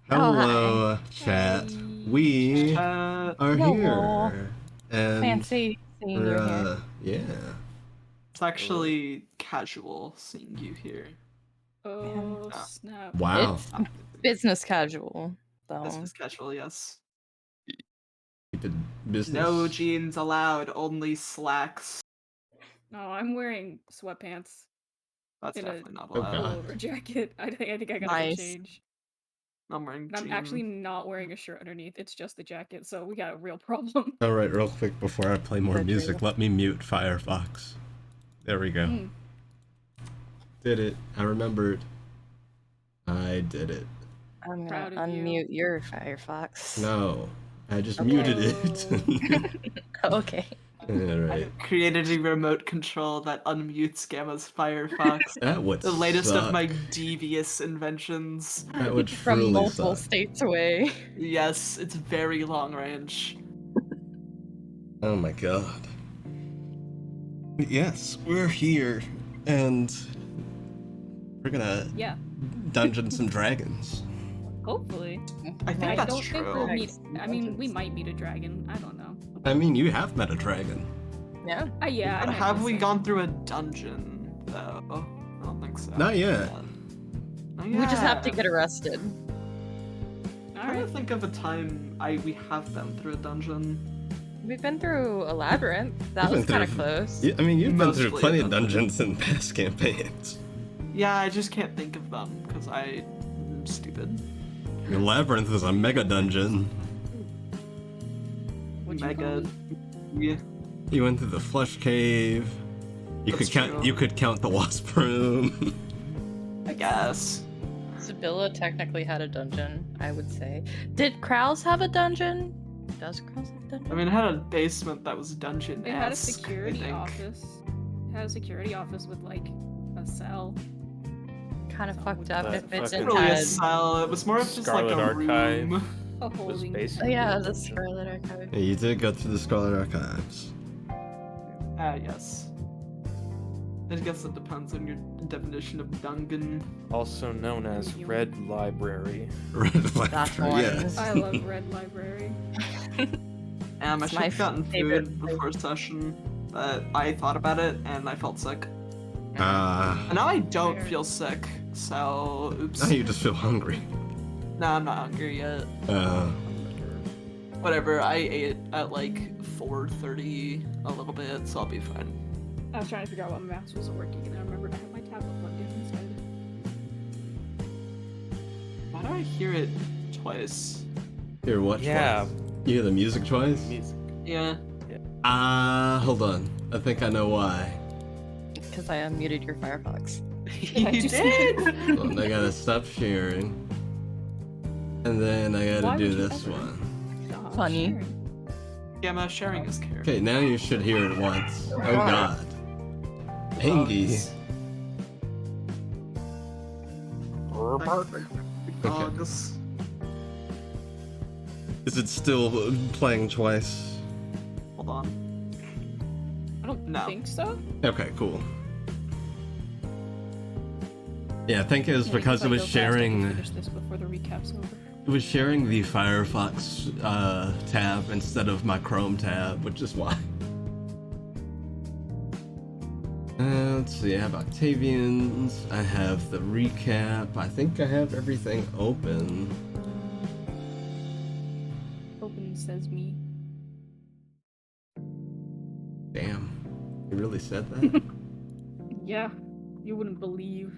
Hello, chat. Hey. We Uh, are Hello. here, and Fancy seeing you here. yeah. it's actually casual seeing you here. Oh, Ah. snap. Wow. It's business casual, though. This is casual, yes. Keep it business. No jeans allowed, only slacks. No, I'm wearing sweatpants That's in a definitely not Oh, allowed. God. pullover jacket. I think I gotta go Nice. change. I'm wearing And I'm jeans. actually not wearing a shirt underneath. It's just the jacket, so we got a real problem. All right, real quick before I play more That's music, true. let me mute Firefox. There we go. Mm. Did it? I remembered. I did it. I'm gonna Proud of you. unmute your Firefox. No, I just Okay. muted it. Okay. All right. I created a remote control that unmutes Gamma's Firefox. That would The latest suck. of my devious inventions. That would From truly multiple suck. states away. Yes, it's very long range. Oh my god. Yes, we're here, and we're gonna Yeah, Dungeons and Dragons. hopefully. I think I that's don't think we'll true. meet. I mean, we might meet a dragon. I don't know. I mean, you have met a dragon. Yeah. Yeah. I But might have miss we it. gone through a dungeon, though? I don't think so. Not yet. Not We just have to yet. get arrested. All I'm trying right. to think of a time we have been through a dungeon. We've been through a labyrinth. That You've was been kind of through- close. Yeah, I mean, you've been through Mostly plenty of a dungeon. dungeons in past campaigns. Yeah, I just can't think of them because I'm stupid. The Labyrinth is a mega dungeon. What'd you Mega. call it? Yeah. You went through the flesh cave. You That's could count. true. You could count the wasp room. I guess. Sibylla technically had a dungeon, I would say. Did Krause have a dungeon? Does Krause have a dungeon? I mean, it had a basement that was dungeon. It had a security office. It had a security office with like a cell. Kind of So fucked would up that if it's It fucking- really a had... cell. It was more of just like Scarlet a Archive. room. A was holding. Oh, basically yeah, a the dungeon. Scarlet Archive. Yeah, you did go through the Scarlet Archives. Yes. I guess it depends on your definition of dungeon. Also known as Thank you. Red Library. Red That's Library, one. yes. I love Red Library. I It's should my have gotten favorite food before session, but I thought about it and I felt sick. And now I don't Fair. feel sick, so oops. Now you just feel hungry. No, I'm not hungry yet. Whatever, I ate at like 4:30 a little bit, so I'll be fine. I was trying to figure out why my mouse wasn't working, and I remembered I had my tablet plugged in instead. Why do I hear it twice? Here, what? Yeah. twice? You hear the music twice? Music. Yeah. Hold on. I think I know why. Because I unmuted your Firefox. You did! Hold on, I gotta stop sharing. And then I gotta Why do would you this ever? one. Stop Funny. sharing. Yeah, my sharing is care. Okay, now you should hear it once. Oh god. Angie. Dogs. Is it still playing twice? Hold on. I don't No. think so. Okay, cool. Yeah, I think it was Yeah, because if it I was go fast, I can sharing. finish this before the recap's over. It was sharing the Firefox tab instead of my Chrome tab, which is why. Let's see, I have Octavians, I have the recap, I think I have everything open. Open says me. Damn, you really said that? Yeah, you wouldn't believe.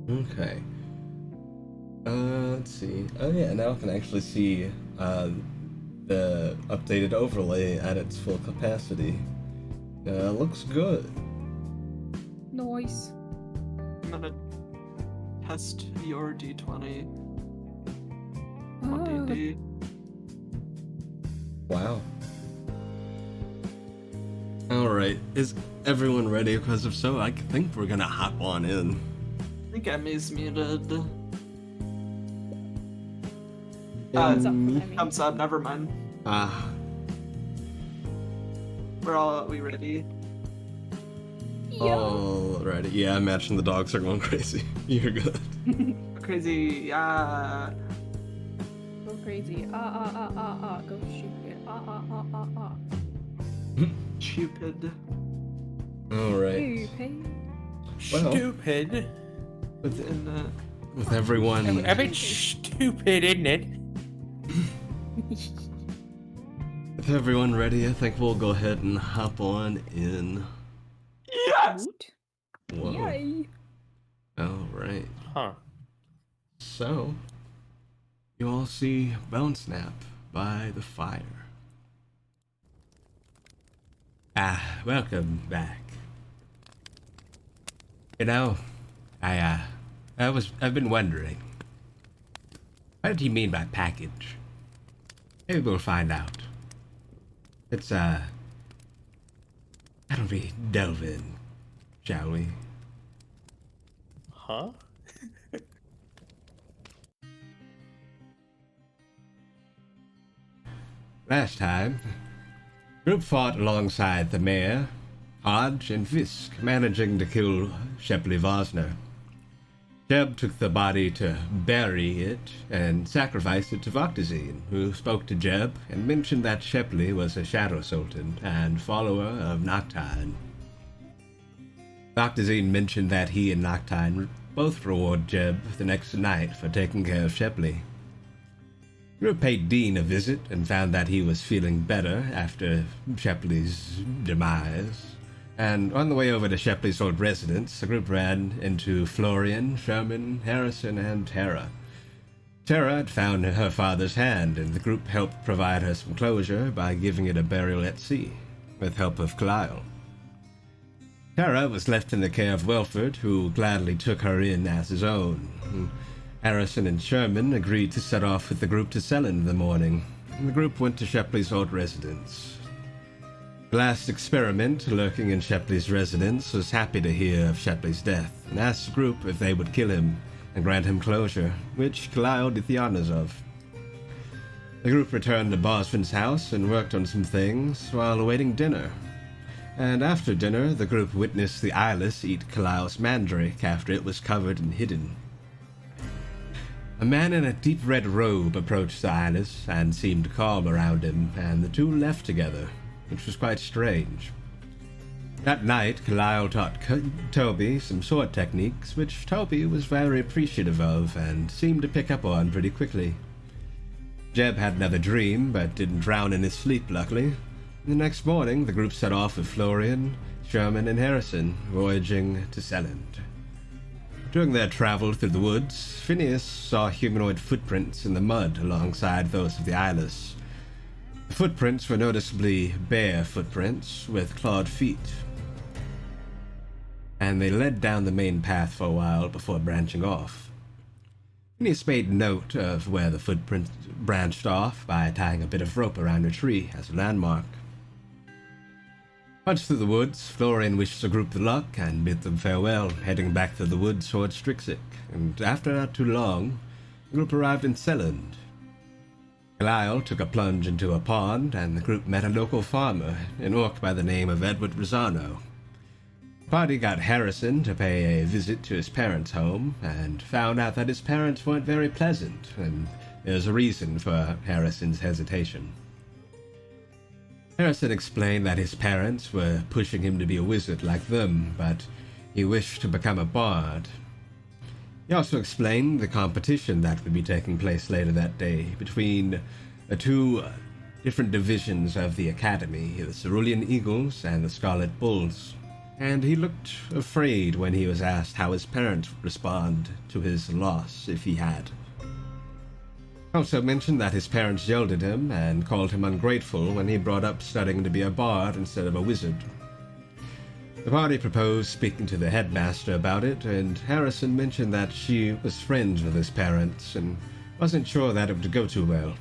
Okay. Let's see. Oh yeah, now I can actually see the updated overlay at its full capacity. Looks good. Nice. I'm gonna test your D20 Oh, on D&D. Wow. Alright, is everyone ready? Because if so, I think we're gonna hop on in. I think Emmy's muted. Thumbs up for Emmy? Emmy. Thumbs up, never mind. Ah, We ready? Yo. alrighty. Yeah, I imagine the dogs are going crazy. You're good. Okay. crazy. Go crazy. Go stupid. Stupid. Alright. Stupid. Well, Stupid. with everyone... A bit stupid, isn't it? With everyone ready, I think we'll go ahead and hop on in. Yes! Woot. Whoa. Yay. Alright. Huh. So, you all see Bone Snap by the fire. Welcome back. You know, I've been wondering, what did he mean by package? Maybe we'll find out. Let's, how do we delve in, shall we? Huh? Last time, group fought alongside the mayor, Hodge, and Fisk, managing to kill Shepley Vosner. Jeb took the body to bury it and sacrificed it to Voctazine, who spoke to Jeb and mentioned that Shepley was a Shadow Sultan and follower of Noctine. Voctazine mentioned that he and Noctine both reward Jeb the next night for taking care of Shepley. Group paid Dean a visit and found that he was feeling better after Shepley's demise. And on the way over to Shepley's old residence, the group ran into Florian, Sherman, Harrison, and Tara. Tara had found her father's hand, and the group helped provide her some closure by giving it a burial at sea, with help of Kyle. Tara was left in the care of Welford, who gladly took her in as his own. Harrison and Sherman agreed to set off with the group to Selland in the morning, and the group went to Shepley's old residence. The last experiment, lurking in Shepley's residence, was happy to hear of Shepley's death, and asked the group if they would kill him and grant him closure, which Kyle did the honors of. The group returned to Bosvin's house and worked on some things while awaiting dinner. And after dinner, the group witnessed the eyeless eat Kyle's mandrake after it was covered and hidden. A man in a deep red robe approached the eyeless and seemed calm around him, and the two left together, which was quite strange. That night, Kyle taught Toby some sword techniques, which Toby was very appreciative of and seemed to pick up on pretty quickly. Jeb had another dream, but didn't drown in his sleep, luckily. The next morning, the group set off with Florian, Sherman, and Harrison, voyaging to Selland. During their travel through the woods, Phineas saw humanoid footprints in the mud alongside those of the eyeless. The footprints were noticeably bare footprints with clawed feet, and they led down the main path for a while before branching off. Phineas made note of where the footprints branched off by tying a bit of rope around a tree as a landmark. Once through the woods, Florian wished the group the luck and bid them farewell, heading back to the woods towards Strixik, and after not too long, the group arrived in Selland. Kyle took a plunge into a pond, and the group met a local farmer, an orc by the name of Edward Rosano. The party got Harrison to pay a visit to his parents' home, and found out that his parents weren't very pleasant, and there's a reason for Harrison's hesitation. Harrison explained that his parents were pushing him to be a wizard like them, but he wished to become a bard. He also explained the competition that would be taking place later that day between the two different divisions of the academy, the Cerulean Eagles and the Scarlet Bulls, and he looked afraid when he was asked how his parents would respond to his loss if he had. Also mentioned that his parents yelled at him and called him ungrateful when he brought up studying to be a bard instead of a wizard. The party proposed speaking to the headmaster about it, and Harrison mentioned that she was friends with his parents and wasn't sure that it would go too well.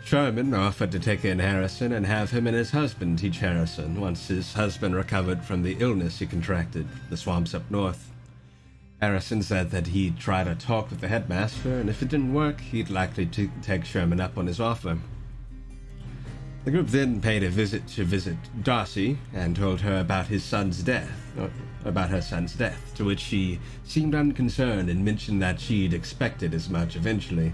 Sherman offered to take in Harrison and have him and his husband teach Harrison once his husband recovered from the illness he contracted in the swamps up north. Harrison said that he'd try to talk with the headmaster, and if it didn't work, he'd likely take Sherman up on his offer. The group then paid a visit to Darcy and told her about her son's death, to which she seemed unconcerned and mentioned that she'd expected as much eventually.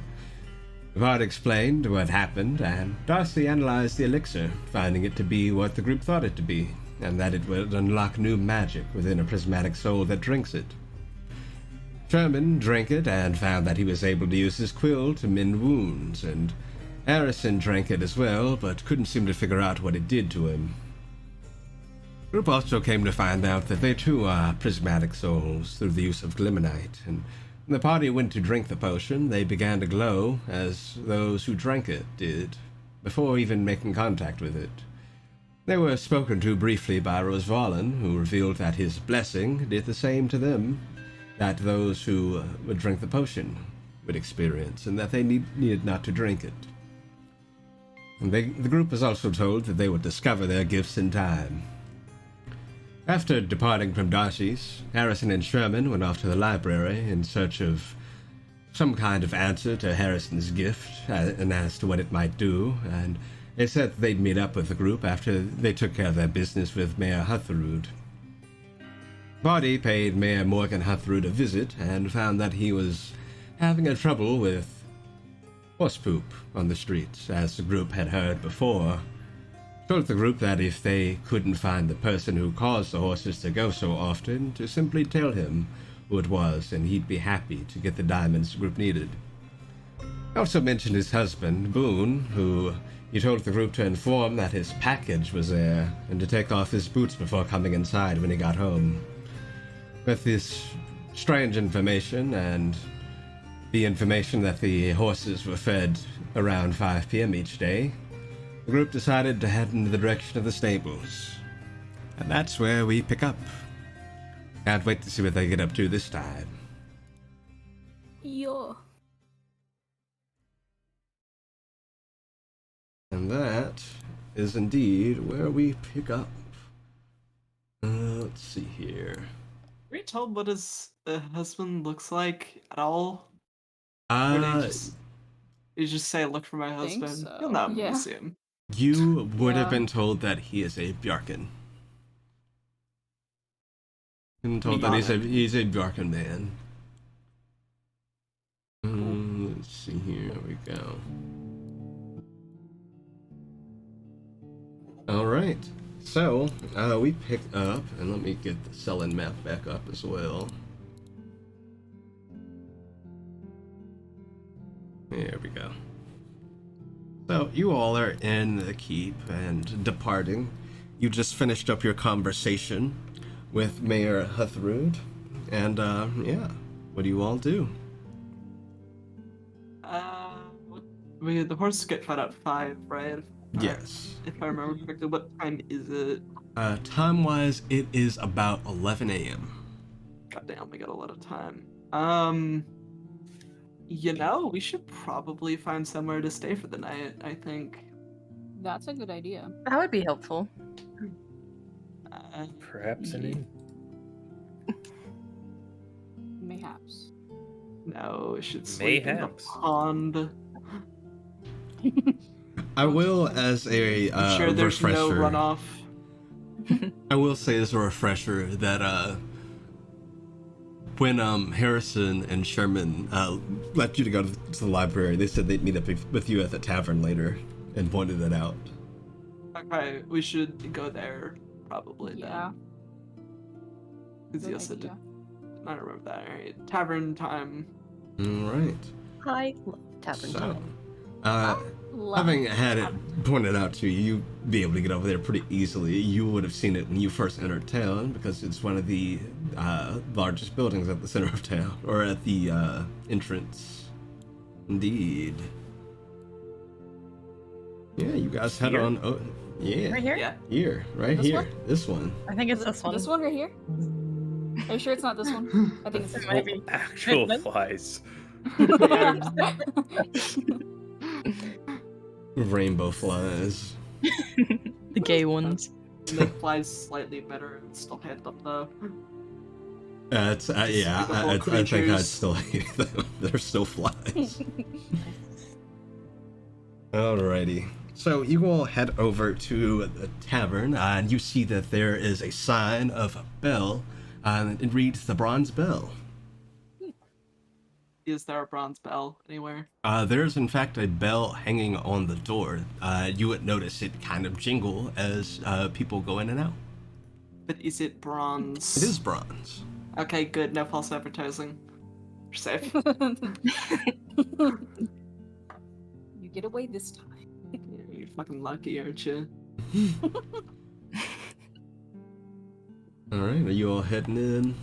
Vard explained what happened, and Darcy analyzed the elixir, finding it to be what the group thought it to be, and that it would unlock new magic within a prismatic soul that drinks it. Sherman drank it and found that he was able to use his quill to mend wounds, and Harrison drank it as well, but couldn't seem to figure out what it did to him. The group also came to find out that they too are prismatic souls through the use of glimmonite, and when the party went to drink the potion, they began to glow as those who drank it did, before even making contact with it. They were spoken to briefly by Rosvalin, who revealed that his blessing did the same to them that those who would drink the potion would experience, and that they needed not to drink it. And the group was also told that they would discover their gifts in time. After departing from Darcy's, Harrison and Sherman went off to the library in search of some kind of answer to Harrison's gift and as to what it might do, and they said they'd meet up with the group after they took care of their business with Mayor Hutherud. Party paid Mayor Morgan Hutherud a visit and found that he was having a trouble with horse poop on the streets, as the group had heard before. Told the group that if they couldn't find the person who caused the horses to go so often, to simply tell him who it was, and he'd be happy to get the diamonds the group needed. He also mentioned his husband, Boone, who he told the group to inform that his package was there, and to take off his boots before coming inside when he got home. With this strange information and the information that the horses were fed around 5 p.m. each day, the group decided to head in the direction of the stables. And that's where we pick up. Can't wait to see what they get up to this time. Yeah. And that is indeed where we pick up. Let's see here. Can we tell what his husband looks like at all? Or did you just say, look for my Think husband? so. You'll know when Yeah. you see him. You would have Yeah. been told that he is a Bjarkan. Been told that Got he's a Bjarkan man. Let's see here. There we go. All right. So we pick up, and let me get the Selin map back up as well. There we go. So you all are in the keep and departing. You just finished up your conversation with Mayor Hutherud, and yeah, what do you all do? The horses get fed at 5, right? Yes. If I remember correctly, what time is it? Time-wise, it is about 11 a.m. Goddamn, we got a lot of time. We should probably find somewhere to stay for the night, I think. That's a good idea. That would be helpful. Perhaps an inn. Mayhaps. No, we should sleep in the Mayhaps. pond. I will, as a I'm sure there's refresher, no runoff. I will say as a refresher that when Harrison and Sherman left you to go to the library, they said they'd meet up with you at the tavern later and pointed that out. Okay, we should go there probably Yeah. then. Because Good yes, I did idea. not remember that. Alright, tavern time. All right. I love tavern So, time. having had it pointed out to you, you'd be able to get over there pretty easily. You would have seen it when you first entered town because it's one of the largest buildings at the center of town, or at the entrance. Indeed. Yeah, you guys head Here? on. Oh, yeah. Right here? Yeah. Here, right This here. one? This one. I think it's this one. This one right here? Are you sure it's not this one? I think it's this It one. might be. Actual What? flies. Rainbow flies. The gay ones. They flies slightly better and still hit them though. It's yeah. Beautiful I think I'd creatures. still hate them. They're still flies. Alrighty. So you all head over to the tavern, and you see that there is a sign of a bell, and it reads the Bronze Bell. Is there a bronze bell anywhere? There's in fact a bell hanging on the door. You would notice it kind of jingle as people go in and out. But is it bronze? It is bronze. Okay, good. No false advertising. We're safe. You get away this time. You're fucking lucky, aren't you? All right, are you all heading in?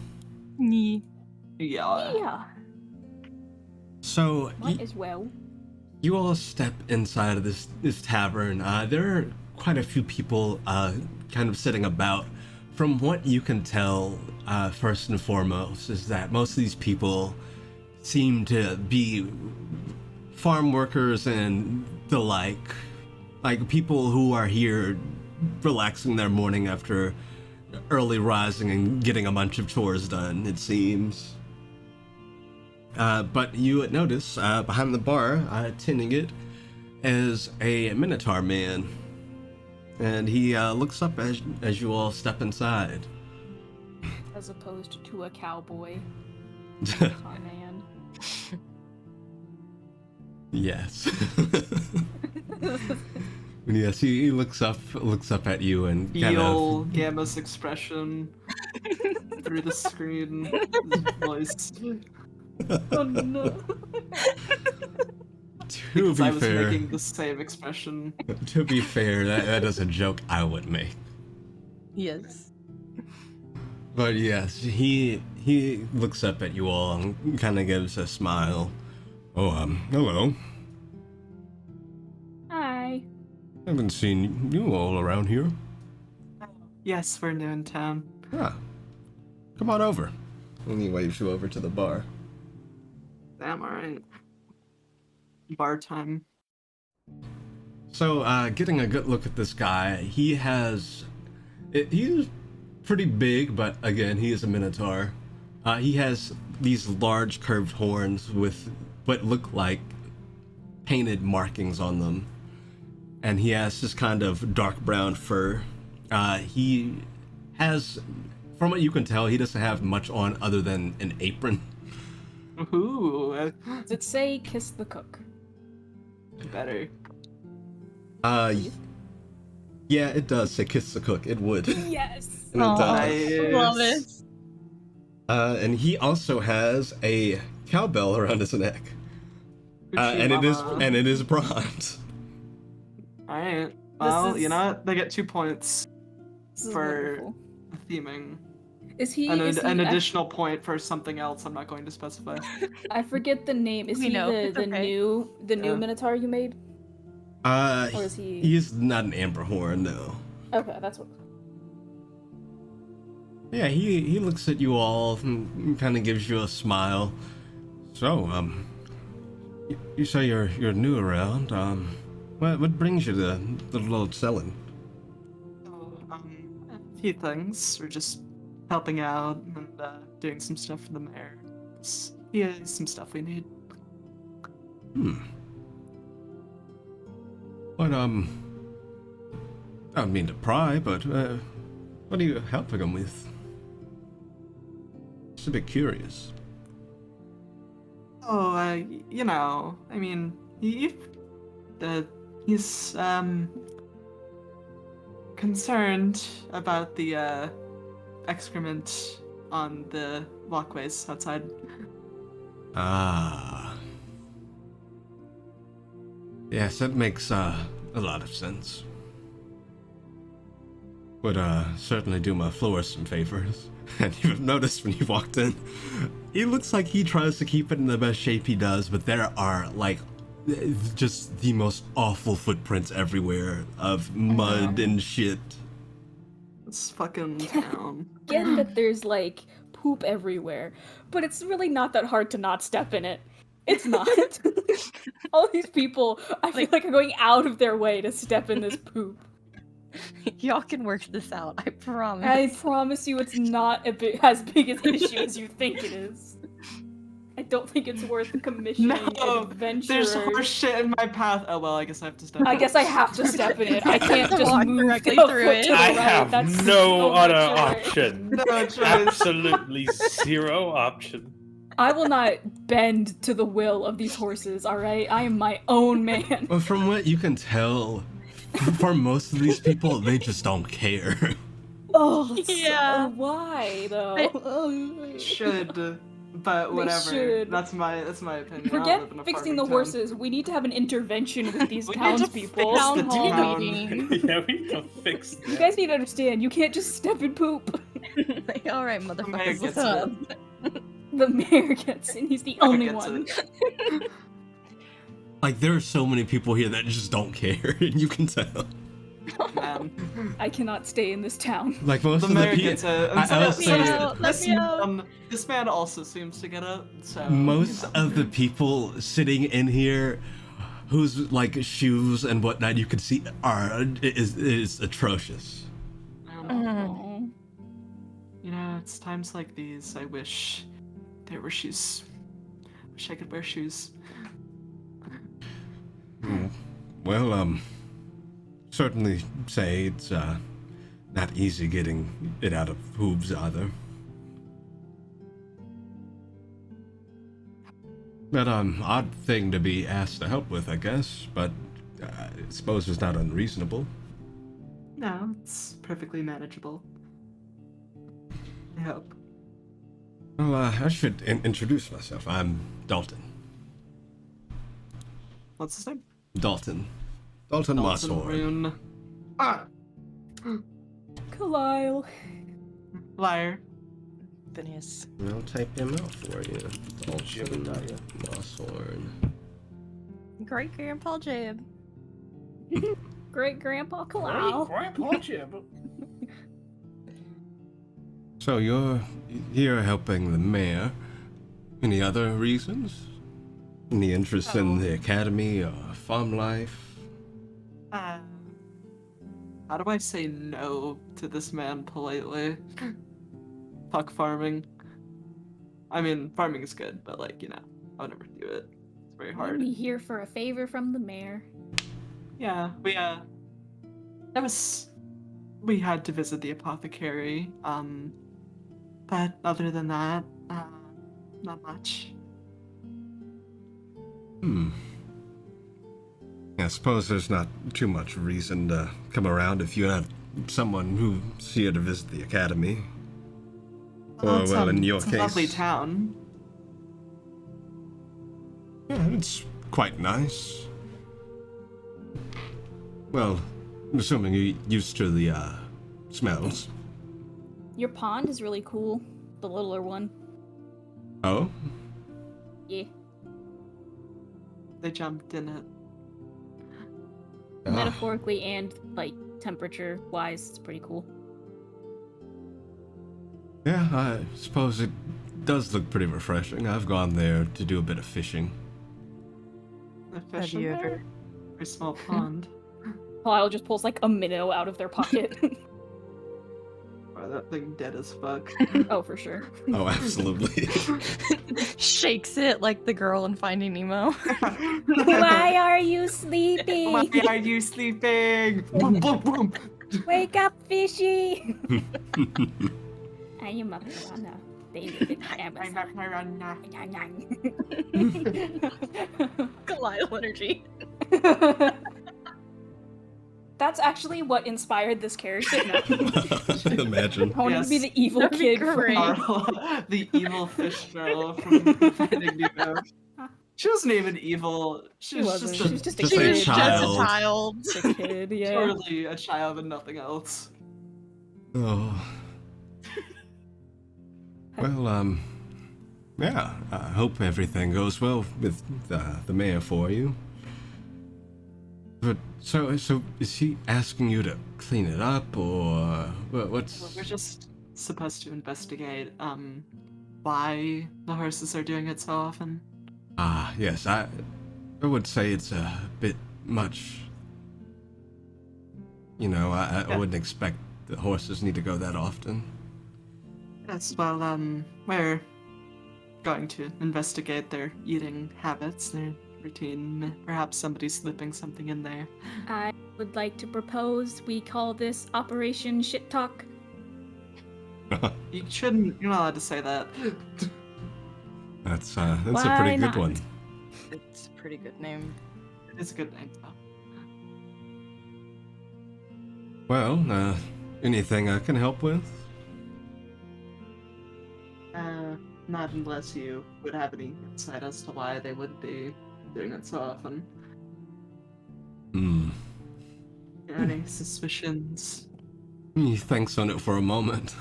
Yeah. Yeah, So might as well. you all step inside of this tavern. There are quite a few people kind of sitting about. From what you can tell, first and foremost, is that most of these people seem to be farm workers and the like people who are here relaxing their morning after early rising and getting a bunch of chores done, it seems. But you would notice behind the bar, tending it, is a Minotaur man. And he looks up as you all step inside. As opposed to a cowboy. Car man. Yes. Yes, he looks up at you and kind Feel of Gamma's expression through the screen. His voice. Oh no. to Because be I was fair, making the same expression. to be fair, that is a joke I would make. Yes. But yes, he looks up at you all and kind of gives a smile. Oh, hello. Hi. Haven't seen you all around here. Yes, we're new in town. Ah, come on over. And he waves you over to the bar. Damn, alright. Bar time. So, getting a good look at this guy, he's pretty big, but again, he is a Minotaur. He has these large curved horns with what look like painted markings on them. And he has this kind of dark brown fur. He has, from what you can tell, he doesn't have much on other than an apron. Ooh, Does it say kiss the cook? better. Yeah, it does say kiss the cook. It would. Yes. And it Aw. does. Nice. Love it. And he also has a cowbell around his neck. and it is bronze. Alright. Well, is- you know what? They get 2 points This is for wonderful. theming. Is he? And is he an additional point for something else I'm not going to specify. I forget the name. Is We he know, the, it's the okay. new Yeah. Minotaur you made? Or is he? He's not an amber horn, no. Okay, that's what. Yeah, he looks at you all and kind of gives you a smile. So, you say you're new around. What brings you to the Little Selling? So, a few things. We're just helping out and doing some stuff for the mayor. Yeah, some stuff we need. But I don't mean to pry, but what are you helping him with? Just a bit curious. Oh, you know, I mean, he's concerned about the excrement on the walkways outside. Ah. Yes, that makes a lot of sense. Would certainly do my florist some favors. And you've noticed when you walked in, he looks like he tries to keep it in the best shape he does, but there are like just the most awful footprints everywhere of mud and shit. This fucking town. Get that there's like poop everywhere, but it's really not that hard to not step in it. It's not. All these people, I feel like, are going out of their way to step in this poop. Y'all can work this out, I promise. I promise you, it's not as big an issue as you think it is. I don't think it's worth commissioning No, adventurers. there's horse shit in my path. Oh well, I guess I have to step. I in guess I have to step in it. I can't just Walk move directly the through foot it. to the I right. have That's no so other much away. option. No choice. Absolutely zero option. I will not bend to the will of these horses, alright? I am my own man. Well, from what you can tell, for most of these people, they just don't care. Oh, Yeah. why though? Should, but whatever. should. That's my opinion. I don't Forget live in a fixing the farming town. horses. We need to have an intervention with these We need to townspeople. fix Town the hall town. meeting. Yeah, we need to fix You that. guys need to understand, you can't just step and poop. Like, all right, mayor motherfuckers, gets what's up? The mayor gets it. He's the only gets one. Like, there are so many people here that just don't care, and you can tell. Man. I cannot stay in this town. Like, most The of the mayor people. gets it. And I'll so- say- Let me out. this man also seems to get it. So Most you know. of the people sitting in here whose like shoes and whatnot you can see is atrocious. Oh. You know, it's times like these I wish there were shoes. Wish I could wear shoes. Well, certainly say it's not easy getting it out of hooves either. But odd thing to be asked to help with, I guess. But I suppose it's not unreasonable. No, it's perfectly manageable. I hope. Well, I should introduce myself. I'm Dalton. What's his name? Dalton Mosshorn. Rune. Ah! Kalile. Liar. Phineas. I'll type him out for you. Dalton Mosshorn. Great Grandpa Jib. Great Grandpa Kalile. Grandpa Jib. So you're here helping the mayor. Any other reasons? Any interest in the academy or farm life? How do I say no to this man politely? Fuck farming. I mean, farming is good, but like, you know, I would never do it. It's very hard. I'm here for a favor from the mayor. Yeah, we we had to visit the apothecary. But other than that, not much. I suppose there's not too much reason to come around if you have someone who's here to visit the academy. Or, It's, well, in your it's a case... lovely town. Yeah, it's quite nice. Well, I'm assuming you're used to the, smells. Your pond is really cool. The littler one. Oh? Yeah. They jumped in it. Ah. Metaphorically and, like, temperature-wise, it's pretty cool. Yeah, I suppose it does look pretty refreshing. I've gone there to do a bit of fishing. The fish Have in you there? ever? Very small pond. Kalile just pulls, like, a minnow out of their pocket. Wow, that thing dead as fuck. Oh, for sure. Oh, absolutely. Shakes it like the girl in Finding Nemo. Why are you sleeping? Why are you sleeping? Boom, boom, boom. Wake up, fishy! I am a piranha. They live in the I'm a Amazon. piranha. Goliath energy. That's actually what inspired this character. No. Imagine. I wanted to be Yes. the evil That'd be kid from great. Carl, the evil fish girl from Finding Nemo. She wasn't even evil. She was wasn't. just She was just a Just She a kid. was child. just a child. Just a kid, yeah. totally a child and nothing else. Oh. Well, yeah, I hope everything goes well with the mayor for you. But, so is he asking you to clean it up, or what's... We're just supposed to investigate, why the horses are doing it so often. Ah, yes, I would say it's a bit much. You know, I Yeah. wouldn't expect the horses need to go that often. Yes, well, we're going to investigate their eating habits, their routine. Perhaps somebody's slipping something in there. I would like to propose we call this Operation Shit Talk. You shouldn't. You're not allowed to say that. That's a Why pretty good not? one. It's a pretty good name. It's a good name, though. Well, anything I can help with? Not unless you would have any insight as to why they would be doing it so often. Any suspicions? He thinks on it for a moment.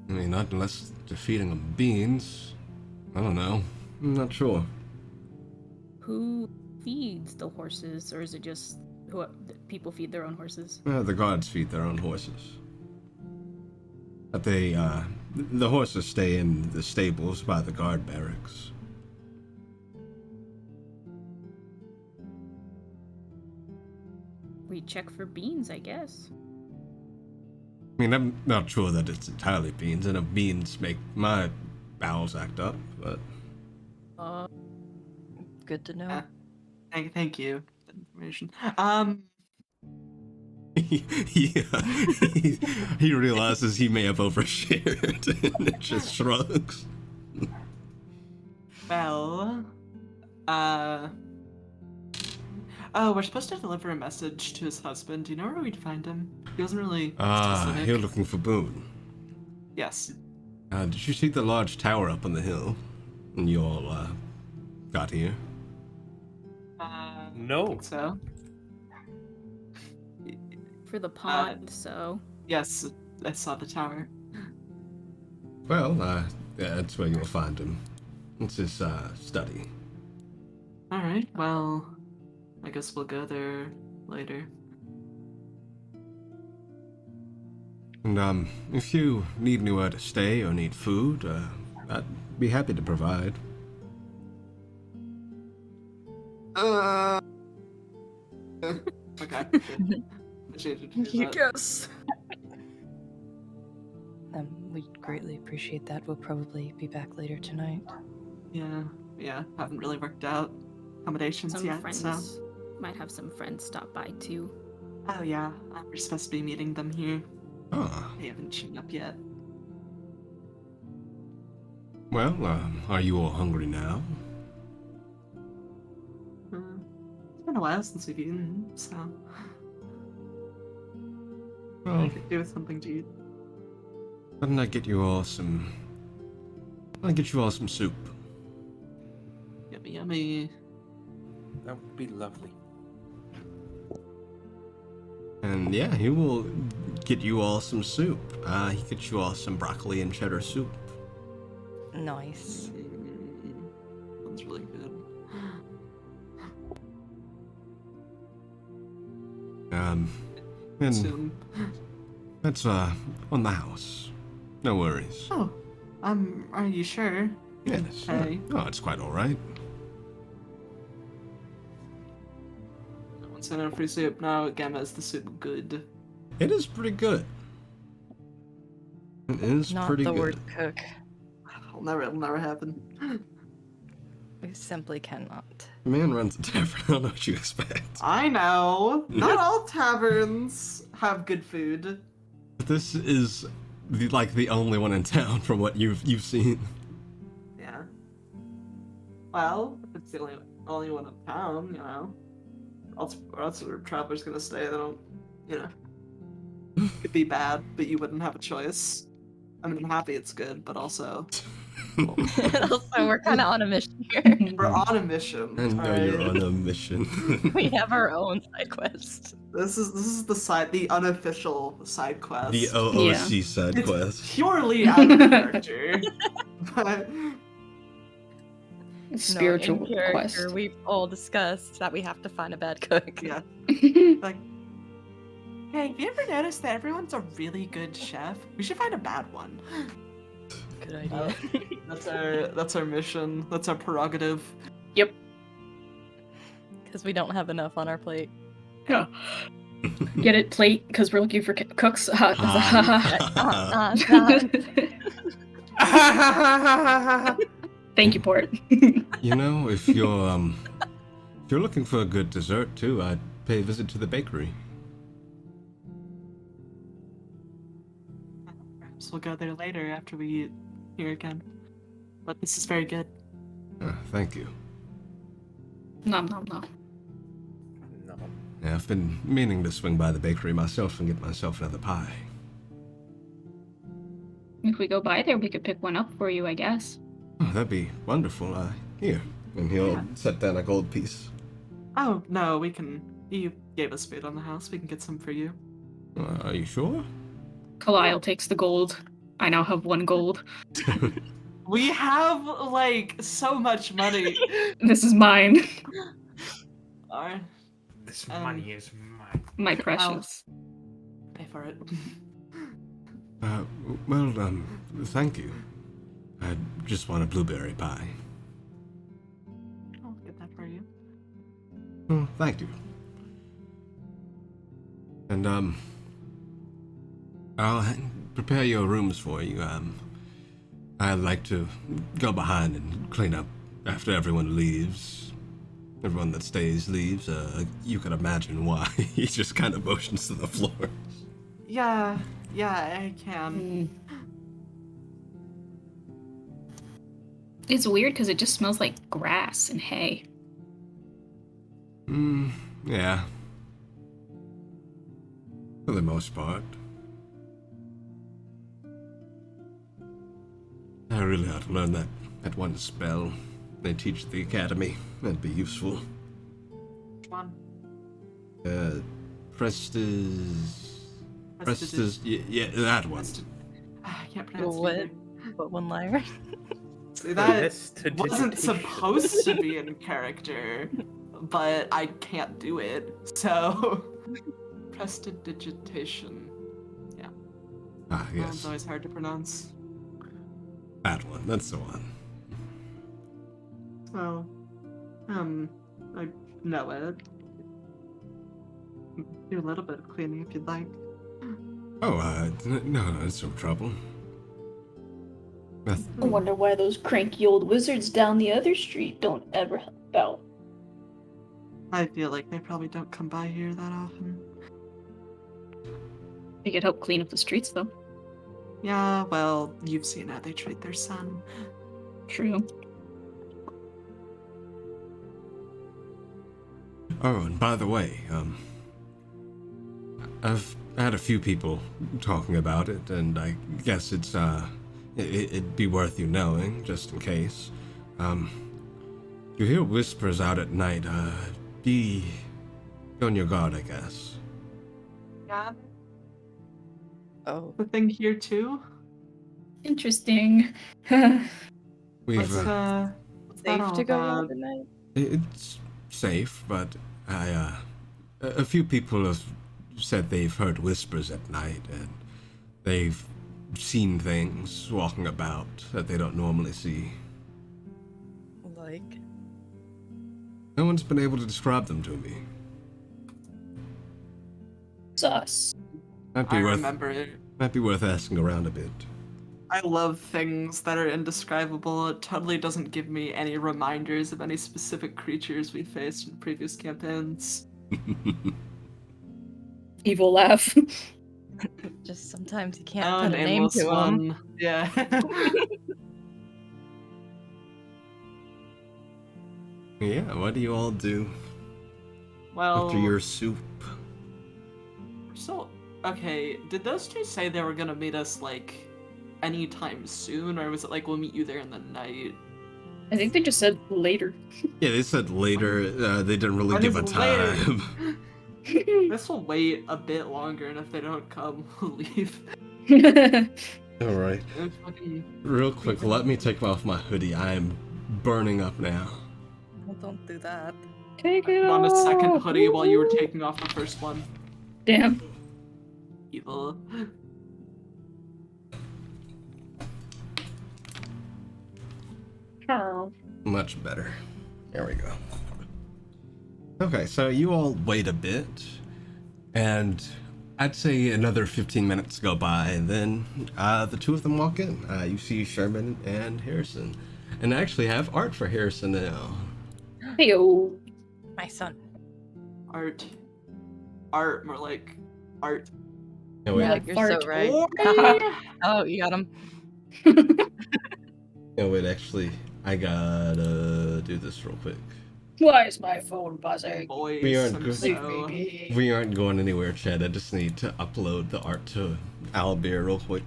I mean, not unless they're feeding them beans. I don't know. I'm not sure. Who feeds the horses, or is it just people feed their own horses? The guards feed their own horses. But the horses stay in the stables by the guard barracks. We check for beans, I guess. I mean, I'm not sure that it's entirely beans. I know beans make my bowels act up, but... Good to know. Thank you for the information. he realizes he may have overshared and just shrugs. Well, oh, we're supposed to deliver a message to his husband. Do you know where we'd find him? He wasn't really specific. You're looking for Boone. Yes. Did you see the large tower up on the hill when you all, got here? No. I think so. For the pond, so. Yes, I saw the tower. Well, yeah, that's where you'll find him. It's his, study. Alright, well, I guess we'll go there later. And, if you need anywhere to stay or need food, I'd be happy to provide. Okay. Yes. We'd greatly appreciate that. We'll probably be back later tonight. Yeah, haven't really worked out accommodations Some yet, friends so. might have some friends stop by too. Oh yeah, we're supposed to be meeting them here. Ah, They haven't shown up yet. well, are you all hungry now? It's been a while since we've eaten, so I Well, could do with something to eat. why don't I get you all some... I'll get you all some soup. Yummy, yummy. That would be lovely. And yeah, he will get you all some soup. He gets you all some broccoli and cheddar soup. Nice. Sounds really good. And Soon. that's, on the house. No worries. Oh, are you sure? Yes. Okay. Oh, it's quite alright. One cent free soup. Now, Gamma, is the soup good? It is pretty good. It is Not pretty the good. Oh, word cook. It'll never happen. We simply cannot. The man runs a tavern. I don't know what you expect. I know. Not all taverns have good food. This is the only one in town from what you've seen. Yeah. Well, if it's the only one in town, you know. Or else where travelers gonna stay, they don't, you know. It'd be bad, but you wouldn't have a choice. I mean, I'm happy it's good, but also Also, we're kind of on a mission here. we're on a mission. I know alright? you're on a mission. We have our own side quest. This is the unofficial side quest. The OOC Yeah. side It's quest. purely out of character. But Spiritual in character, quest. We've all discussed that we have to find a bad cook. yeah, like, hey, have you ever noticed that everyone's a really good chef? We should find a bad one. Good idea. That's our mission. That's our prerogative. Because we don't have enough on our plate. Yeah. Get it, plate, because we're looking for cooks. Thank you, Port. You know, if you're looking for a good dessert too, I'd pay a visit to the bakery. Perhaps we'll go there later after we eat here again. But this is very good. Thank you. Nom nom nom. No. Yeah, I've been meaning to swing by the bakery myself and get myself another pie. If we go by there, we could pick one up for you, I guess. Oh, that'd be wonderful. Here. And he'll Yeah. set down a gold piece. Oh, no, we can... You gave us food on the house. We can get some for you. Are you sure? Kalile takes the gold. I now have 1 gold. We have, like, so much money. This is mine. Alright, This Um, money is mine. My precious. pay for it. Well, thank you. I just want a blueberry pie. I'll get that for you. Oh, thank you. And, I'll prepare your rooms for you. I'd like to go behind and clean up after everyone leaves. Everyone that stays leaves. You can imagine why. He just kind of motions to the floor. Yeah, I can. It's weird because it just smells like grass and hay. Yeah. For the most part. I really ought to learn that one spell they teach at the academy. That'd be useful. Which one? Prestige, yeah, that one. I can't pronounce What? it either. But one liner. See, that Prestidigitation. wasn't supposed to be in character, but I can't do it, so... Prestidigitation. Ah, That one's yes. always hard to pronounce. That one, that's the one. So, I know it. Do a little bit of cleaning if you'd like. Oh, no, it's no trouble. I wonder why those cranky old wizards down the other street don't ever help out. I feel like they probably don't come by here that often. They could help clean up the streets, though. Yeah, well, you've seen how they treat their son. True. Oh, and by the way, I've had a few people talking about it, and I guess it'd be worth you knowing, just in case. You hear whispers out at night, be on your guard, I guess. Yeah, Oh. the thing here too. Interesting. We've, What's that Safe all to go about? out at night? it's safe, but a few people have said they've heard whispers at night, and they've seen things walking about that they don't normally see. Like. No one's been able to describe them to me. Sus. Might I be worth remember it. might be worth asking around a bit. I love things that are indescribable. It totally doesn't give me any reminders of any specific creatures we faced in previous campaigns. Evil laugh. Just sometimes you can't Oh, put a name nameless to them. one. Yeah. Yeah, what do you all do Well, after your soup? so okay. Did those two say they were gonna meet us like anytime soon, or was it like we'll meet you there in the night? I think they just said later. Yeah, they said later. They didn't really What give a is later? time. This will wait a bit longer, and if they don't come, we'll leave. All right. And fucking- Real quick, let me take off my hoodie. I am burning up now. Well, don't do that. Take I it put on a second off. hoodie while you were taking off the first one. Damn. Evil. Oh. Much better. There we go. Okay, so you all wait a bit, and I'd say another 15 minutes go by, and then the two of them walk in. You see Sherman and Harrison. And I actually have art for Harrison now. Heyo. My son. Art. Art, more like art. No, wait, Yeah, like you're fart. so right. Oh, you got him. no, wait, actually, I gotta do this real quick. Why is my phone buzzing? Boys, We aren't I'm good. Leave so... me be. We aren't going anywhere, Chad. I just need to upload the art to Owlbear real quick.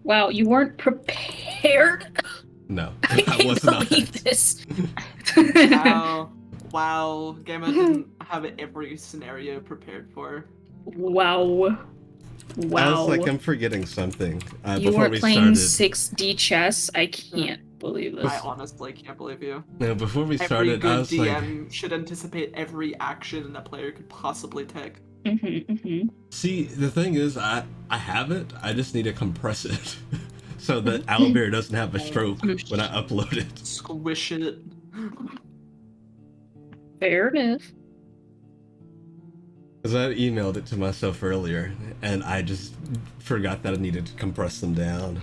Wow, you weren't prepared? No, I I was can't not. believe this. Wow. Wow. Gamma didn't have every scenario prepared for. Wow. I was Wow. like, I'm forgetting something. You Before weren't we playing started, 6D chess? I can't believe I this. honestly can't believe you. no, before we Every started, I good was like, DM should anticipate every action a player could possibly take. see, the thing is, I have it. I just need to compress it so that Owlbear doesn't have a stroke when I upload it. Squish it. Fair enough. Because I emailed it to myself earlier, and I just forgot that I needed to compress them down.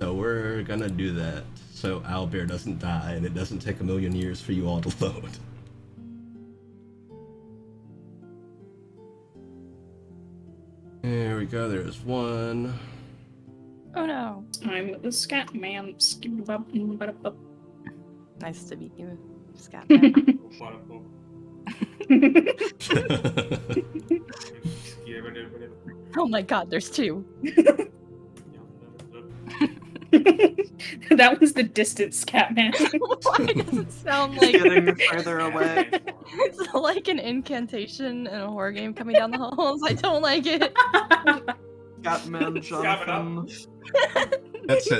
So we're gonna do that, so Owlbear doesn't die, and it doesn't take a million years for you all to load. There we go, there's one. Oh no. I'm the scat man. Nice to meet you, Scatman. Oh my god, there's two. That was the distant scat man. Why does it sound like Getting further away. it's like an incantation in a horror game coming down the halls? I don't like it. Scatman Jonathan.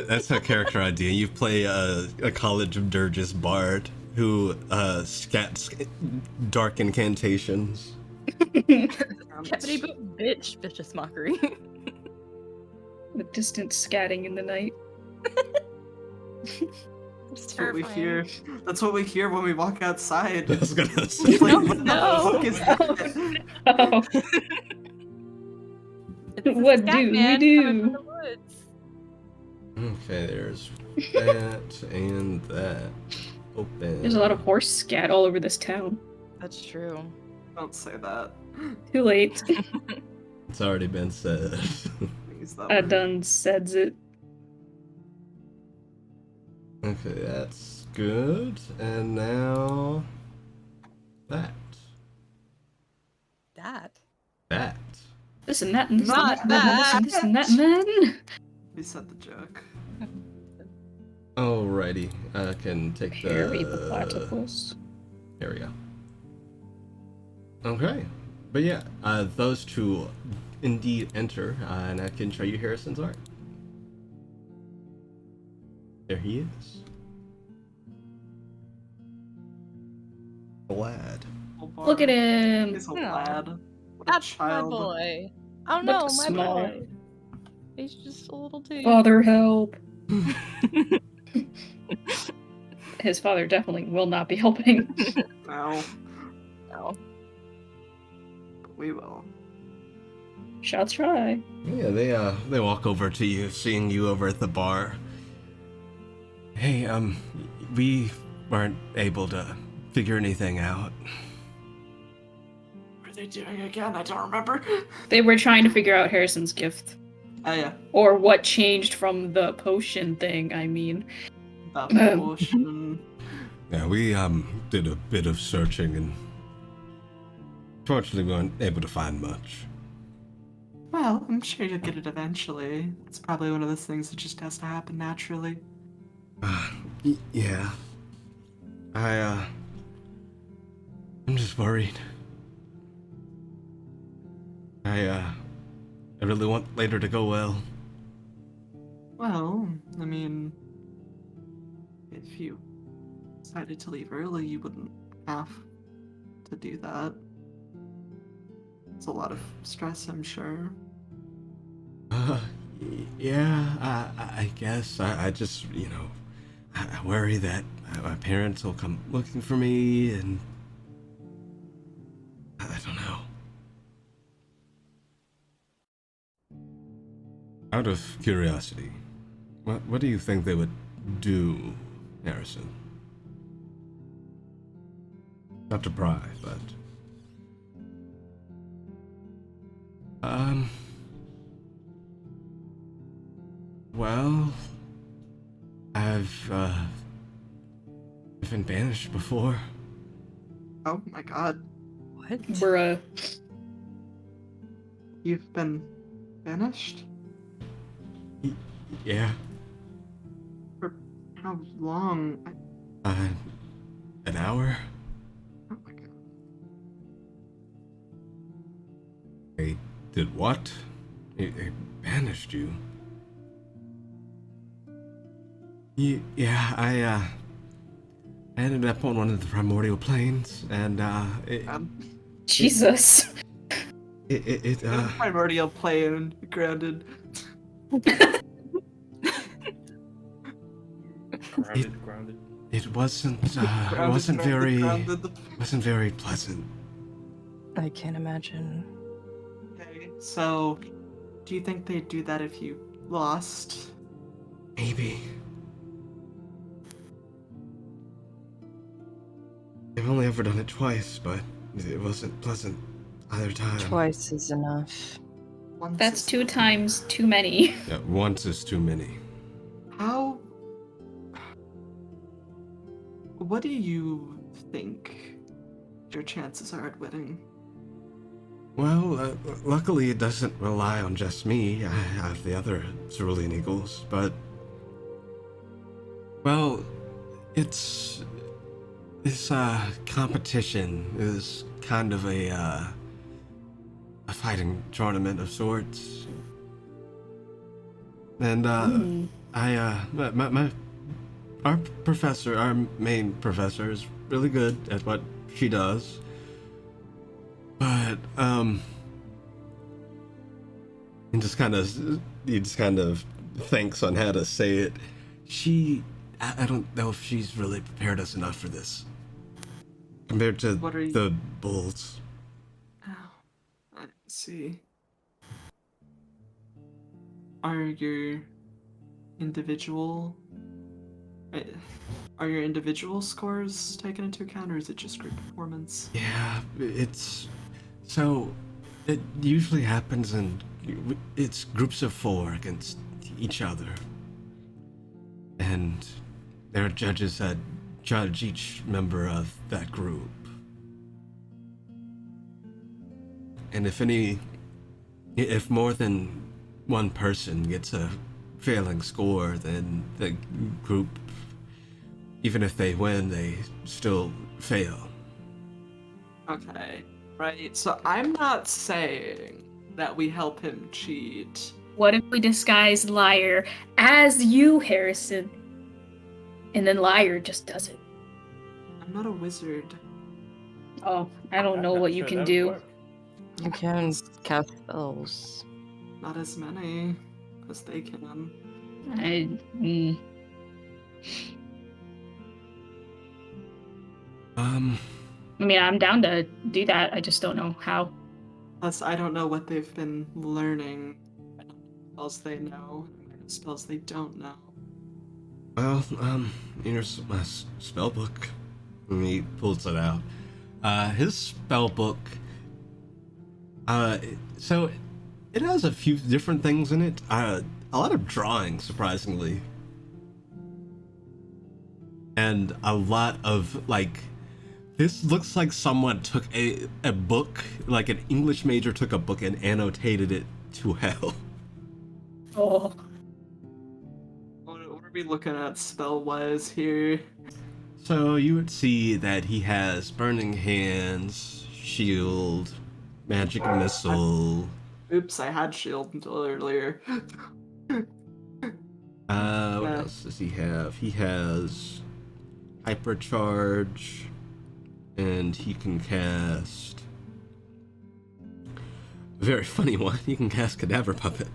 That's a character idea. You play a College of Dirges bard who scats dark incantations. Keppity boop, bitch, vicious mockery. The distant scatting in the night. It's That's what we terrifying. hear. That's what we hear when we walk outside. I was gonna say. It's like, No, what no. the fuck is that? Oh, It's the What do we Scatman coming do? from the woods. Okay, there's that and that. Open. there's a lot of horse scat all over this town. That's true. Don't say that. Too late. It's already been said. Use that I word. done says it. Okay, that's good. And now that. That. This and that and this and Not that and this and that and then. We said the joke. Alrighty, I can take Harry the the. platypus. There we go. Okay, but yeah, those two indeed enter, and I can show you Harrison's art. There he is. A lad. Look at him. He's a Aw. lad. What a That's my child. boy. Oh Look no, my small. boy. He's just a little dude. Father, help. His father definitely will not be helping. No, No. but we will. Shall try. Yeah, they walk over to you, seeing you over at the bar. Hey, we weren't able to figure anything out. What are they doing again? I don't remember. They were trying to figure out Harrison's gift. Oh yeah, Or what changed from the potion thing, I mean. that potion. Yeah, we did a bit of searching and fortunately we weren't able to find much. Well, I'm sure you'll get it eventually. It's probably one of those things that just has to happen naturally. Yeah. I'm just worried. I really want later to go well. Well, I mean, if you decided to leave early, you wouldn't have to do that. It's a lot of stress, I'm sure. Yeah, I guess. I just, I worry that my parents will come looking for me, and I don't know. Out of curiosity, what do you think they would do Harrison. Not to pry, but... Well... I've been banished before. Oh my god. What? Bruh. You've been banished? Yeah. For how long? An hour? Oh my god. They did what? They banished you. Yeah, I ended up on one of the primordial planes, and Jesus. it Primordial plane grounded. Grounded. it wasn't Grounded, grounded. wasn't very pleasant. I can't imagine. Okay, so do you think they'd do that if you lost? Maybe. I've only ever done it twice, but it wasn't pleasant either time. Twice is enough. Once That's is- 2 times too many. Yeah, once is too many. How? What do you think your chances are at winning? Well, luckily it doesn't rely on just me. I have the other Cerulean Eagles, but... Well, this competition is kind of a fighting tournament of sorts. And, our professor, our main professor, is really good at what she does. But, he just kind of thinks on how to say it. I don't know if she's really prepared us enough for this. Compared to What are you- the bulls. Oh, I see. Are your individual scores taken into account, or is it just group performance? Yeah, it usually happens it's groups of 4 against each other. And there are judges that judge each member of that group. And if more than one person gets a failing score, then the group, even if they win, they still fail. Okay, right. So I'm not saying that we help him cheat. What if we disguise Liar as you, Harrison? And then Liar just does it. I'm not a wizard. Oh, I don't know I'm what not you sure can that do. would work. You can cast spells. Not as many as they can. I mean, I'm down to do that. I just don't know how. Plus, I don't know what they've been learning. I don't know what spells they know, and what spells they don't know. Well, here's my spell book. And he pulls it out. His spell book. So it has a few different things in it. A lot of drawing, surprisingly, and a lot of like. This looks like someone took a book, like an English major took a book and annotated it to hell. Oh. What are we looking at spell-wise here? So you would see that he has Burning Hands, Shield, Magic Missile. Oops, I had shield until earlier. What else does he have? He has Hypercharge, and he can cast a very funny one. He can cast Cadaver Puppet.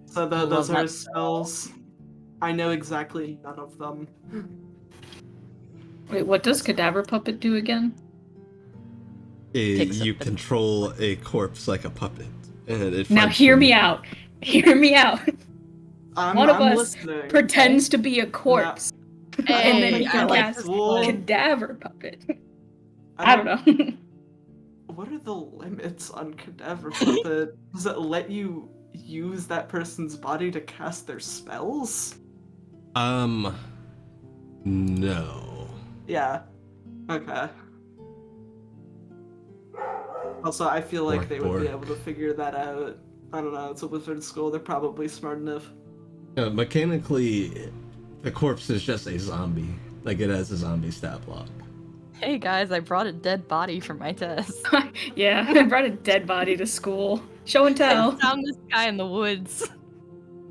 So Love those are that his spells. I know exactly none of them. Wait, what does Cadaver Puppet do again? Picks up You the- control a corpse like a puppet, and it Now fights hear you. me out. Hear me out. One of I'm us listening. pretends to be a corpse, and then Hey, we I can like cast this Well, plan. Cadaver Puppet. I don't know. What are the limits on Cadaver Puppet? Does it let you use that person's body to cast their spells? No. Yeah. Okay. Also, I feel like they would be Bork. able to figure that out. I don't know, it's a wizard school, they're probably smart enough. Mechanically, the corpse is just a zombie. Like, it has a zombie stat block. Hey guys, I brought a dead body for my test. Yeah, I brought a dead body to school. Show and I tell. found this guy in the woods.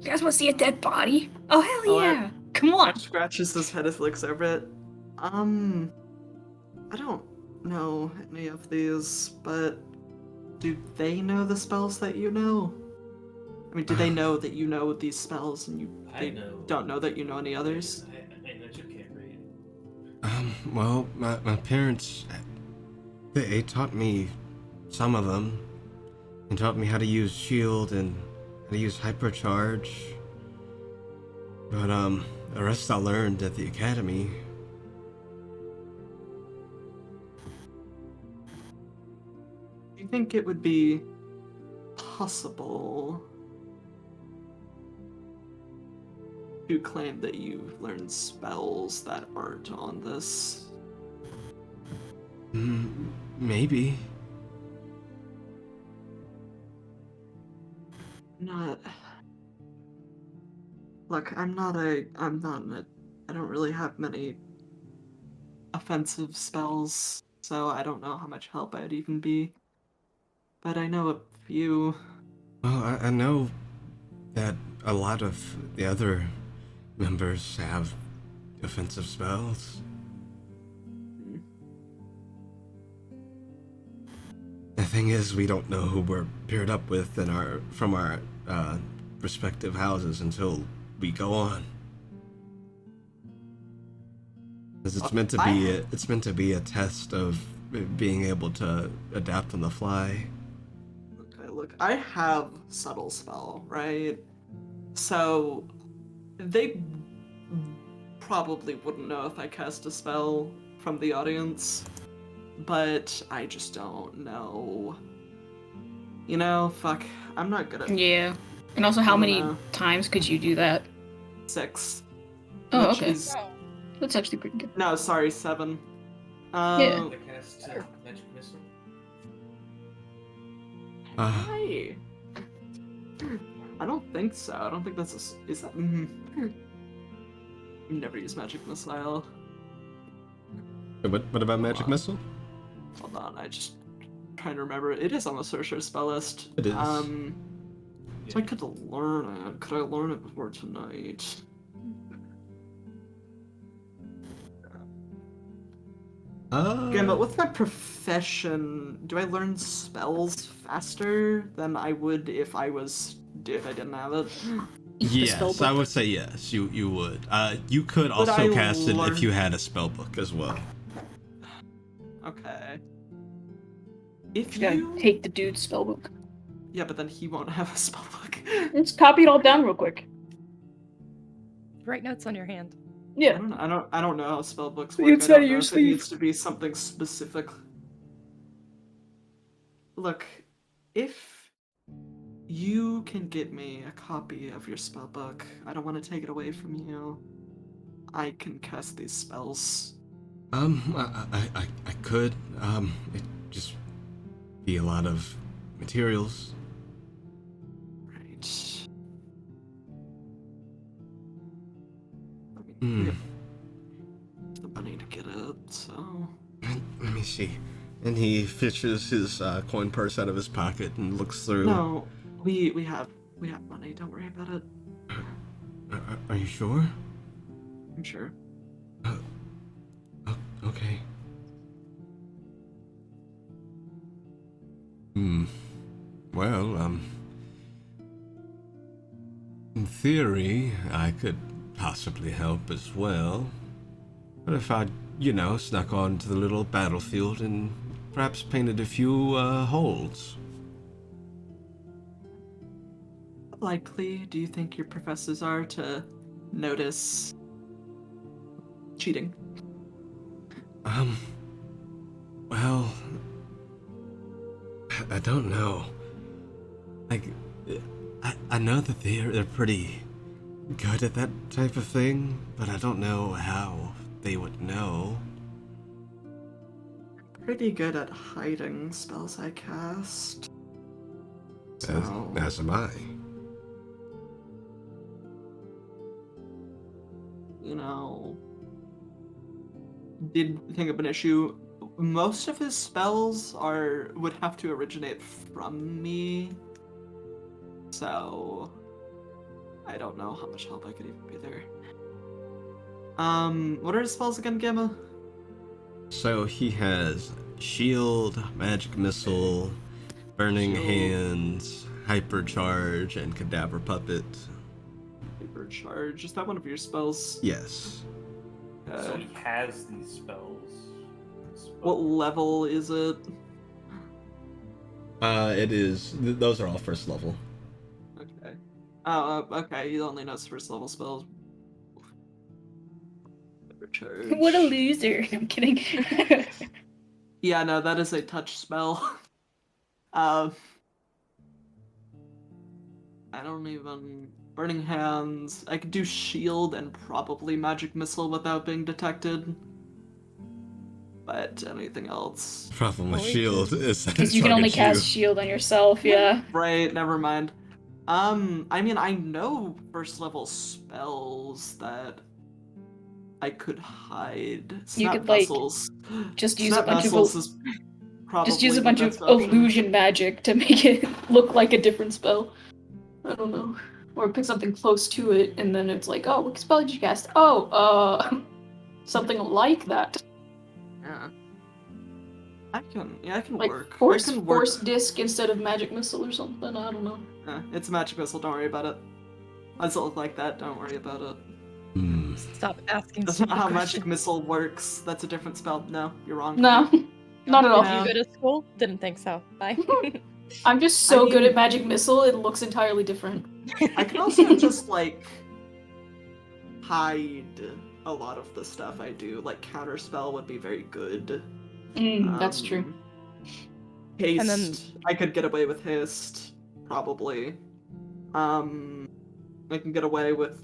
You guys want to see a dead body? Oh, hell Oh, yeah. Come on. Scratches his head as he looks over it. I don't know any of these, but do they know the spells that you know? I mean, do they know that you know these spells and they don't know that you know any others? I know you can't read. Well, my parents, they taught me some of them. And taught me how to use shield and how to use hypercharge. But, the rest I learned at the academy. Do you think it would be possible to claim that you've learned spells that aren't on this? Maybe. Not. Look, I don't really have many offensive spells, so I don't know how much help I'd even be. But I know a few. Well, I know that a lot of the other members have offensive spells. The thing is, we don't know who we're paired up with from our respective houses until we go on. 'Cause it's meant to be a test of being able to adapt on the fly. Okay, look, I have subtle spell, right? So they probably wouldn't know if I cast a spell from the audience, but I just don't know. You know, fuck, I'm not good at Yeah. And also, how I don't many know. times could you do that? 6. Oh, which okay. is- That's actually pretty good. No, sorry, 7. Yeah. I cast magic missile. Hey. I don't think so. I don't think that's is that. Never use magic missile. What about magic missile? Hold on, I just trying to remember. It is on the sorcerer spell list. It is. So I could learn it. Could I learn it before tonight? Again, but with my profession, do I learn spells faster than I would if I didn't have it? Eat the Yes, spellbook. I would say yes. You would. You could Would also I cast it if learn- you had a spell book as well. Okay. If You gotta you take the dude's spellbook. Yeah, but then he won't have a spell book. Let's copy it all down real quick. Write notes on your hand. Yeah. I don't know how spell books The work. I inside don't of know your if it sleeve. needs to be something specific. Look, if you can get me a copy of your spell book, I don't want to take it away from you. I can cast these spells. I could. It just be a lot of materials. Right. I Hmm. mean, we have the money to get it, so. Let me see. And he fishes his coin purse out of his pocket and looks through. No, we have money. Don't worry about it. Are you sure? I'm sure. Oh, okay. Well, in theory, I could possibly help as well. What if I, snuck onto the little battlefield and perhaps painted a few holes? likely do you think your professors are to notice cheating? Well, I don't know. Like, I know that they're pretty good at that type of thing, but I don't know how they would know. Pretty good at hiding spells I cast. So, As am I. you know, did think of an issue. Most of his spells would have to originate from me. So I don't know how much help I could even be there. What are his spells again, Gamma? So he has shield, magic missile, burning Shield. hands, hypercharge, and cadaver puppet. Hypercharge. Is that one of your spells? Yes. So he has these spells. What level is it? It is. Those are all first level. Okay. Oh, okay. He only knows first level spells. Hypercharge. What a loser. I'm kidding. Yeah, no, that is a touch spell. I don't even... Burning Hands. I could do Shield and probably Magic Missile without being detected. But anything else... Problem with shield is that Because it you can only targets cast shield on yourself, yeah. Right, never mind. I mean, I know first level spells that I could hide. You Snap could, like, Vessels. just use Snap a bunch of Vessels is probably just use a the bunch of best option. illusion magic to make it look like a different spell. I don't know. Or pick something close to it, and then it's like, oh, what spell did you cast? Oh, something like that. Yeah. I can Like work. force I can work. force disc instead of magic missile or something. I don't know. It's a Magic Missile, don't worry about it. Does it look like that? Don't worry about it. Stop asking That's not stupid how questions. Magic Missile works. That's a different spell. No, you're wrong. No, not at all. Yeah. You good at school? Didn't think so. Bye. I'm just so I good mean- at magic missile. It looks entirely different. I can also just like hide a lot of the stuff I do. Like Counterspell would be very good. That's true. Haste. And then- I could get away with haste, probably. I can get away with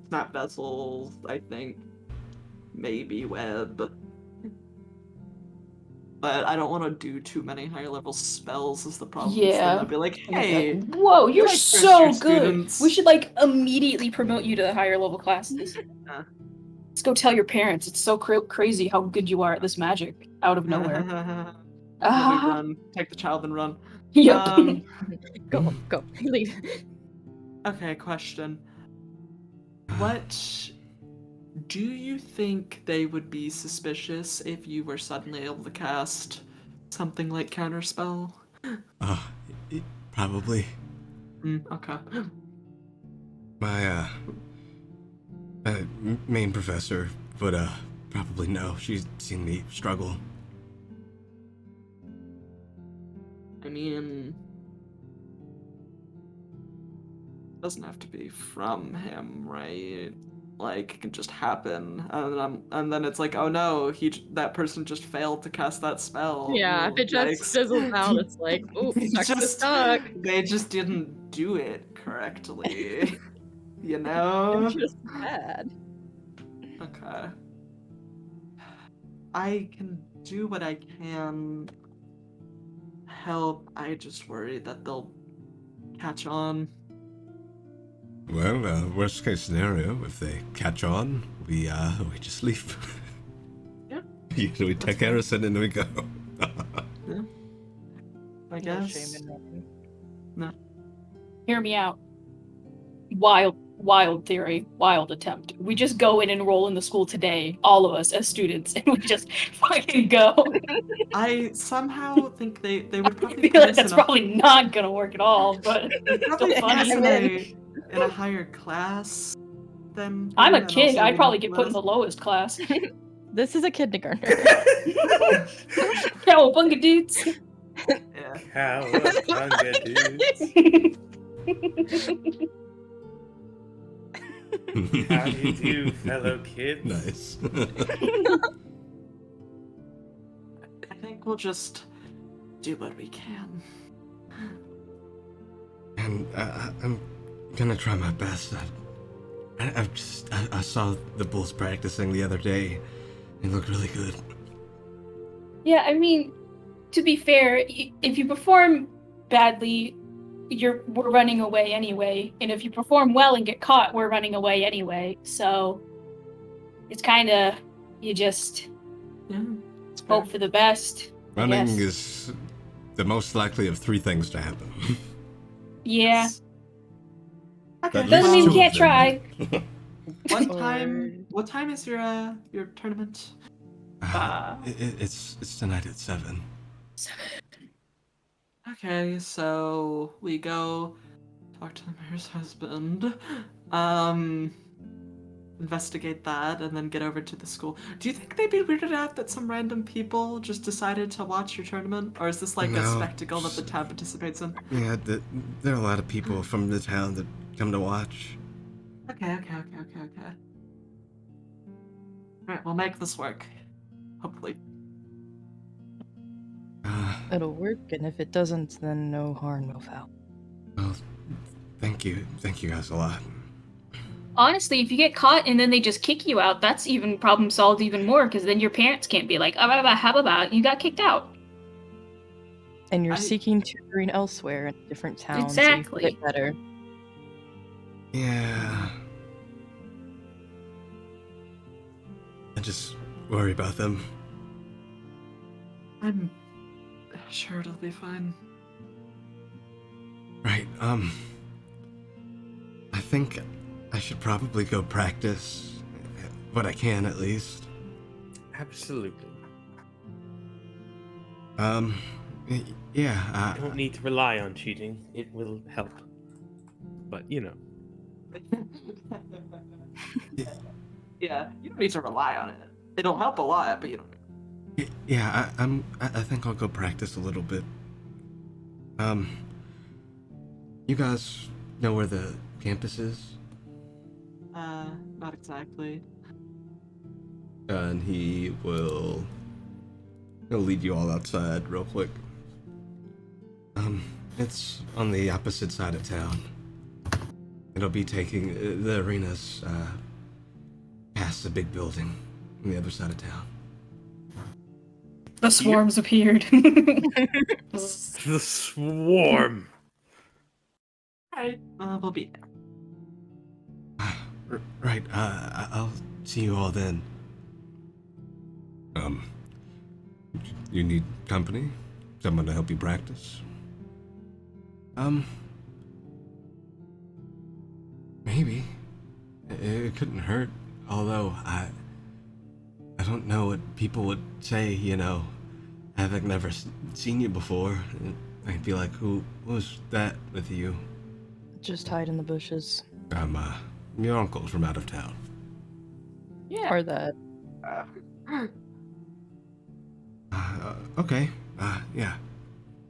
Snap Vessels, I think. Maybe Web. But I don't want to do too many higher level spells is the problem. So Yeah. then I'll be like, hey, Like, whoa, you're like so first good. year students. We should like immediately promote you to the higher level classes. Yeah. Let's go tell your parents. It's so crazy how good you are at this magic out of nowhere. Then we run. Take the child and run. Yep. Go, go, leave. Okay, question. What do you think they would be suspicious if you were suddenly able to cast something like Counterspell? Probably. Okay. My main professor would probably know. She's seen me struggle. I mean, doesn't have to be from him, right? Like, it can just happen, and then it's like, oh no, that person just failed to cast that spell. Yeah, if it just Yikes. fizzles out, it's like, ooh, sucks to Just- suck. They just didn't do it correctly, you know? It's just bad. Okay. I can do what I can help. I just worry that they'll catch on. Well, worst case scenario, if they catch on, we just leave. Yeah. We take Harrison and we go. I No guess. shame in running. Hear me out. Wild theory, wild attempt. We just go in and enroll in the school today, all of us as students, and we just fucking go. I somehow think they would I probably feel put like us that's in a, probably not gonna work at all, but they'd probably still put us funny. in a higher class than I'm a him, and kid. also I'd probably maybe get put in less- the lowest class. This is a kindergartner. Cowabunga dudes. Yeah. Cowabunga dudes. How do you do, fellow kids? Nice. I think we'll just do what we can. And I'm gonna try my best. I saw the Bulls practicing the other day. They looked really good. Yeah, I mean, to be fair, if you perform badly, we're running away anyway, and if you perform well and get caught, we're running away anyway. So it's kind of you just hope for the best. Running Yes. is the most likely of three things to happen. Yeah. Okay. At Doesn't least mean two you can't of them. try. What time is your tournament? It's tonight at 7. Okay, so we go talk to the mayor's husband, investigate that, and then get over to the school. Do you think they'd be weirded out that some random people just decided to watch your tournament, or is this like a No. spectacle that the town participates in? Yeah, there are a lot of people from the town that come to watch. Okay. Alright, we'll make this work. Hopefully. It'll work, and if it doesn't, then no harm, no foul. Well, thank you guys a lot. Honestly, if you get caught and then they just kick you out, that's even problem solved even more, because then your parents can't be like, how about you got kicked out. And you're seeking tutoring elsewhere in a different town, Exactly. so you fit better. Yeah. I just worry about them. I'm sure it'll be fine. Right, I think I should probably go practice what I can, at least. Absolutely. Yeah, You don't need to rely on cheating. It will help. But, you know. Yeah, you don't need to rely on it. It'll help a lot, but you don't. Yeah, I think I'll go practice a little bit. You guys know where the campus is? Not exactly. And he'll lead you all outside real quick. It's on the opposite side of town. It'll be taking the arena's past the big building on the other side of town. The swarms appeared. The swarm. Alright, we'll be there. Right, I'll see you all then. You need company? Someone to help you practice? Maybe. It couldn't hurt, although I don't know what people would say, having never seen you before. I'd be like, who was that with you? Just hide in the bushes. I'm, your uncle from out of town. Yeah. Or that. Okay. Yeah.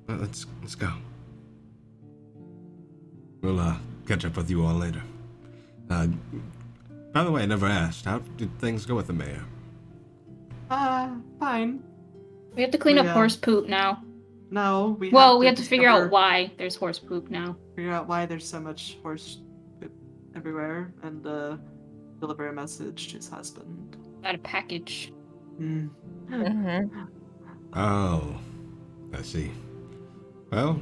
Let's go. We'll, catch up with you all later. By the way, I never asked, how did things go with the mayor? Fine. We have to clean up Yeah. horse poop now. No, we have to figure out discover- why there's horse poop now. Figure out why there's so much horse poop everywhere, and deliver a message to his husband. Got a package. Mm-hmm. Oh, I see. Well,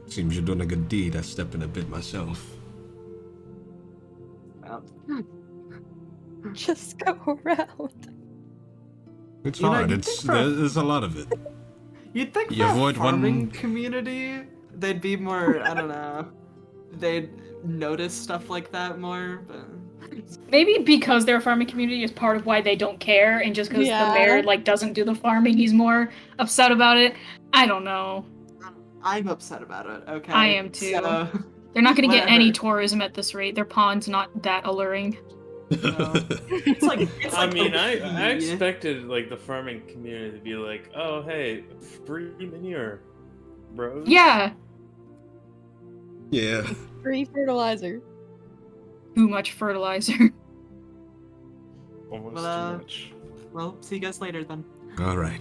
seems you're doing a good deed. I stepped in a bit myself. Just go around. It's You know, hard. you'd think for a- There's a lot of it. You'd think You for avoid a farming one- community, they'd be more, I don't know, they'd notice stuff like that more, but... Maybe because their farming community is part of why they don't care, and just because Yeah. the mayor doesn't do the farming, he's more upset about it. I don't know. I'm upset about it, okay? I am too. So, They're not going to get any Whatever. tourism at this rate. Their pond's not that alluring. it's like I mean, I okay. expected like the farming community to be like, oh hey, free manure, bros. Yeah. Yeah. Free fertilizer. Too much fertilizer. Almost Well, too much. Well, see you guys later then. All right.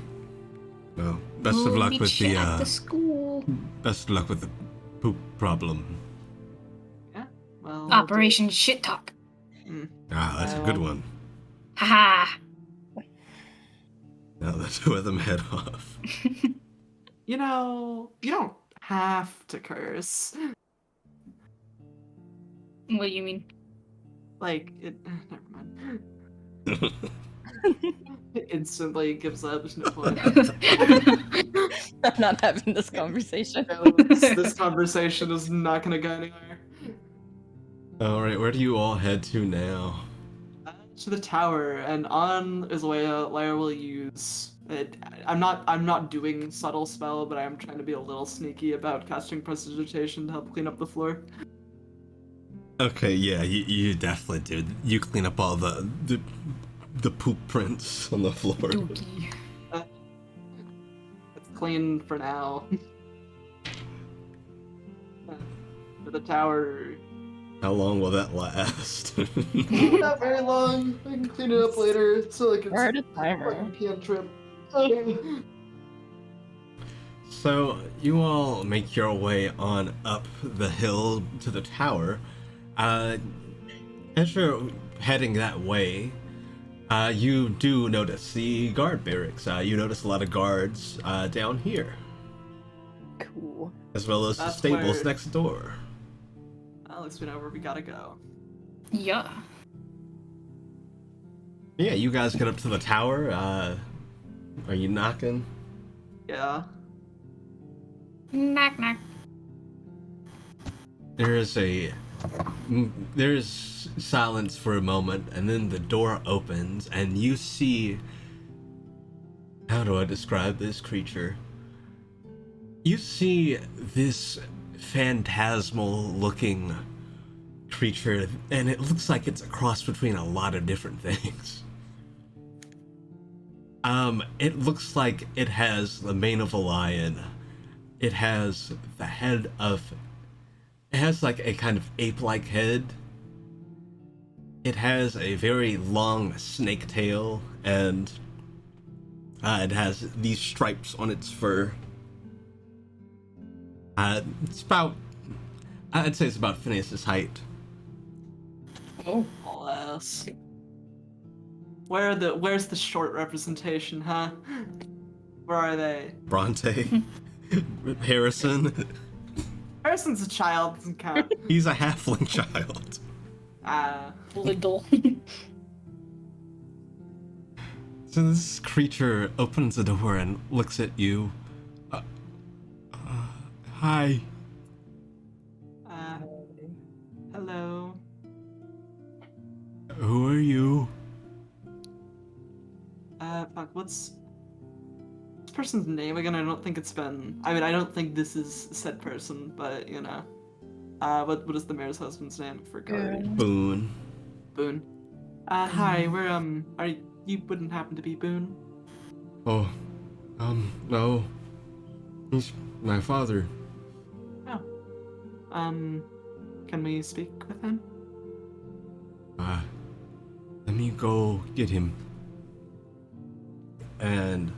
Well, best of We'll luck meet with you the at the school. best of luck with the poop problem. Yeah. Well. Operation Shit Talk. Ah, that's a good one. Haha. Now the two of them head off. You know, you don't have to curse. What do you mean? Like it. Never mind. It instantly gives up. There's no point. I'm not having this conversation. This conversation is not gonna go anywhere. All right, where do you all head to now? To the tower, and on his way out, Lyra will use it. I'm not doing subtle spell, but I am trying to be a little sneaky about casting prestidigitation to help clean up the floor. Okay, yeah, you definitely do. You clean up all the poop prints on the floor. Dookie. It's clean for now. For the tower. How long will that last? Not very long. I can clean it up later. It's like it's Start a timer. fucking cantrip. So you all make your way on up the hill to the tower. As you're heading that way, you do notice the guard barracks. You notice a lot of guards down here, Cool. as well as the That's stables where- next door. At least we know where we gotta go. Yeah. Yeah, you guys get up to the tower. Are you knocking? Yeah. Knock knock. There's silence for a moment, and then the door opens, and you see. How do I describe this creature? You see this phantasmal-looking creature, and it looks like it's a cross between a lot of different things. It looks like it has the mane of a lion. It has the head of. It has like a kind of ape-like head. It has a very long snake tail, and it has these stripes on its fur. It's about. I'd say it's about Phineas's height. Oh. Alas. Where's the short representation, huh? Where are they? Bronte. Harrison. Harrison's a child, doesn't count. He's a halfling child. Little. So this creature opens the door and looks at you. Hi. Hello. Who are you? Fuck, what's this person's name again? I don't think it's been. I mean, I don't think this is said person, but you know. What is the mayor's husband's name? I forgot. Boone. Boone. Hi, we're you wouldn't happen to be Boone? Oh, no. He's my father. Oh. Can we speak with him? Let me go get him. And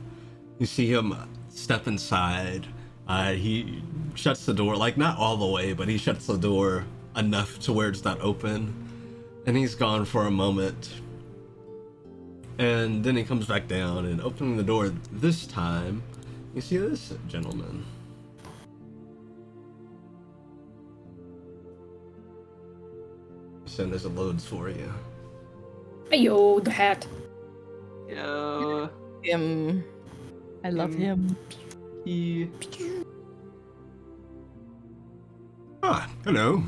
you see him step inside. He shuts the door, like not all the way, but he shuts the door enough to where it's not open. And he's gone for a moment. And then he comes back down, and opening the door this time, you see this gentleman. Send us a loads for you. Ayo, the hat. Yo. Him. I love him. He. Ah, hello.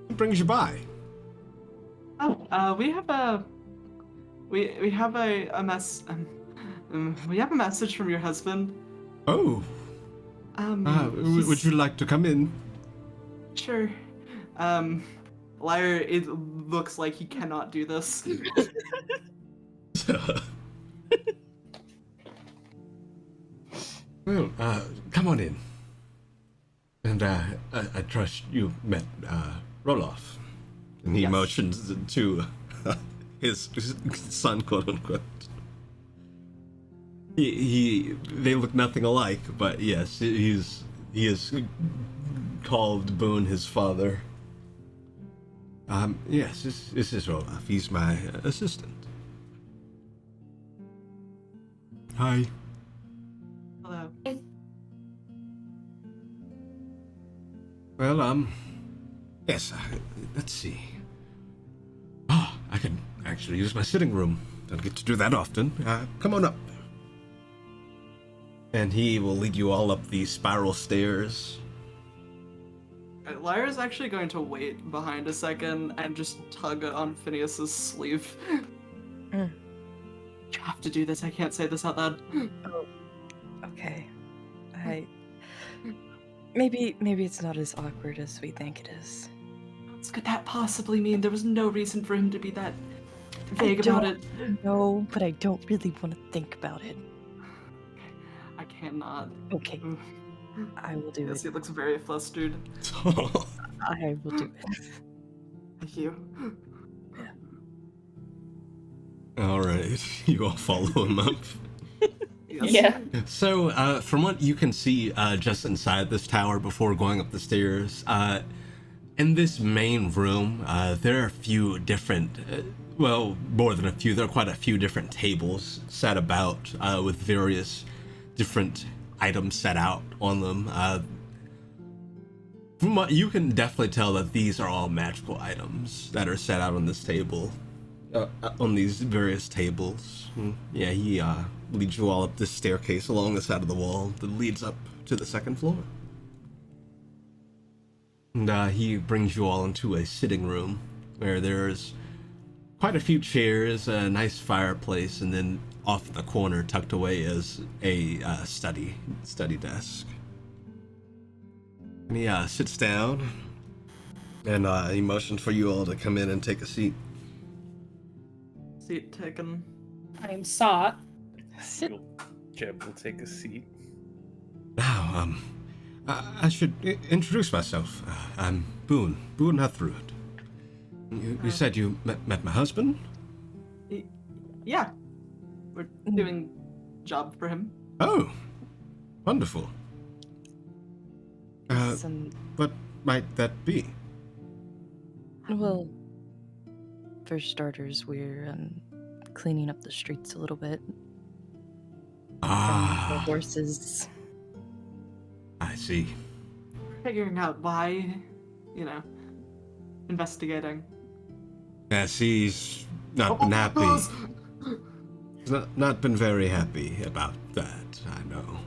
What brings you by? Oh, we have a we have a message from your husband. Oh, would you like to come in? Sure. Lyre, it looks like he cannot do this. Well, come on in. And I trust you met Roloff. And he Yes. motions to his son, quote unquote. They look nothing alike, but yes, he is called Boone his father. Yes, this is Roloff. He's my assistant. Hi. Hello. Well, yes, let's see. Ah, I can actually use my sitting room. Don't get to do that often. Come on up. And he will lead you all up the spiral stairs. Lyra's actually going to wait behind a second and just tug on Phineas's sleeve. Mm. You have to do this. I can't say this out loud. Oh, okay. Maybe it's not as awkward as we think it is. What could that possibly mean? There was no reason for him to be that vague about it. No, but I don't really want to think about it. I cannot. Okay, I will do Yes, it. he looks very flustered. I will do it. Thank you. All right, you all follow him up. Yes. Yeah. So, from what you can see just inside this tower before going up the stairs, in this main room, there are a few different, well, more than a few, there are quite a few different tables set about with various different items set out on them. From what you can definitely tell that these are all magical items that are set out on this table, on these various tables. Yeah, he leads you all up this staircase along the side of the wall that leads up to the second floor. And he brings you all into a sitting room where there's quite a few chairs, a nice fireplace, and then off in the corner, tucked away, is a study desk. And he sits down, and he motions for you all to come in and take a seat. Seat taken. I'm Saw. Sit. Jeb will take a seat. Now, I should introduce myself. I'm Boone Huthrud. You said you met my husband? Yeah. We're doing job for him. Oh, wonderful. What might that be? Well, for starters, we're cleaning up the streets a little bit. From the horses. I see. Figuring out why, investigating. Yes, he's not been happy. He's not been very happy about that, I know.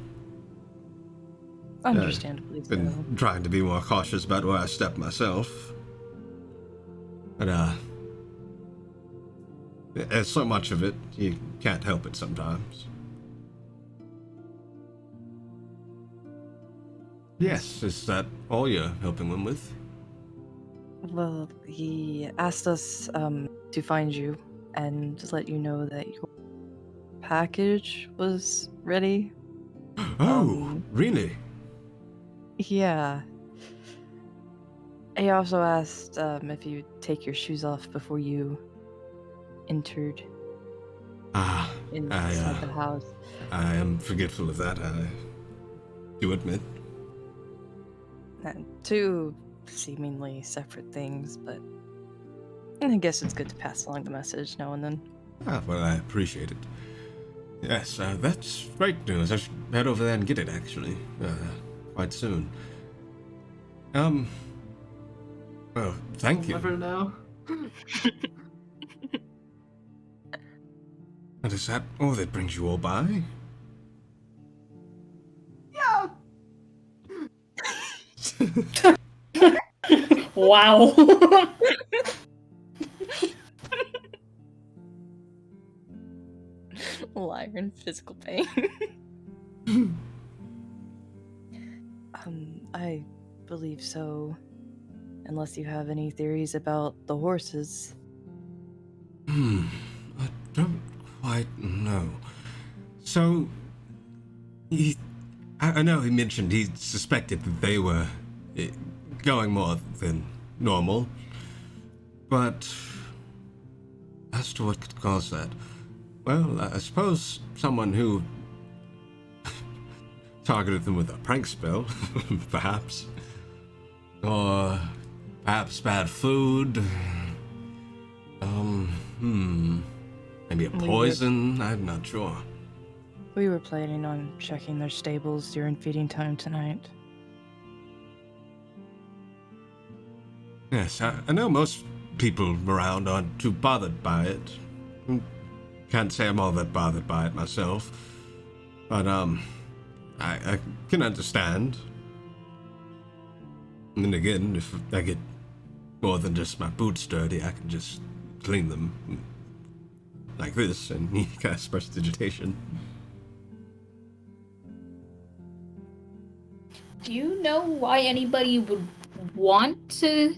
Understandably so. Been trying to be more cautious about where I step myself. But, there's so much of it, you can't help it sometimes. Yes, is that all you're helping him with? Well, he asked us to find you and to let you know that your package was ready. Oh, really? Yeah. He also asked if you'd take your shoes off before you entered inside the house. I am forgetful of that, I do admit. And two seemingly separate things, but I guess it's good to pass along the message now and then. Well, I appreciate it. Yes, that's great news. I should head over there and get it, actually, quite soon. Well, thank you. Never know. And is that all that brings you all by? Yeah. Wow. Liar in physical pain. I believe so. Unless you have any theories about the horses. I don't quite know. So, I know he mentioned he suspected that they were going more than normal. But as to what could cause that, well, I suppose someone who targeted them with a prank spell, perhaps. Or perhaps bad food. Maybe a poison, I'm not sure. We were planning on checking their stables during feeding time tonight. Yes, I know most people around aren't too bothered by it. Can't say I'm all that bothered by it myself. But, I can understand. And then again, if I get more than just my boots dirty, I can just clean them like this and cast prestidigitation. Do you know why anybody would want to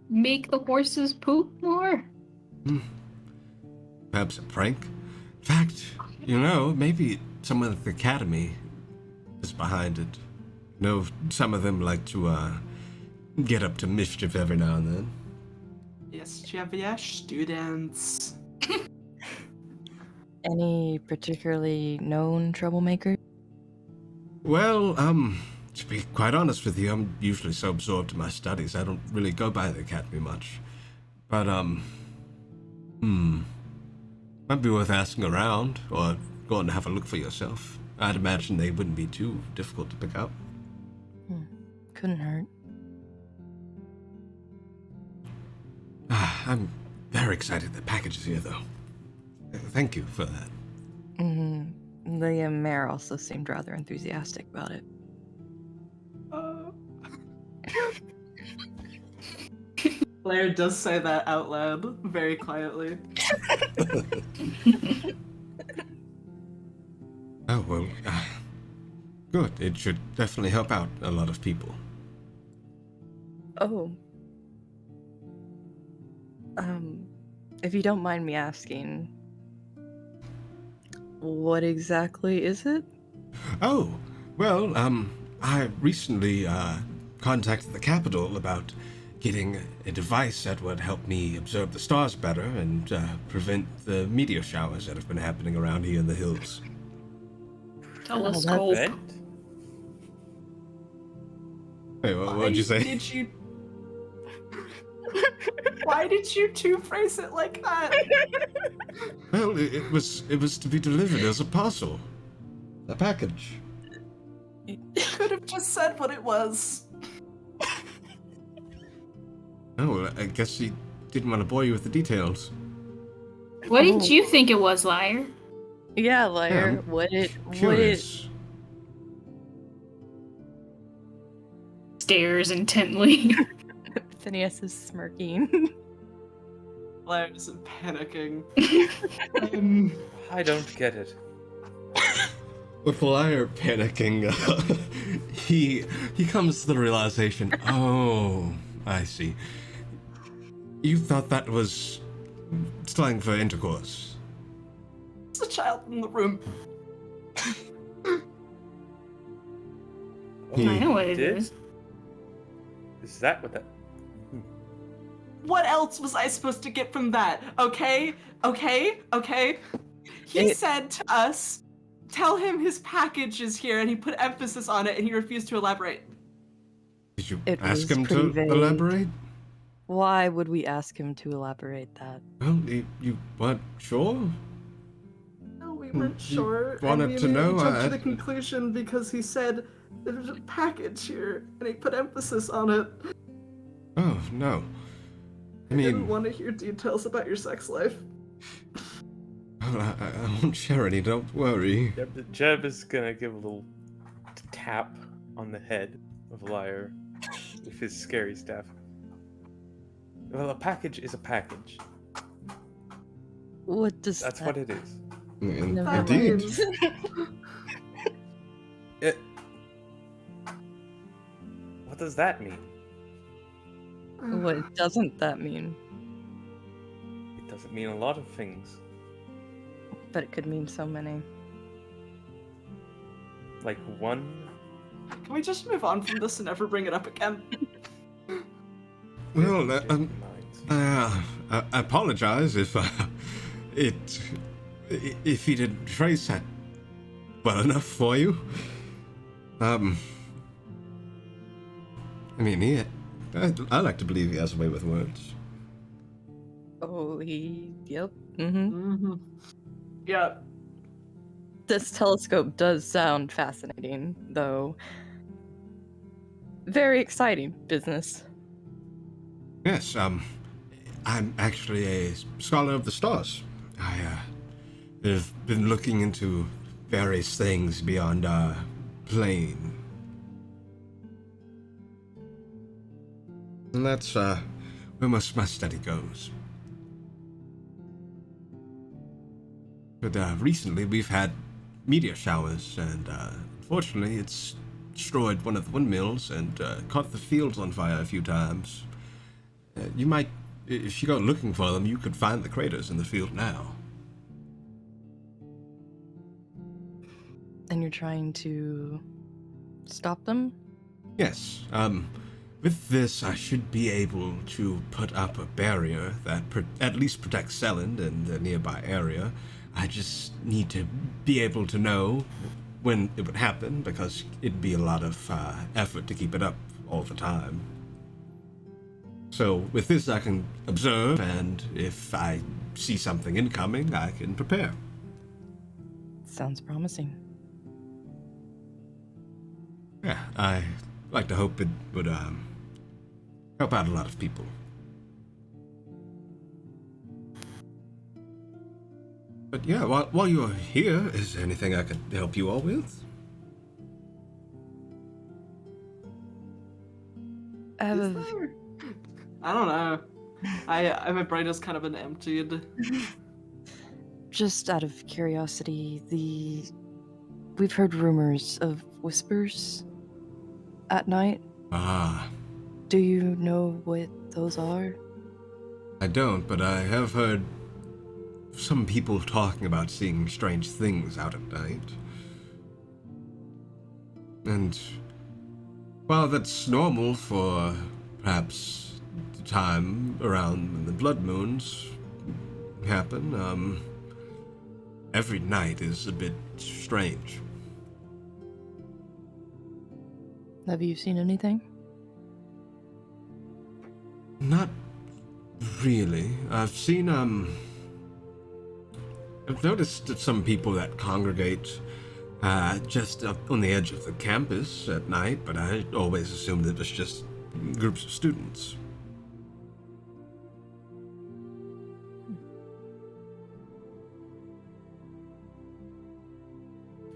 make the horses poop more? Perhaps a prank? In fact, maybe someone at the academy is behind it. Some of them like to, get up to mischief every now and then. Yes, Javier students. Any particularly known troublemaker? Well, to be quite honest with you, I'm usually so absorbed in my studies, I don't really go by the academy much. But, might be worth asking around, or going to have a look for yourself. I'd imagine they wouldn't be too difficult to pick up. Couldn't hurt. I'm very excited the package is here, though. Thank you for that. The mayor also seemed rather enthusiastic about it. Blair does say that out loud, very quietly. Oh, well, good. It should definitely help out a lot of people. Oh. If you don't mind me asking, what exactly is it? Oh, well, I recently, contacted the Capitol about getting a device that would help me observe the stars better and, prevent the meteor showers that have been happening around here in the hills. Telescope. Vent? Hey, what'd you say? Why did you two phrase it like that? Well, it was to be delivered as a parcel. A package. Could have just said what it was. Oh, well, I guess he didn't want to bore you with the details. What did you think it was, liar? Yeah, liar. Yeah, What it Curious. Stares intently. Phineas is smirking. Blair isn't panicking. I don't get it. With Liar panicking, he comes to the realization, oh, I see. You thought that was slang for intercourse. There's a child in the room. He- I know what it did? is. Is that what that... What else was I supposed to get from that? Okay? He said to us, tell him his package is here, and he put emphasis on it, and he refused to elaborate. Did you It ask was him pretty to vague. elaborate? Why would we ask him to elaborate that? Well, you weren't sure? No, we weren't sure. wanted and we to know, jumped I- to the conclusion because he said there's a package here, and he put emphasis on it. Oh, no. I I didn't mean, want to hear details about your sex life. I won't share any, don't worry. Jeb is gonna give a little tap on the head of Liar with his scary staff. Well, a package is a package. What does That's that what it is. Never Indeed. It... What does that mean? What doesn't that mean? It doesn't mean a lot of things. But it could mean so many. Like one... Can we just move on from this and never bring it up again? Well, Minds. I apologize if he didn't phrase that well enough for you. I mean, I like to believe he has a way with words. Oh, yep. Mm-hmm. Mm-hmm. Yeah. This telescope does sound fascinating, though. Very exciting business. Yes, I'm actually a scholar of the stars. I have been looking into various things beyond our plane. And that's where most of my study goes. But recently we've had meteor showers, and unfortunately it's destroyed one of the windmills and caught the fields on fire a few times. You might, if you go looking for them, you could find the craters in the field now. And you're trying to stop them? Yes, with this I should be able to put up a barrier that at least protects Selland and the nearby area. I just need to be able to know when it would happen, because it'd be a lot of effort to keep it up all the time. So with this I can observe, and if I see something incoming, I can prepare. Sounds promising. Yeah, I like to hope it would help out a lot of people. But yeah, while you're here, is there anything I could help you all with? I have Is there? I don't know. My brain has kind of been emptied. just out of curiosity, we've heard rumors of whispers at night. Ah, Do you know what those are? I don't, but I have heard some people talking about seeing strange things out at night. And while that's normal for perhaps the time around when the blood moons happen, every night is a bit strange. Have you seen anything? Not really. I've noticed that some people that congregate just up on the edge of the campus at night, but I always assumed it was just groups of students.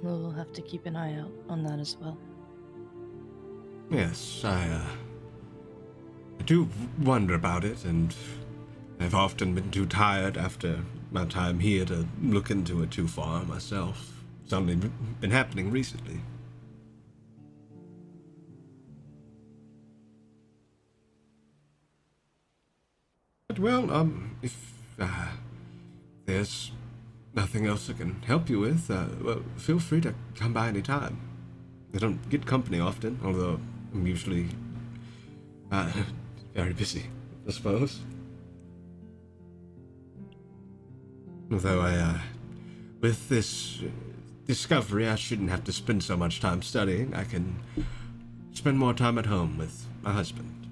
We'll have to keep an eye out on that as well. Yes, I do wonder about it, and I've often been too tired after my time here to look into it too far myself. It's only been happening recently. But well, if there's nothing else I can help you with, well, feel free to come by any time. I don't get company often, although I'm usually very busy, I suppose. Although with this discovery, I shouldn't have to spend so much time studying. I can spend more time at home with my husband.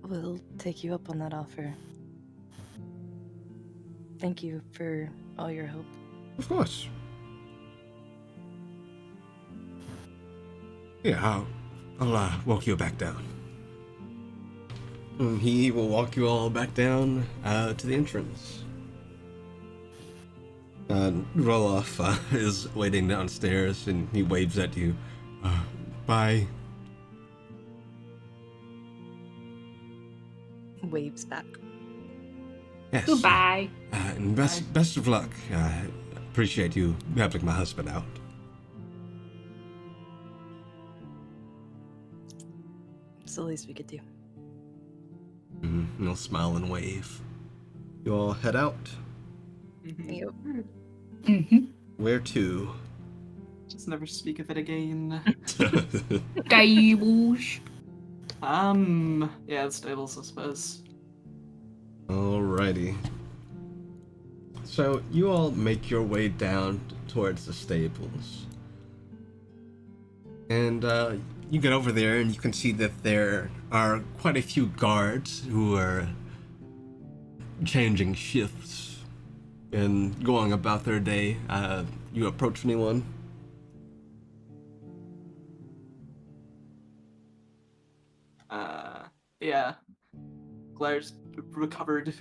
We'll take you up on that offer. Thank you for all your help. Of course. Yeah, I'll walk you back down. And he will walk you all back down to the entrance. Roloff is waiting downstairs, and he waves at you. Bye. Waves back. Yes. Goodbye. And best of luck. Appreciate you helping my husband out. It's the least we could do. And he'll smile and wave. You all head out. Mhm. Yep. Mm-hmm. Where to? Just never speak of it again. Gables. Yeah, the stables, I suppose. Alrighty. So you all make your way down towards the stables. And you get over there and you can see that there are quite a few guards who are changing shifts and going about their day. You approach anyone? Yeah. Glaire's recovered.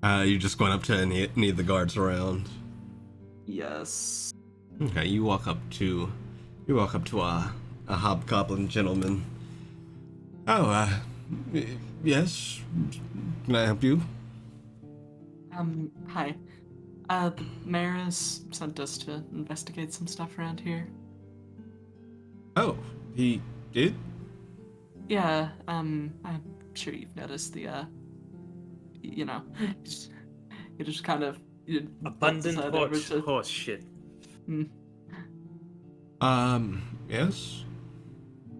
You just going up to any of the guards around? Yes. Okay, you walk up to a hobgoblin gentleman. Oh, yes. Can I help you? Hi. The mayor has sent us to investigate some stuff around here. Oh, he did? Yeah, I'm sure you've noticed the, you know, you just kind of... Abundant horse shit. Yes?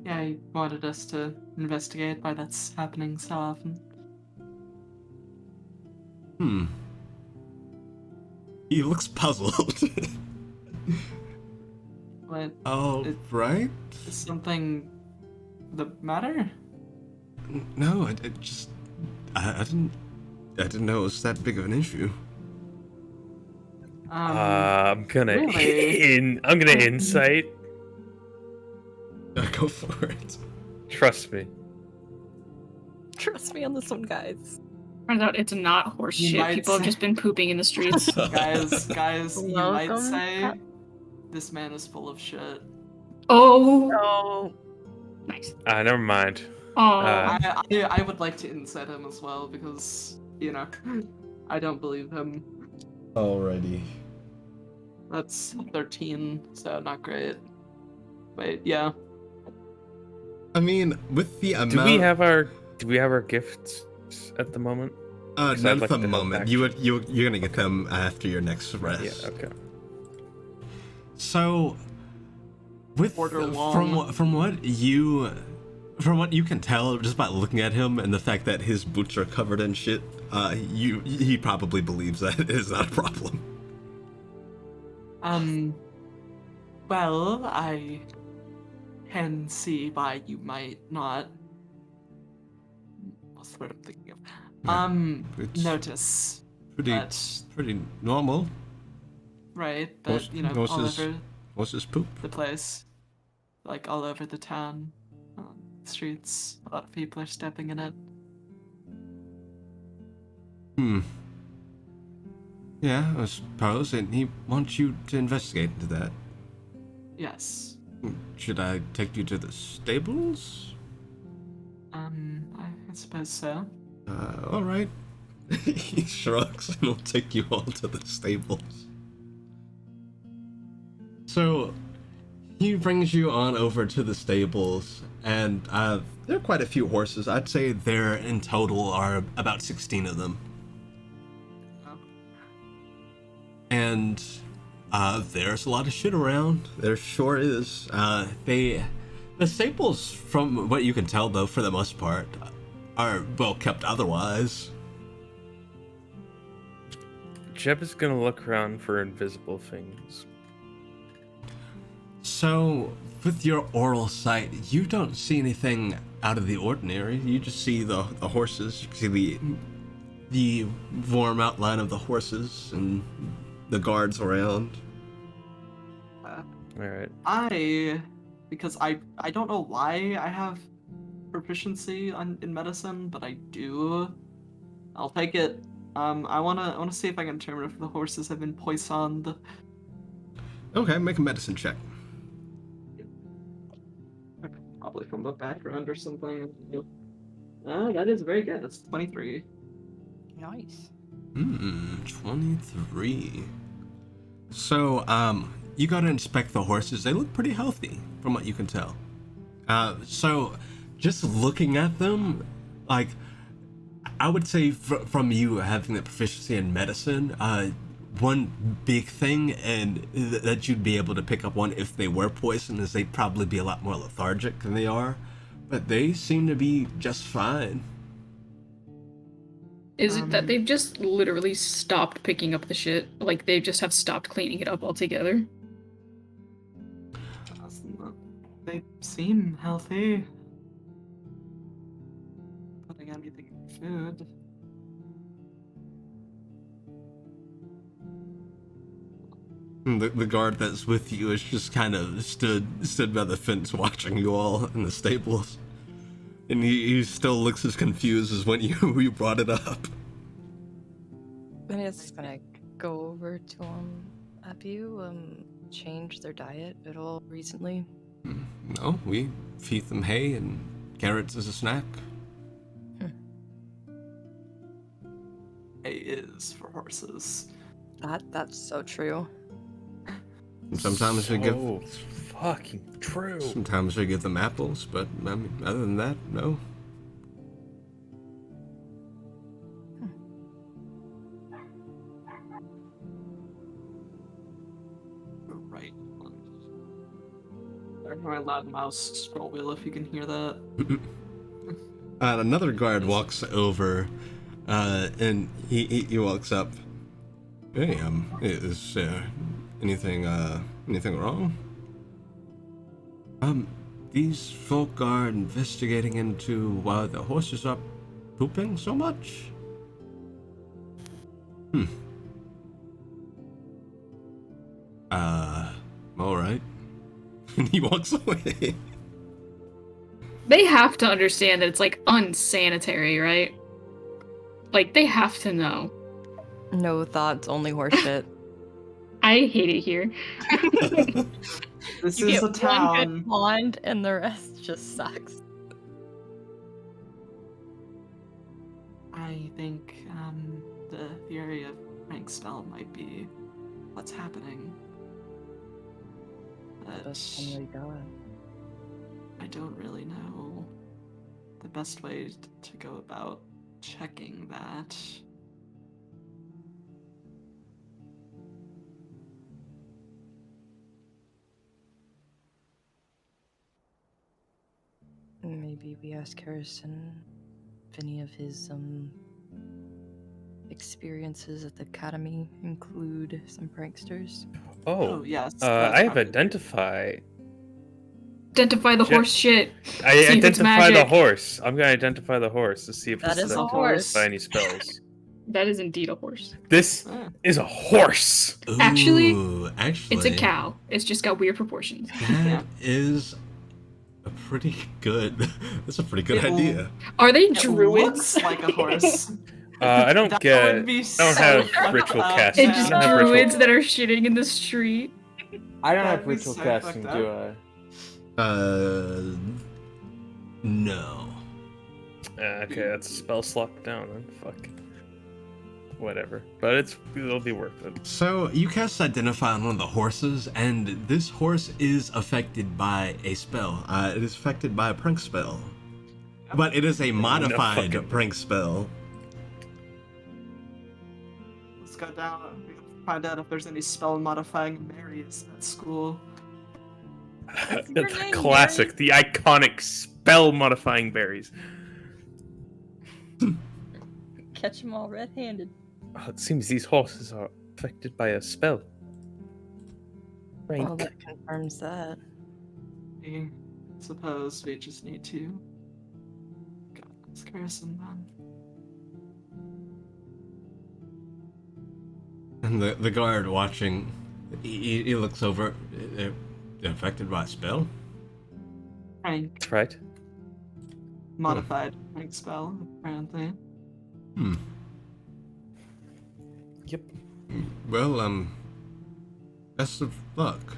Yeah, he wanted us to investigate why that's happening so often. He looks puzzled. What? Oh, right? Is something the matter? No, I didn't know it was that big of an issue. I'm gonna really? I'm gonna insight. Go for it. Trust me. Trust me on this one, guys. Turns out it's not horse You shit. might People have say- just been pooping in the streets. Guys, you might Welcome. say this man is full of shit. Oh, Oh, nice. Never mind. Oh, I would like to insight him as well because, I don't believe him. Alrighty. That's 13, so not great. Wait, yeah. I mean, with the amount... Do we have our gifts at the moment? 'Cause not I'd at like the to help moment. You're gonna get them after your next rest. Yeah. Okay. So, with Order long. from what you can tell just by looking at him and the fact that his boots are covered in shit, he probably believes that it is not a problem. Well, I can see why you might not. What's the word I'm thinking of? It's Notice. pretty normal. Right, but Horses poop. the place, like all over the town, streets, a lot of people are stepping in it. Yeah, I suppose, and he wants you to investigate into that. Yes. Should I take you to the stables? I suppose so. Alright. He shrugs and will take you all to the stables. So, he brings you on over to the stables, and there are quite a few horses. I'd say there in total are about 16 of them. Oh. And there's a lot of shit around. There sure is. The stables, from what you can tell, though, for the most part, are well kept otherwise. Jeb is gonna look around for invisible things. So, with your oral sight, you don't see anything out of the ordinary. You just see the horses. You can see the warm outline of the horses and the guards around. All right. Because I don't know why I have proficiency in medicine, but I do. I'll take it. I wanna see if I can determine if the horses have been poisoned. Okay, make a medicine check. Probably from the background or something. That is very good. That's 23. nice. 23. So, you gotta inspect the horses. They look pretty healthy, from what you can tell. So, just looking at them, like, I would say from you having the proficiency in medicine, one big thing, and that you'd be able to pick up on if they were poisoned, is they'd probably be a lot more lethargic than they are. But they seem to be just fine. Is it that they've just literally stopped picking up the shit? Like, they just have stopped cleaning it up altogether? They seem healthy. Putting anything in food. The guard that's with you is just kind of stood by the fence watching you all in the stables. And he still looks as confused as when you brought it up. And it's just gonna go over to have you changed their diet at all recently? No, we feed them hay and carrots as a snack. Hay is for horses. That's so true. And sometimes we give fucking true. Sometimes we give them apples, but I mean, other than that, no. Right. There's my loud mouse scroll wheel if you can hear that. Another guard walks over, and he walks up. Hey, is anything wrong? These folk are investigating into why the horses are pooping so much. All right. And he walks away. They have to understand that it's, like, unsanitary, right? Like, they have to know. No thoughts, only horseshit. I hate it here. This You is get a town. one good pond, and the rest just sucks. I think the theory of rank spell might be what's happening. But I don't really know the best way to go about checking that. Maybe we ask Harrison if any of his experiences at the academy include some pranksters. Oh yes. I have identified. Identify the horse shit. I See if it's identify the magic. horse. I'm gonna identify the horse to see if That this is is a horse. by any spells. That is indeed a horse. This is a horse. Actually, actually, It's a cow. It's just got weird proportions. That is a pretty good. That's a pretty good idea. Are they It druids? looks like a horse. I don't That get. would be I don't so have fucked ritual up. casting. It's just I don't have druids ritual. that are shitting in the street. I don't That'd have be ritual so casting, fucked do up. I? No. Okay, that's a spell slot down then. Fuck. Whatever. But it'll be worth it. So you cast Identify on one of the horses, and this horse is affected by a spell. It is affected by a prank spell, but it is a modified fucking- prank spell. Let's go down and find out if there's any spell modifying berries at school. What's your The name, classic, the iconic spell modifying berries. Catch them all red-handed. Oh, it seems these horses are affected by a spell. Well, Rank. that confirms that. I suppose we just need to go ask Harrison then. And the guard watching, he looks over. They're affected by a spell. Rank That's right. modified rank spell, apparently. Yep. Well, best of luck.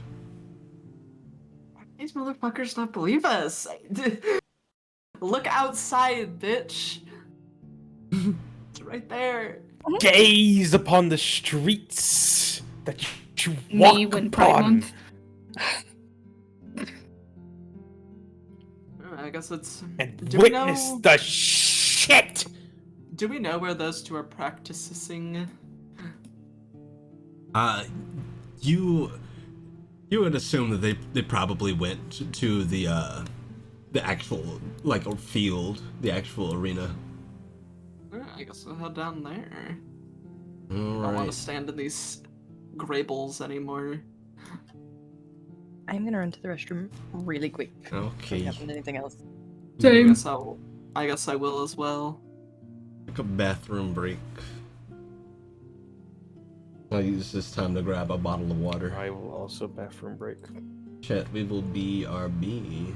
These motherfuckers don't believe us. Look outside, bitch. It's right there. Gaze upon the streets that you walk Me when Pride upon. Month. I guess it's. And Do we witness know- the shit Do we know where those two are practicing? You would assume that they probably went to the actual like a field, the actual arena. I guess we'll head down there. All I don't want right. to stand in these grables anymore. I'm gonna run to the restroom really quick. If Okay. you haven't anything else. Same. I guess I will as well. Take a bathroom break. I'll use this time to grab a bottle of water. I will also bathroom break. Chet, we will BRB.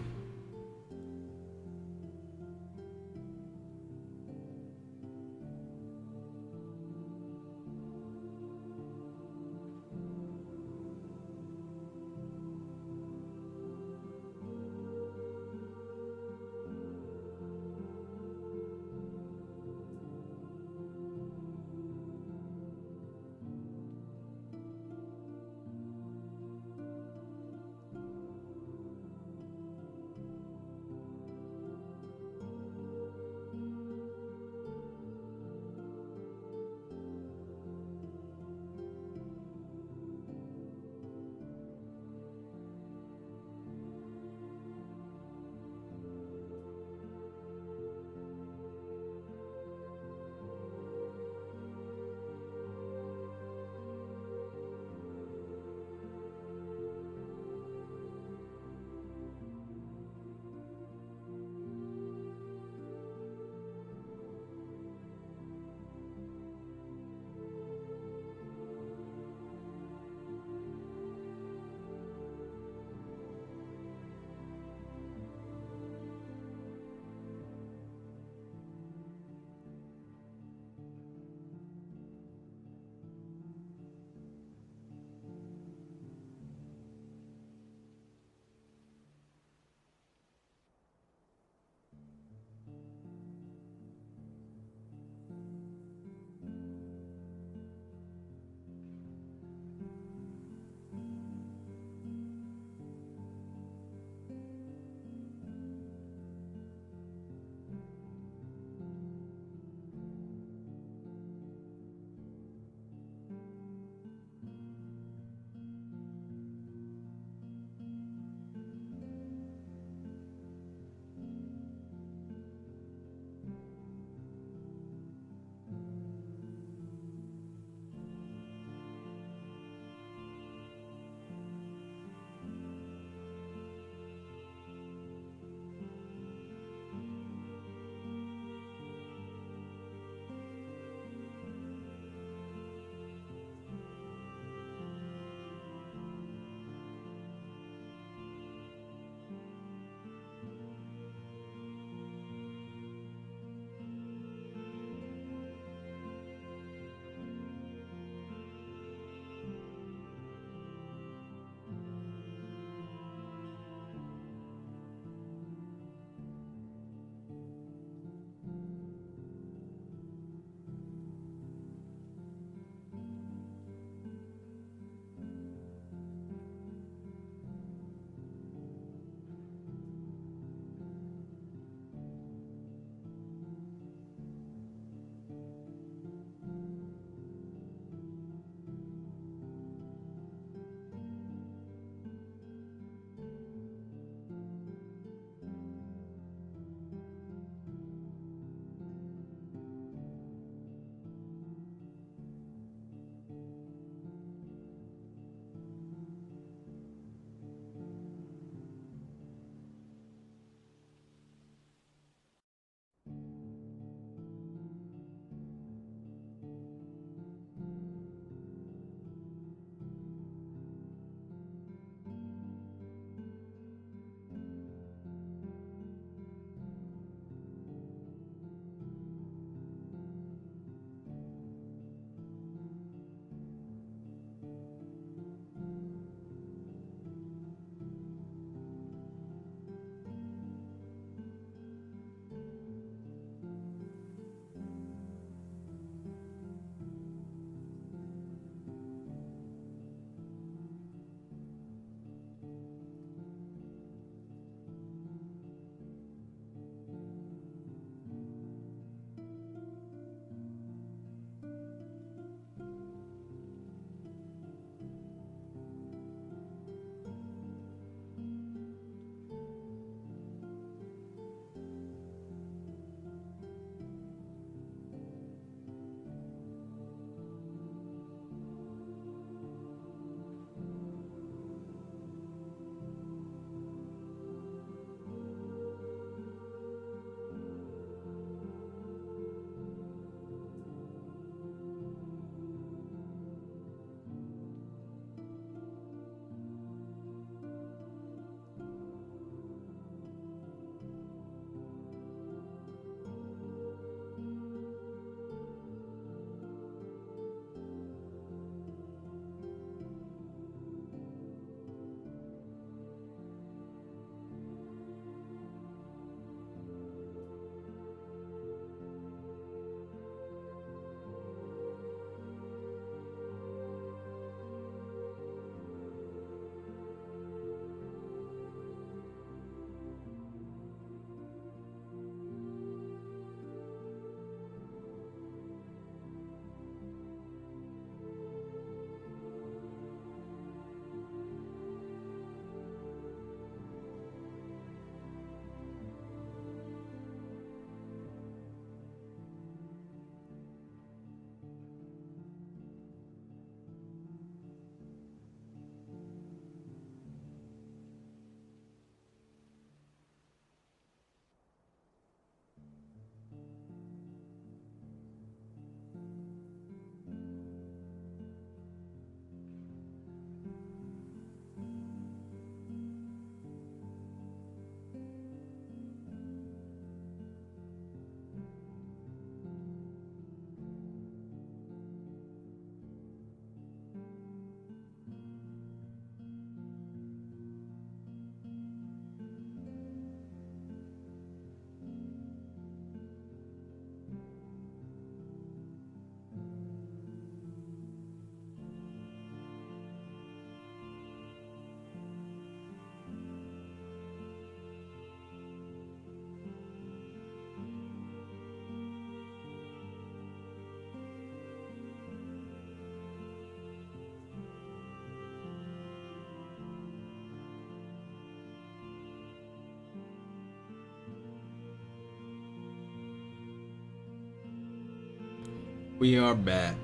We are back.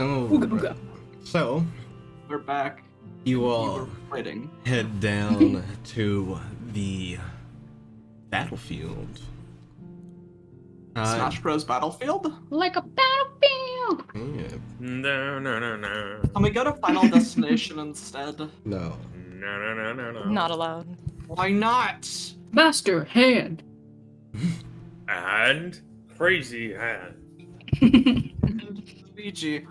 Oh, Ooga booga. so We're back. you You all were waiting. head down to the battlefield. Smash Bros. Battlefield? Like a battlefield. Yeah, No. Can we go to Final Destination instead? no. No. Not allowed. Why not? Master hand. And crazy hand. Luigi.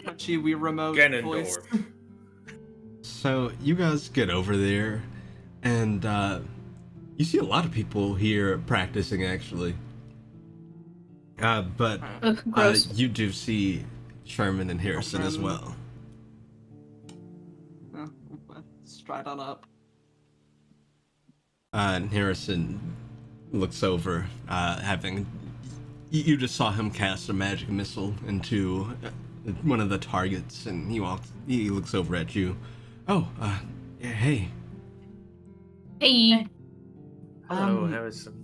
Touchy we remote voice. Ganondorf. So you guys get over there, and you see a lot of people here practicing actually. But Ugh, gross. you do see Sherman and Harrison as well. Stride on up. And Harrison looks over, having. You just saw him cast a magic missile into one of the targets, and he looks over at you. Oh, yeah, hey. Hey. Hello, Harrison.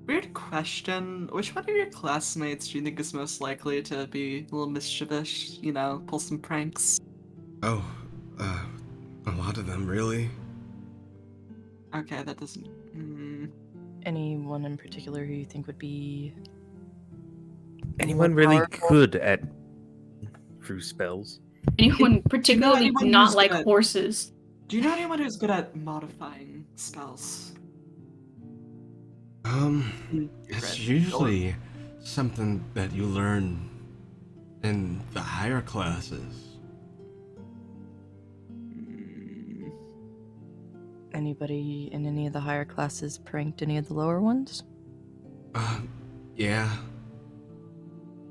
Weird question. Which one of your classmates do you think is most likely to be a little mischievous? You know, pull some pranks? Oh, a lot of them, really. Okay, that doesn't. Anyone in particular who you think would be Anyone more really powerful? good at through spells? Anyone particularly anyone not who's like good? horses? Do you know anyone who's good at modifying spells? It's Red. usually something that you learn in the higher classes. Anybody in any of the higher classes pranked any of the lower ones? Yeah.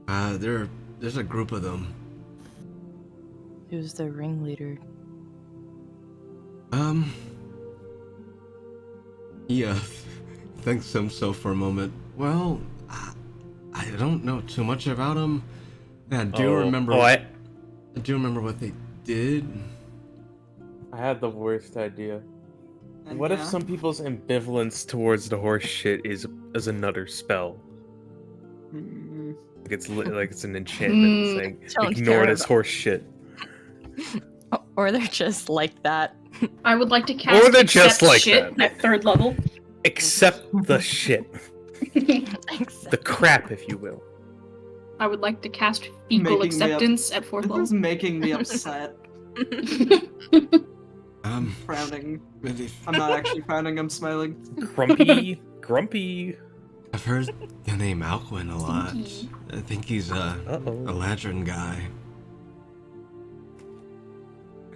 There's a group of them. Who's their ringleader? Yeah, thinks so for a moment. Well, I don't know too much about them. I do remember. I do remember what they did. had the worst idea. And What if yeah. some people's ambivalence towards the horse shit is another spell? Like it's an enchantment saying Don't ignore care this about- horse shit. Or they're just like that. I would like to cast they're accept just like shit that. at 3rd level. Except the shit. The crap, if you will. I would like to cast Making fecal me acceptance at 4th This level. is making me upset. Um, Frowning. maybe- I'm not actually frowning, I'm smiling. Grumpy. I've heard the name Alcuin a lot. Stinky. I think he's a Uh-oh. Ladrin guy,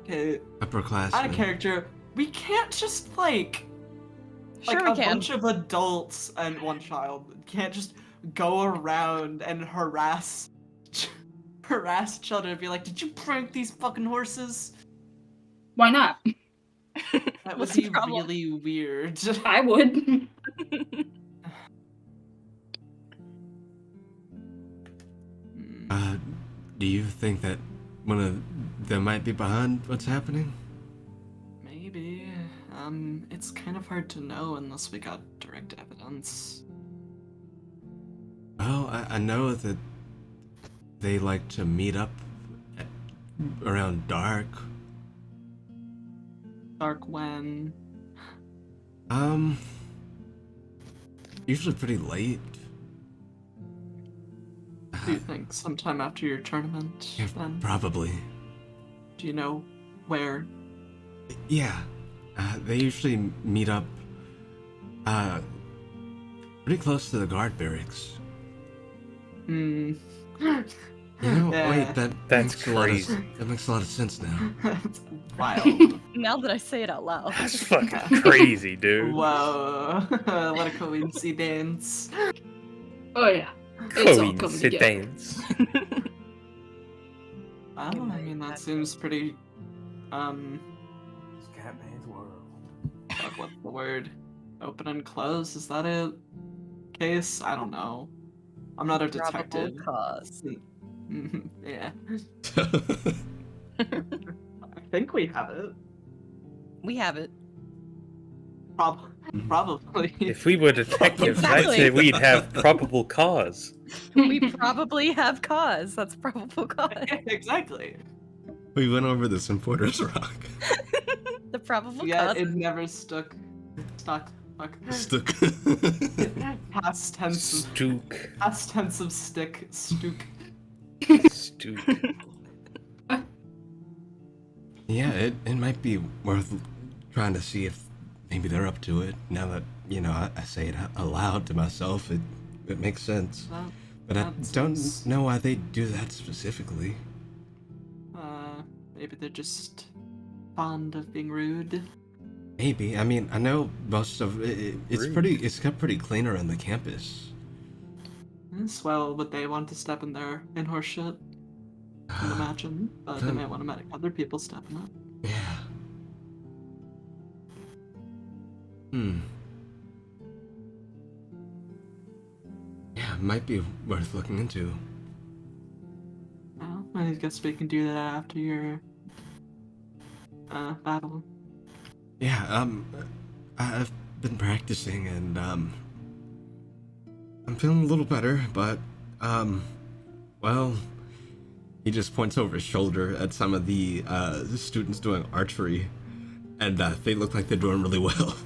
Okay, upperclassman. out of character. We can't just like Sure a we can. bunch of adults and one child can't just go around and harass children and be like, did you prank these fucking horses? Why not? That would What's the be problem? really weird. I would. Do you think that one of them might be behind what's happening? Maybe. It's kind of hard to know unless we got direct evidence. Well, I know that they like to meet up around dark. Dark when? Usually pretty late. Do you think sometime after your tournament? Yeah, Then? probably. Do you know where? Yeah, they usually meet up pretty close to the guard barracks. Hmm. You know, Yeah. wait, That's makes a lot of- crazy. that makes a lot of sense now. That's wild. Now that I say it out loud. That's fucking crazy, dude. Whoa. What a coincidence. Oh yeah. It's all coming together. Coincidence. I mean, that seems pretty, Catman's world. fuck, what's the word? Open and close? Is that a case? I don't know. I'm not a detective. Probable cause. Yeah. I think we have it. We have it. Probably. If we were detectives, Exactly. I'd say we'd have probable cause. We probably have cause. That's probable cause. Exactly. We went over this in Porter's Rock. The probable Yeah, cause. it never stuck. Fuck. Stuck. Past tense of stick. Stook. Stook. Yeah, it might be worth trying to see if maybe they're up to it. Now that, I say it aloud to myself, it makes sense. But I don't know why they do that specifically. Maybe they're just fond of being rude. Maybe. I mean, I know most of it's Rude. it's kept pretty clean around the campus. Well, would they want to step in horse shit? I can imagine, but they might want to make other people step in it. Yeah. Yeah, might be worth looking into. Well, I guess we can do that after your battle. Yeah, I've been practicing and I'm feeling a little better, but well, he just points over his shoulder at some of the students doing archery, and they look like they're doing really well.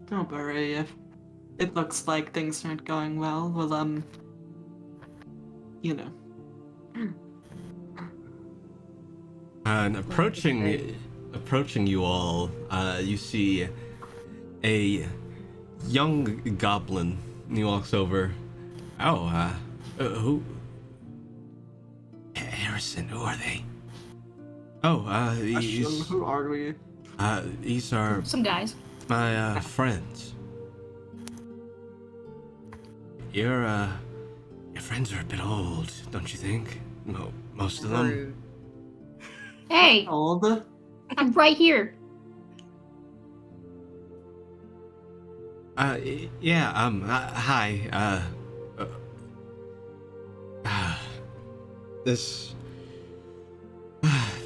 Don't worry, if it looks like things aren't going well, we'll, And approaching you all, you see a young goblin. And he walks over. Oh, who? Harrison, who are they? Oh, Question, who are we? these are Some guys. my friends. Your friends are a bit old, don't you think? Most of them. Hey, Old? I'm right here. Yeah, hi, this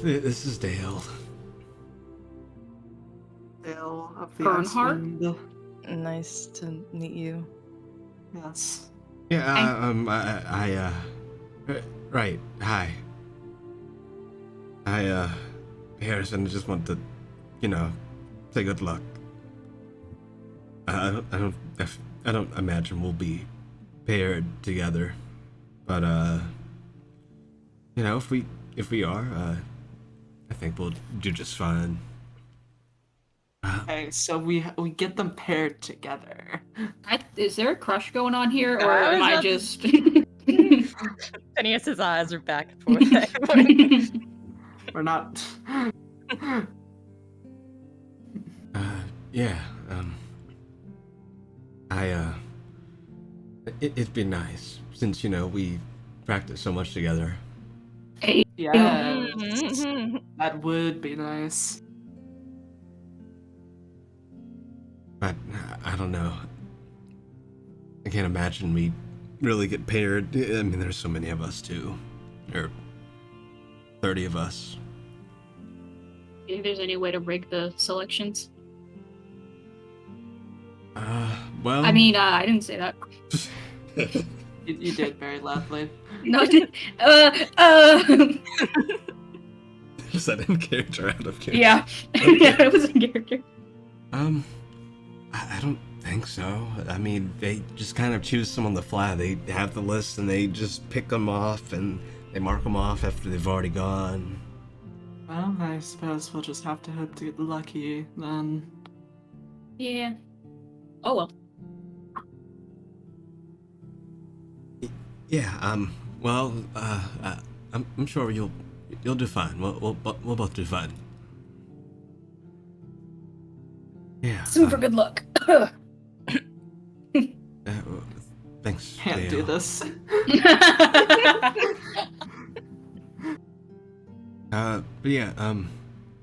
is Dale. Dale of the Bernhardt? Icewind. Nice to meet you. Yes. Yeah, right, hi. Harrison, I just want to, say good luck. I don't imagine we'll be paired together, but if we are, I think we'll do just fine. Okay, so we get them paired together. Is there a crush going on here, or I was am I about to- just? Phineas's eyes are back and forth. Back and forth. We're not. Yeah, it'd be nice since we practice so much together. Yes, Mhm. that would be nice. But I don't know. I can't imagine we really get paired. I mean, there's so many of us too. There are 30 of us. Do you think there's any way to break the selections? Well. I mean, I didn't say that. You did very loudly. No, I didn't. Is that in character, out of character? Yeah. Okay. Yeah, it was in character. I don't think so. I mean, they just kind of choose some on the fly. They have the list and they just pick them off and they mark them off after they've already gone. Well, I suppose we'll just have to hope to get lucky then. Yeah. Oh well. Yeah. Well. I'm sure you'll do fine. We'll both do fine. Yeah. Super good luck. Thanks. Can't do Dale. this. But yeah.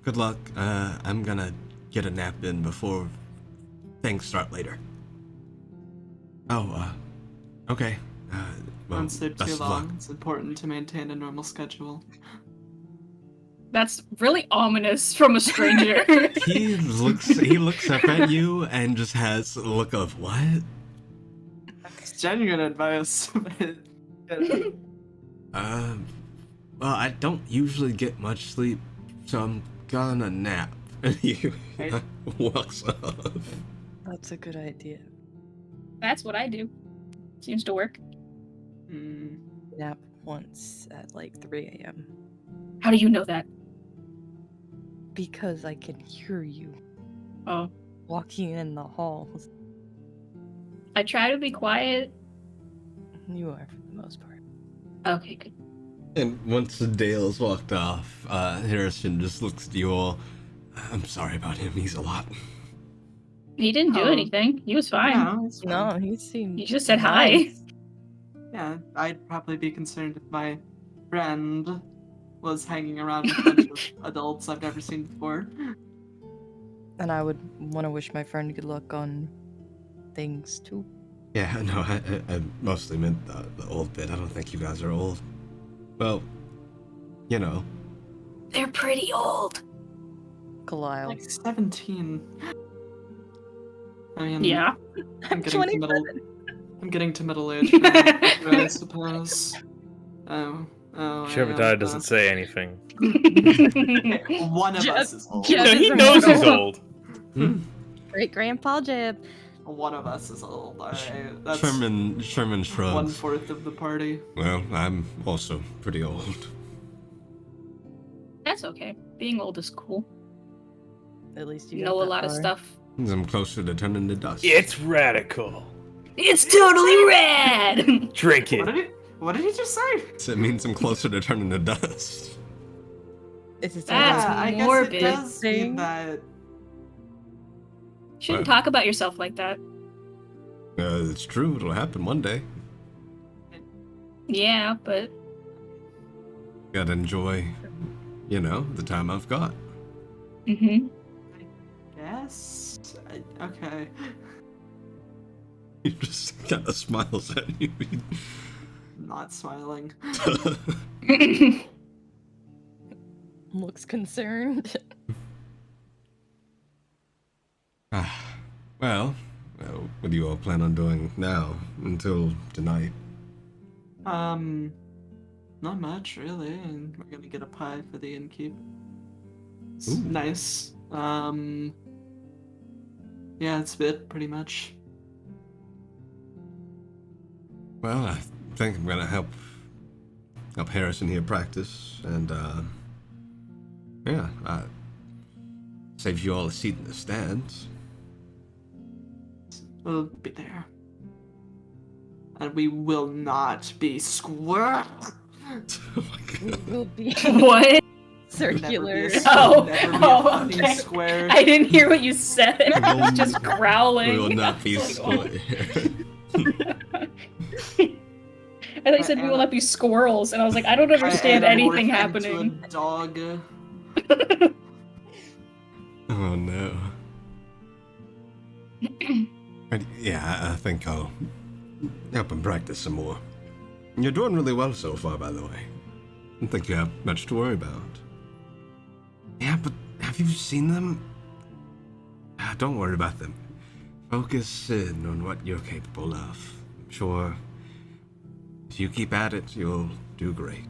Good luck. I'm gonna get a nap in before things start later. Oh. Okay. Well, Don't sleep best too of luck. long. It's important to maintain a normal schedule. That's really ominous from a stranger. He looks up at you and just has a look of what? It's genuine advice. But, Well, I don't usually get much sleep, so I'm gonna nap. And he walks off. That's a good idea. That's what I do. Seems to work. Nap once at like 3 a.m. How do you know that? Because I can hear you Oh. walking in the halls. I try to be quiet. You are for the most part. Okay, good. And once Dale's walked off, Harrison just looks at you all. I'm sorry about him, he's a lot. He didn't do anything. He was fine. no, it's fine. No, he seemed. He just said hi. nice. Yeah, I'd probably be concerned if my friend was hanging around with a bunch of adults I've never seen before. And I would want to wish my friend good luck on things too. Yeah, no, I mostly meant the old bit. I don't think you guys are old. Well, you know. They're pretty old. Kalile. Like 17. I mean, Yeah. I'm getting to 27. I'm getting to middle age now, I suppose. Oh. Shebediah doesn't say anything. One of us is old. Jeff No, is he a knows he's middle. old. Great Grandpa Jeb. One of us is old. Alright, that's Sherman shrugs. 1/4 of the party. Well, I'm also pretty old. That's okay. Being old is cool. At least you You got know a that lot of far. stuff. I'm closer to turning to dust. It's radical. It's totally rad! Drink What it. did he just say? So it means I'm closer to turning to dust. Is it That's I guess morbid. it does mean thing. that. Shouldn't What? talk about yourself like that. It's true, it'll happen one day. Yeah, but Gotta enjoy, the time I've got. Yes. Okay. He just kind of smiles at you. Not smiling. Looks concerned. Well, what do you all plan on doing now until tonight? Not much really. And we're gonna get a pie for the innkeep. It's Ooh. nice. Yeah, it's it pretty much. Well, I think I'm gonna help Harrison here practice, and save you all a seat in the stands. We'll be there. And we will not be square. Oh my God. Will be what? circular. Oh, Never be a oh, fucking okay. square. I didn't hear what you said. We I was will- just growling. We will not be I was like, square. I thought you said we will not be squirrels, and I was like, I don't understand I anything morph into happening. a dog. Oh no. But yeah, I think I'll help him practice some more. You're doing really well so far, by the way. I don't think you have much to worry about. Yeah, but have you seen them? Don't worry about them. Focus in on what you're capable of. I'm sure if you keep at it, you'll do great.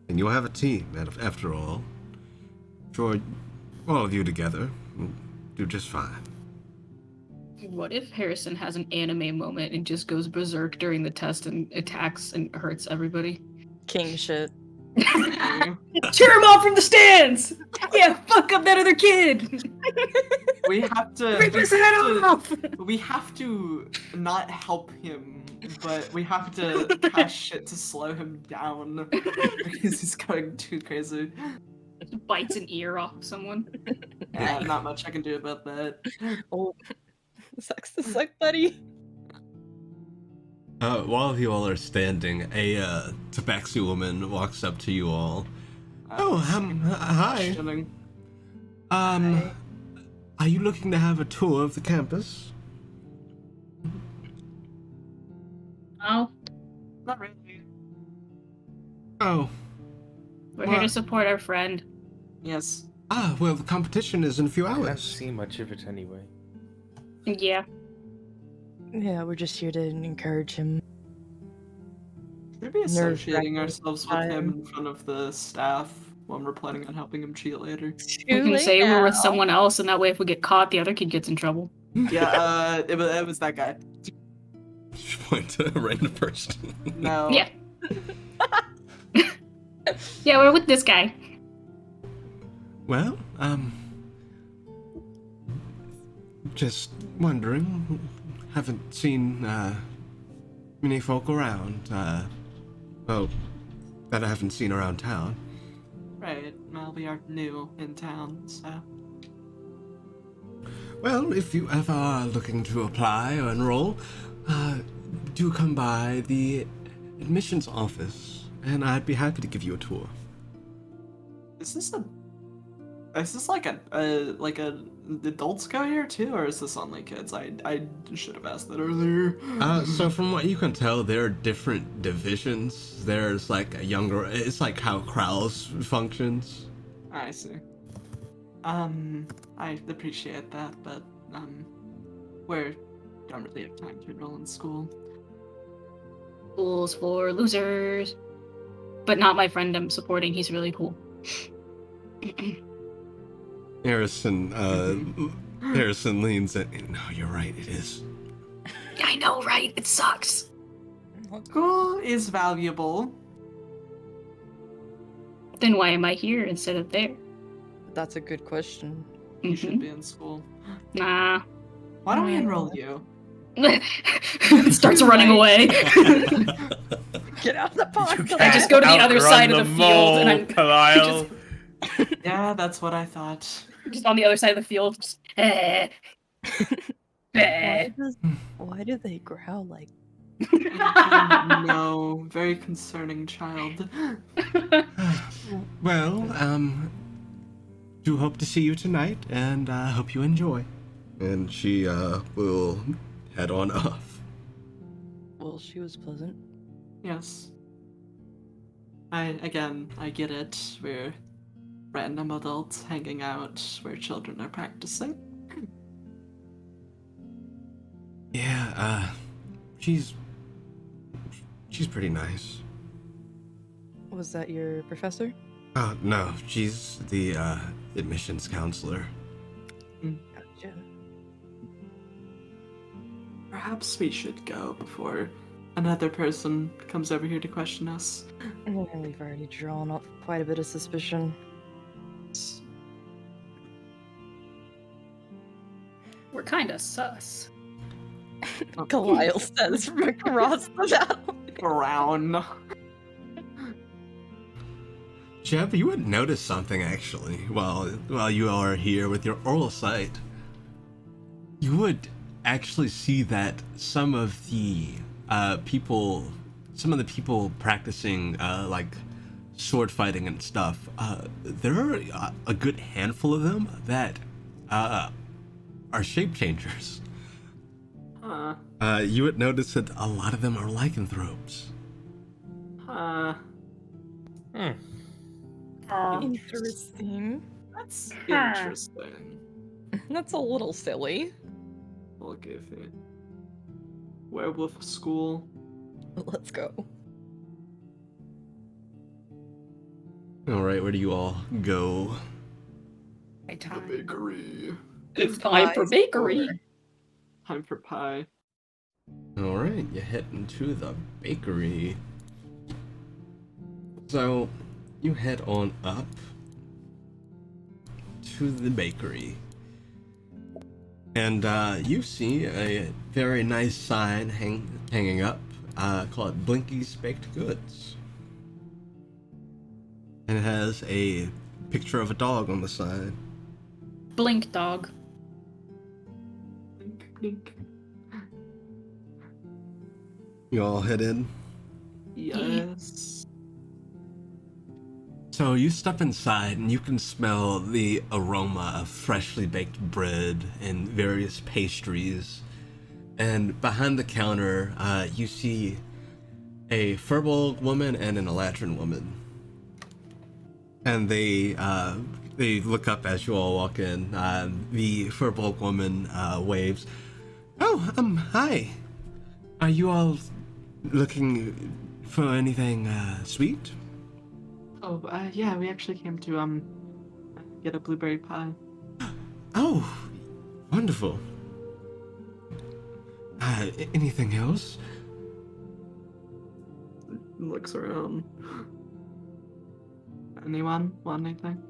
And you'll have a team, after all. I'm sure all of you together will do just fine. What if Harrison has an anime moment and just goes berserk during the test and attacks and hurts everybody? King shit. Cheer him off from the stands! Yeah, fuck up that other kid! We have to. Rip his head off! We have to not help him, but we have to cast shit to slow him down because he's going too crazy. Bites an ear off someone. Not much I can do about that. Oh, sucks to suck, buddy. While you all are standing, a tabaxi woman walks up to you all. Hi. Questioning. Are you looking to have a tour of the campus? Oh. Not really. Oh. We're here to What? support our friend. Yes. Ah, well, the competition is in a few I can't hours. see much of it anyway. Yeah. Yeah, we're just here to encourage him. Should we be associating Nerve-wracking ourselves with him time. in front of the staff when we're planning on helping him cheat later? We can say we're with someone else, and that way if we get caught, the other kid gets in trouble. Yeah, it was that guy. You point to a random person. No. Yeah. Yeah, we're with this guy. Well, just wondering. Haven't seen many folk around. Well, that I haven't seen around town. Right. Well, we are new in town, so. Well, if you ever are looking to apply or enroll, do come by the admissions office, and I'd be happy to give you a tour. Is this like an adults go here too, or is this only kids? I should have asked that earlier. So from what you can tell, there are different divisions. There's like a younger, it's like how Krause functions. I see. I appreciate that, but we don't really have time to enroll in school. School's for losers. But not my friend I'm supporting. He's really cool. Harrison leans in. No, you're right, it is. Yeah, I know, right? It sucks. School is valuable. Then why am I here instead of there? That's a good question. You should be in school. Nah. Why don't we enroll you? Starts running away. Get out of the pond! I just go to the other side of the field, and I'm Kyle. Yeah, that's what I thought. just on the other side of the field. Just, Why do they growl like? No, very concerning child. Well, do hope to see you tonight, and hope you enjoy. And she will head on off. Well, she was pleasant. Yes. I get it. We're random adults hanging out where children are practicing. Yeah, she's pretty nice. Was that your professor? No, she's the admissions counselor. Gotcha. Perhaps we should go before another person comes over here to question us. Well, we've already drawn up quite a bit of suspicion. We're kinda sus. Kalile says from across the battle. Brown. Jeb, you would notice something actually while you are here with your oral sight. You would actually see that some of the people practicing like sword fighting and stuff, there are a good handful of them that are shape changers. Huh. You would notice that a lot of them are lycanthropes. Huh. Interesting. That's interesting. That's a little silly. We'll give it. Werewolf school. Let's go. All right, where do you all go? My time. Bakery. It's time for bakery. Time for pie. All right, you head into the bakery. So, you head on up to the bakery. And you see a very nice sign hanging up called Blinky's Baked Goods. And it has a picture of a dog on the side. Blink dog. Blink, blink. You all head in. Yes. So you step inside and you can smell the aroma of freshly baked bread and various pastries. And behind the counter, you see a Furbolg woman and an Eladrin woman. And they look up as you all walk in. The furbolg woman waves. Oh, hi. Are you all looking for anything sweet? Oh, yeah, we actually came to get a blueberry pie. Oh, wonderful. Anything else? Looks around. Anyone want anything?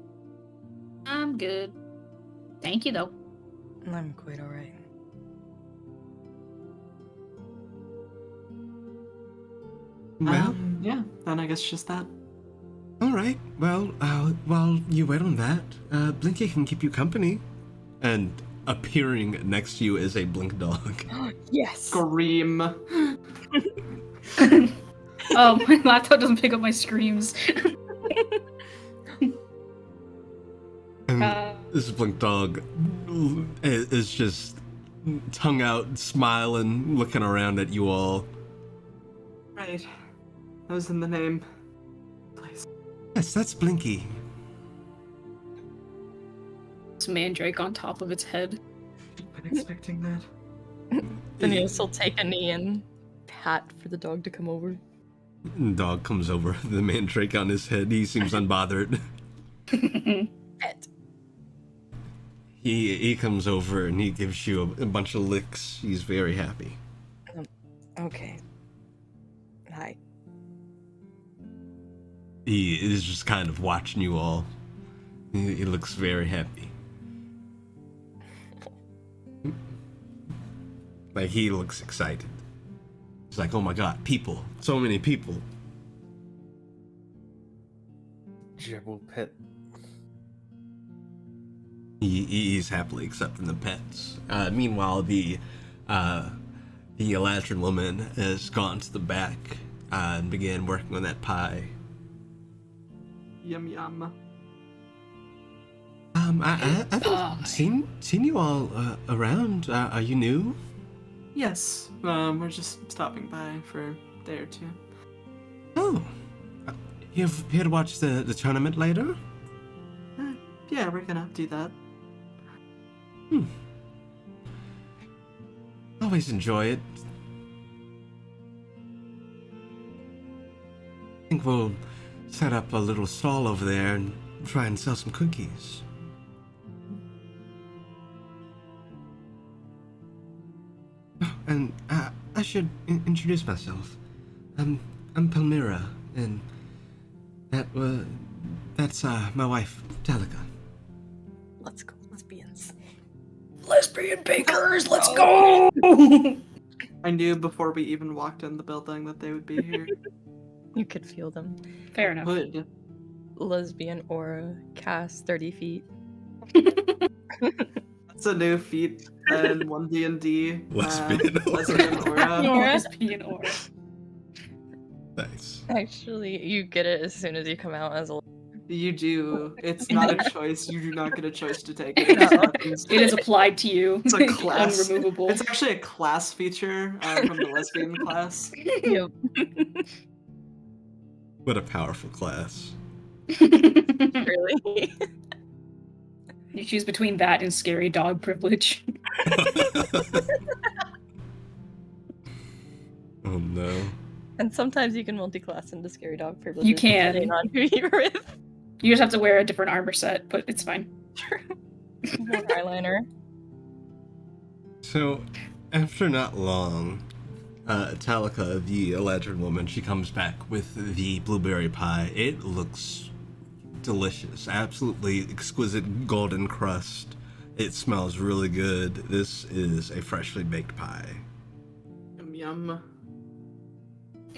I'm good. Thank you, though. I'm quite alright. Well, Yeah, then I guess just that. all right. Well, while you wait on that, Blinky can keep you company. And appearing next to you is a blink dog. Yes. Scream. Oh, my laptop doesn't pick up my screams. And this blink dog is just tongue out, smiling, looking around at you all. Right. That was in the name. Please. Yes, that's Blinky. It's mandrake on top of its head. Been expecting that. Phineas will take a knee and pat for the dog to come over. Dog comes over, the mandrake on his head. He seems unbothered. Pet. He comes over and he gives you a bunch of licks. He's very happy. Okay. Hi. He is just kind of watching you all. He looks very happy. Like, he looks excited. He's like, oh my god, people. So many people. Jeb will pet. He's happily accepting the pets. Meanwhile, the Eladrin woman has gone to the back and began working on that pie. Yum yum. I haven't seen you all around. Are you new? Yes. We're just stopping by for a day or two. Oh, you here to watch the tournament later? Yeah, we're gonna do that. Always enjoy it. I think we'll set up a little stall over there and try and sell some cookies. Oh, and I should introduce myself. I'm Palmyra, and that's my wife, Talika. Let's go, lesbians. Lesbian bakers, let's go! I knew before we even walked in the building that they would be here. You could feel them. Fair enough. Would. Lesbian aura cast 30 feet. That's a new feat in 1D&D. Lesbian aura. Lesbian aura. Lesbian aura. Nice. Actually, you get it as soon as you come out as a. You do. It's not a choice. You do not get a choice to take it. It just happens. It is applied to you. It's a class. Unremovable. It's actually a class feature from the lesbian class. Yep. What a powerful class. Really? You choose between that and scary dog privilege. Oh no. And sometimes you can multi-class into scary dog privileges. You can. Depending on who you're with. You just have to wear a different armor set, but it's fine. More eyeliner. So, after not long, Talika, the Eladrin woman, she comes back with the blueberry pie. It looks delicious. Absolutely exquisite golden crust. It smells really good. This is a freshly baked pie. Yum yum.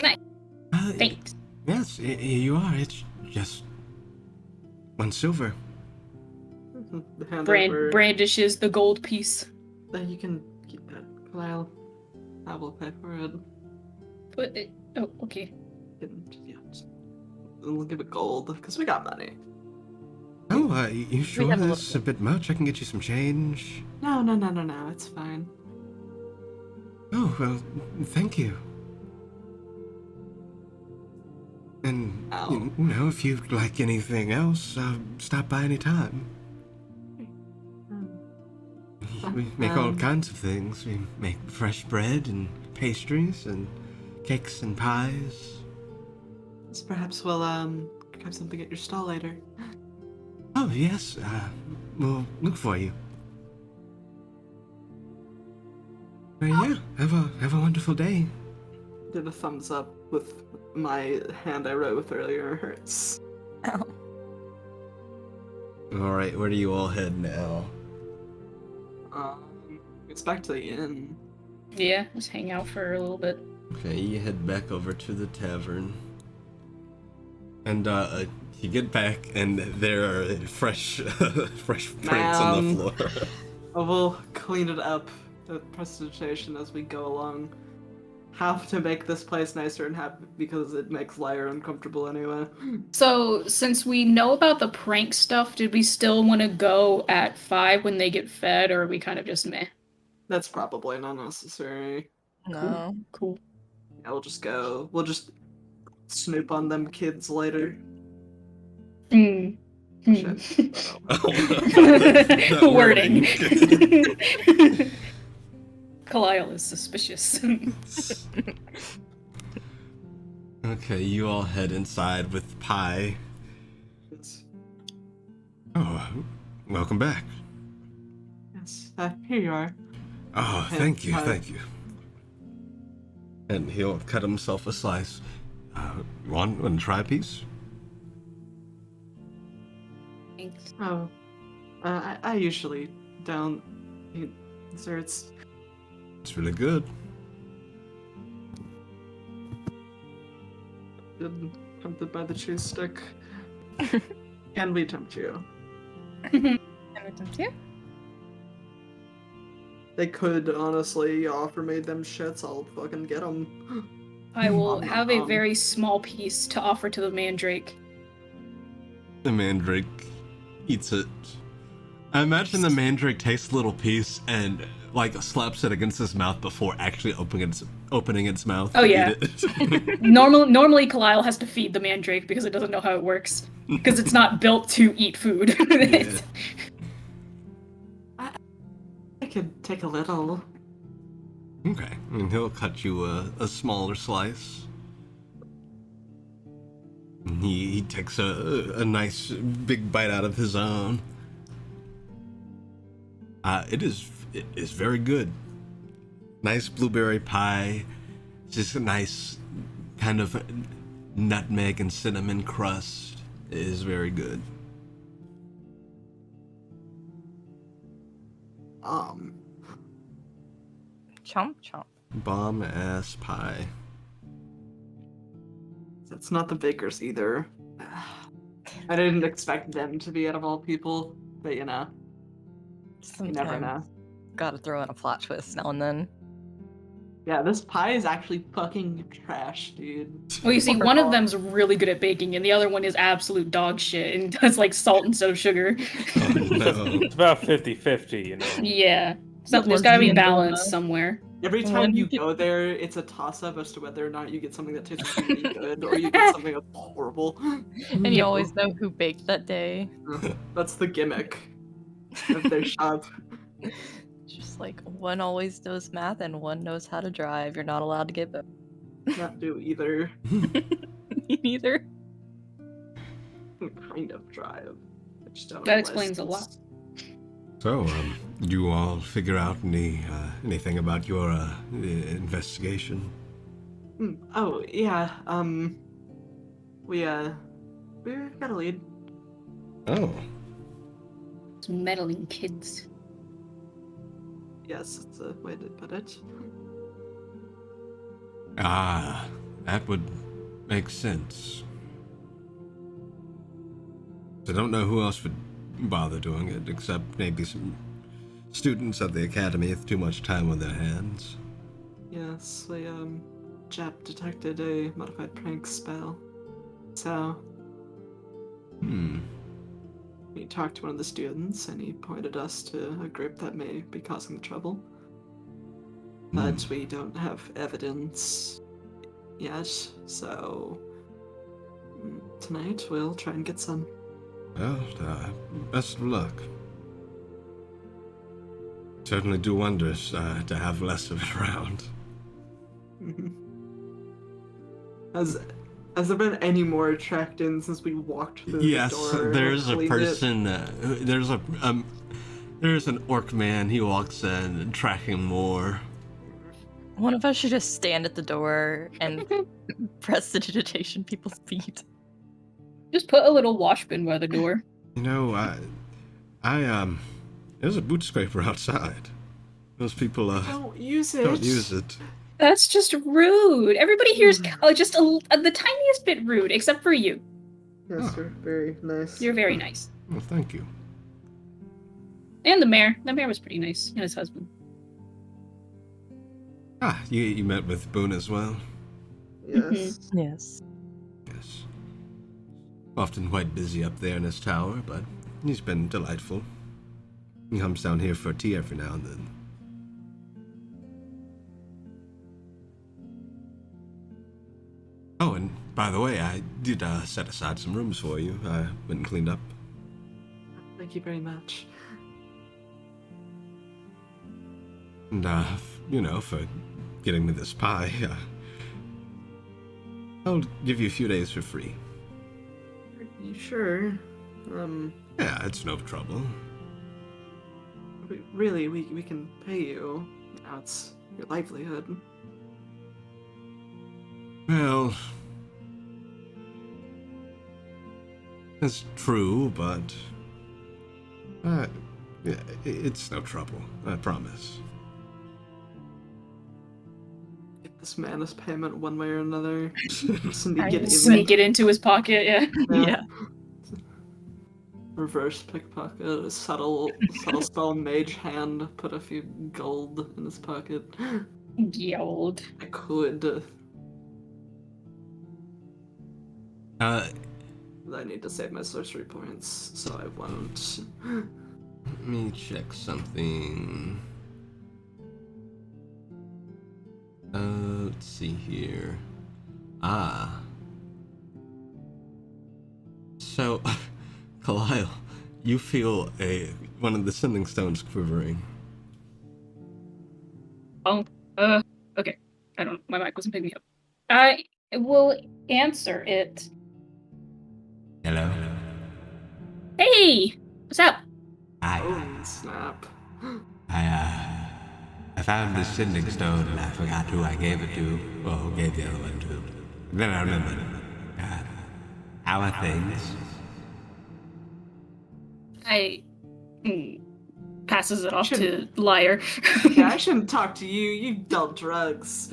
Nice. Thanks. Yes, you are. It's just 1 silver. Hand over. Brandishes the gold piece. You can keep that, Kyle. I will pay for it. Put it. Oh, okay. We'll give it gold, because we got money. Oh, you sure have a this is a bit much? I can get you some change. No, it's fine. Oh, well, thank you. And, Ow. you know, if you'd like anything else, stop by any time. We make all kinds of things. We make fresh bread and pastries and cakes and pies. So perhaps we'll grab something at your stall later. Oh, yes. We'll look for you. Yeah, have a wonderful day. Did a thumbs up with my hand I wrote with earlier hurts. Ow. Alright, where do you all head now? It's back to the inn. Yeah, just hang out for a little bit. Okay, you head back over to the tavern. And, you get back, and there are fresh prints on the floor. Oh, we'll clean it up with prestidigitation as we go along. Have to make this place nicer and happy because it makes Lyre uncomfortable anyway. So, since we know about the prank stuff, did we still want to go at 5 when they get fed, or are we kind of just meh? That's probably not necessary. No. Cool. Yeah, we'll just go. We'll just snoop on them kids later. Mm. Shit. That Wording. Kalile is suspicious. Okay, you all head inside with pie. Yes. Oh, welcome back. Yes. Here you are. Oh, And thank you, pie. thank you. And he'll cut himself a slice. Want to try a piece? Thanks. Oh. I usually don't eat desserts. It's really good. Tempted by the cheese stick. Can we tempt you? They could honestly offer me them shits. I'll fucking get them. I will have a very small piece to offer to the mandrake. The mandrake eats it. I imagine the mandrake takes a little piece and like slaps it against his mouth before actually opening its mouth. Oh, to yeah. eat it. Normally Kalile has to feed the mandrake because it doesn't know how it works. Because it's not built to eat food. Yeah. I could take a little. Okay, and he'll cut you a smaller slice. And he takes a nice big bite out of his own. It is very good. Nice blueberry pie, just a nice kind of nutmeg and cinnamon crust. It is very good. Chomp chomp. Bomb ass pie. It's not the bakers either. I didn't expect them to be out of all people, but you know, you never know. Gotta throw in a plot twist now and then. Yeah, this pie is actually fucking trash, dude. Well, you see, one of them's really good at baking, and the other one is absolute dog shit and does like salt instead of sugar. Oh no. It's about 50-50, you know. Yeah. So What there's was gotta be the balance Indona? somewhere. Every When time you did- go there, it's a toss-up as to whether or not you get something that tastes really good or you get something that's horrible. And you always know who baked that day. That's the gimmick of their shop. Just like one always knows math and one knows how to drive. You're not allowed to get both. Not do either. Me neither. Kind of drive. I just don't That have explains a lot. license. So, you all figure out anything about your investigation? Oh yeah. We got a lead. Oh, It's meddling kids. Yes, that's a way to put it. that would make sense. I don't know who else would bother doing it, except maybe some students at the academy with too much time on their hands. Yes, we Jap detected a modified prank spell. So we talked to one of the students, and he pointed us to a group that may be causing the trouble. But we don't have evidence yet, so tonight. We'll try and get some. Well, best of luck. Certainly do wonders to have less of it around. Has there been any more tracked in since we walked through Yes, the door? there's a cleaned person. There's an orc man. He walks in, tracking more. One of us should just stand at the door and press the digitation people's feet. Just put a little wash bin by the door. You know, there's a boot scraper outside. Those people Don't use it. don't use it. That's just rude. Everybody here's just the tiniest bit rude, except for you. Yes, you're very nice. You're very nice. Well, thank you. And the mayor. The mayor was pretty nice. And his husband. Ah, you met with Boone as well? Yes. Yes. Yes. Often quite busy up there in his tower, but he's been delightful. He comes down here for tea every now and then. Oh, and by the way, I did set aside some rooms for you. I went and cleaned up. Thank you very much. And, for getting me this pie, I'll give you a few days for free. Are you sure? Yeah, it's no trouble. Really, we can pay you. Now it's your livelihood. Well, it's true, but yeah, it's no trouble. I promise. Get this man his payment one way or another. Sneak Sneak it into his pocket, yeah. Yeah. Reverse pickpocket, subtle spell mage hand, put a few gold in his pocket. Gold. I could. I need to save my sorcery points, so I won't. Let me check something. Let's see here. So, Kalile, you feel one of the sending stones quivering. Oh, okay. I don't. My mic wasn't picking me up. I will answer it. Hello. Hey, what's up? Oh, snap. I found this sending stone and I forgot who I gave it to. Well, who gave the other one to. Then I remembered. How are things? Passes it off to Liar. Yeah, I shouldn't talk to you. You dealt drugs.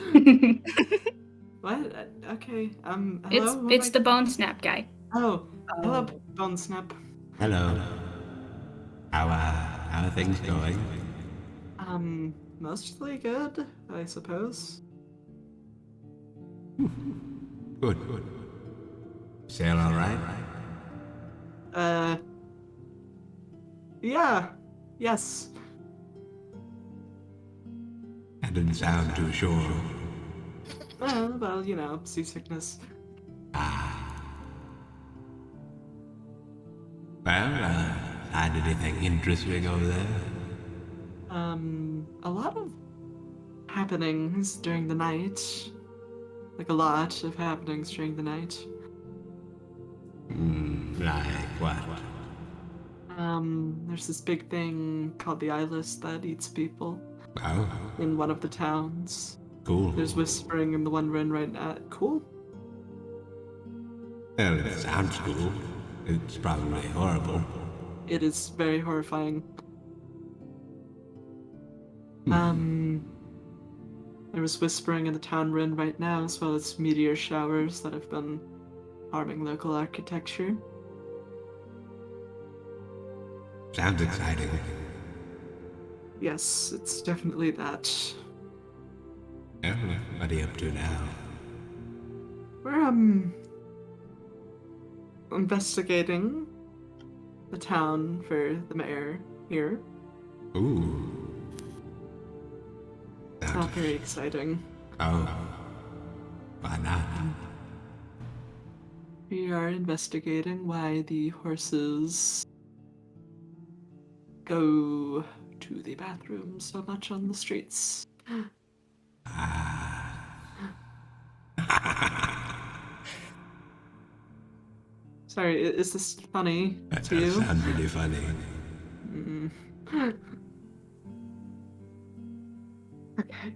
What? Okay. Hello? It's the bone snap guy. Oh, hello, Bone Snap. Hello. How are things going? Mostly good, I suppose. Good. Sail all right? Yeah. Yes. That didn't sound too sure. Well, seasickness. Well, find anything interesting over there? A lot of happenings during the night. Like a lot of happenings during the night. Like what? There's this big thing called the Eyeless that eats people Oh, in one of the towns. cool. There's whispering in the one we're in right now. Cool. Well, it sounds cool. It's probably horrible. It is very horrifying. There was whispering in the town we're in right now, as well as meteor showers that have been harming local architecture. Sounds exciting. Yes, it's definitely that. Well, what are you up to now? We're, investigating the town for the mayor here. Ooh. It's not very exciting. Oh. Why not? We are investigating why the horses go to the bathroom so much on the streets. Sorry, is this funny That to does you? sound really funny. Mm. Okay.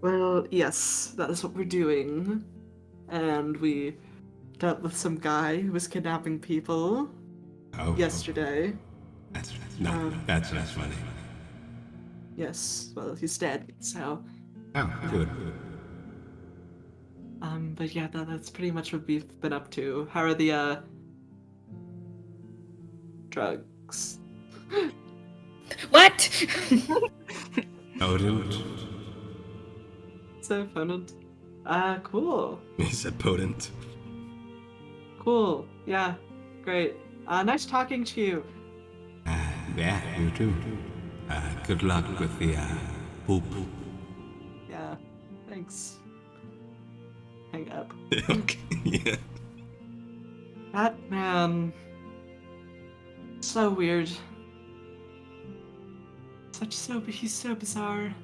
Well, yes, that is what we're doing. And we dealt with some guy who was kidnapping people Oh, yesterday. that's that's funny. Yes, well, he's dead, so. Oh, good. But yeah, that's pretty much what we've been up to. How are the, drugs? What? Potent. So potent. Cool. He said potent. Cool. Yeah, great. Nice talking to you. Yeah, you too. Good luck with the poop. Yeah, thanks. Hang up. Okay, yeah. That man. So weird. He's so bizarre.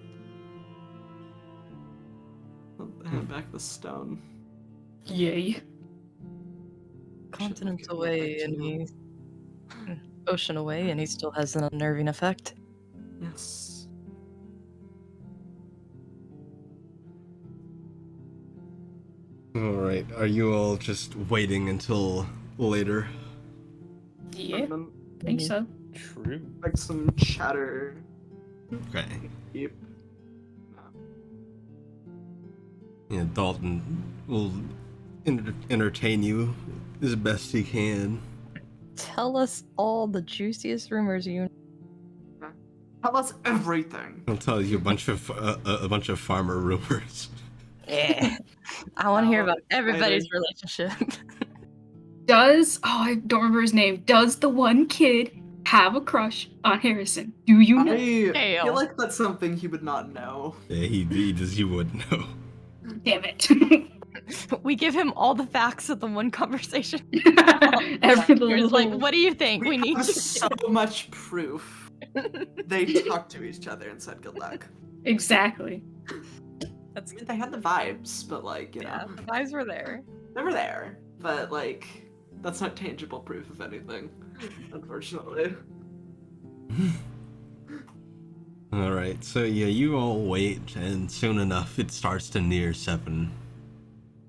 I'll hand back the stone. Yay. Continents Should look away back and to him. ocean away, and he still has an unnerving effect. Yes. Alright, are you all just waiting until later? Yeah, And then, think so. True. like some chatter. Okay. Yep. Yeah, Dalton will entertain you as best he can. Tell us all the juiciest rumors you. Tell us everything. He'll tell you a bunch of farmer rumors. Yeah. I want to hear about exciting. everybody's relationship. I don't remember his name. Does the one kid have a crush on Harrison? Do you know? I Damn. feel like that's something he would not know. Yeah, he would know. Damn it. We give him all the facts of the one conversation. Every We're little just like, what do you think? We need have to. so much proof. They talked to each other and said good luck. Exactly. I mean, they had the vibes, but like, you Yeah, know, the guys were there. they were there. But like, that's not tangible proof of anything, unfortunately. Alright, so yeah, you all wait, and soon enough it starts to near 7.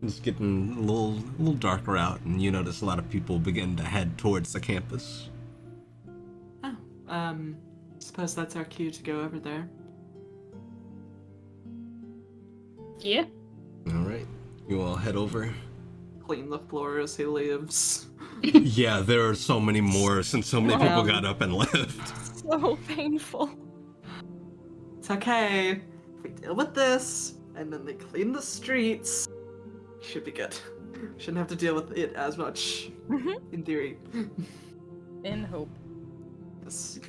It's getting a little darker out, and you notice a lot of people begin to head towards the campus. Oh, suppose that's our cue to go over there. Yeah. Alright, you all head over. Clean the floor as he leaves. Yeah, there are so many more since so many people got up and left. So painful. It's okay. We deal with this, and then they clean the streets. Should be good. Shouldn't have to deal with it as much, in theory. In hope. Yes.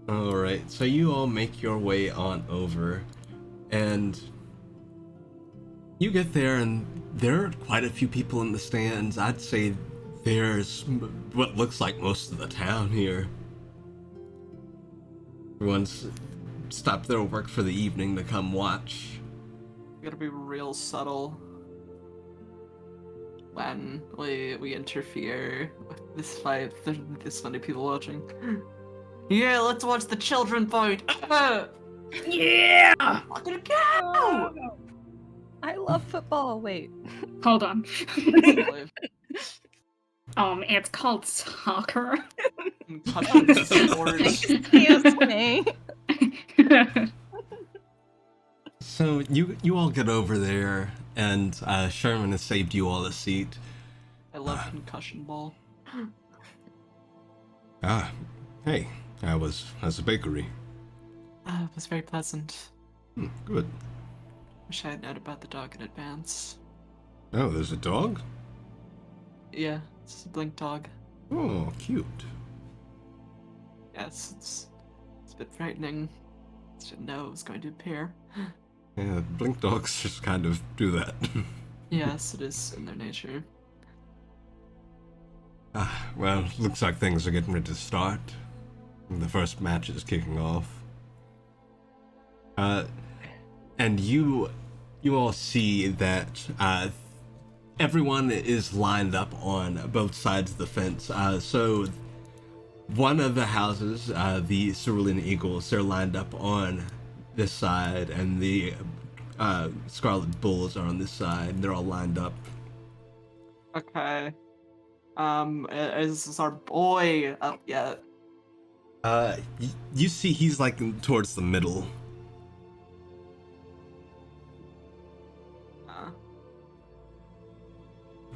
Alright, so you all make your way on over, and you get there, and there are quite a few people in the stands. I'd say there's what looks like most of the town here. Everyone's stopped their work for the evening to come watch. We gotta be real subtle when we interfere with this fight. There's this many people watching. Yeah, let's watch the children fight. Yeah. Fucking go! I love football. Wait. Hold on. It's called soccer. Concussion sports. Excuse me. So you all get over there, and Sherman has saved you all a seat. I love concussion ball. Hey, I was at the bakery. It was very pleasant. Good. Wish I had known about the dog in advance. Oh, there's a dog? Yeah, it's a blink dog. Oh, cute. Yes, it's a bit frightening. Didn't know it was going to appear. Yeah, blink dogs just kind of do that. Yes, it is in their nature. Well, looks like things are getting ready to start. The first match is kicking off. And you all see that everyone is lined up on both sides of the fence. So one of the houses, the Cerulean Eagles, they're lined up on this side, and the Scarlet Bulls are on this side. They're all lined up. Okay. Is our boy up yet? You see he's like towards the middle.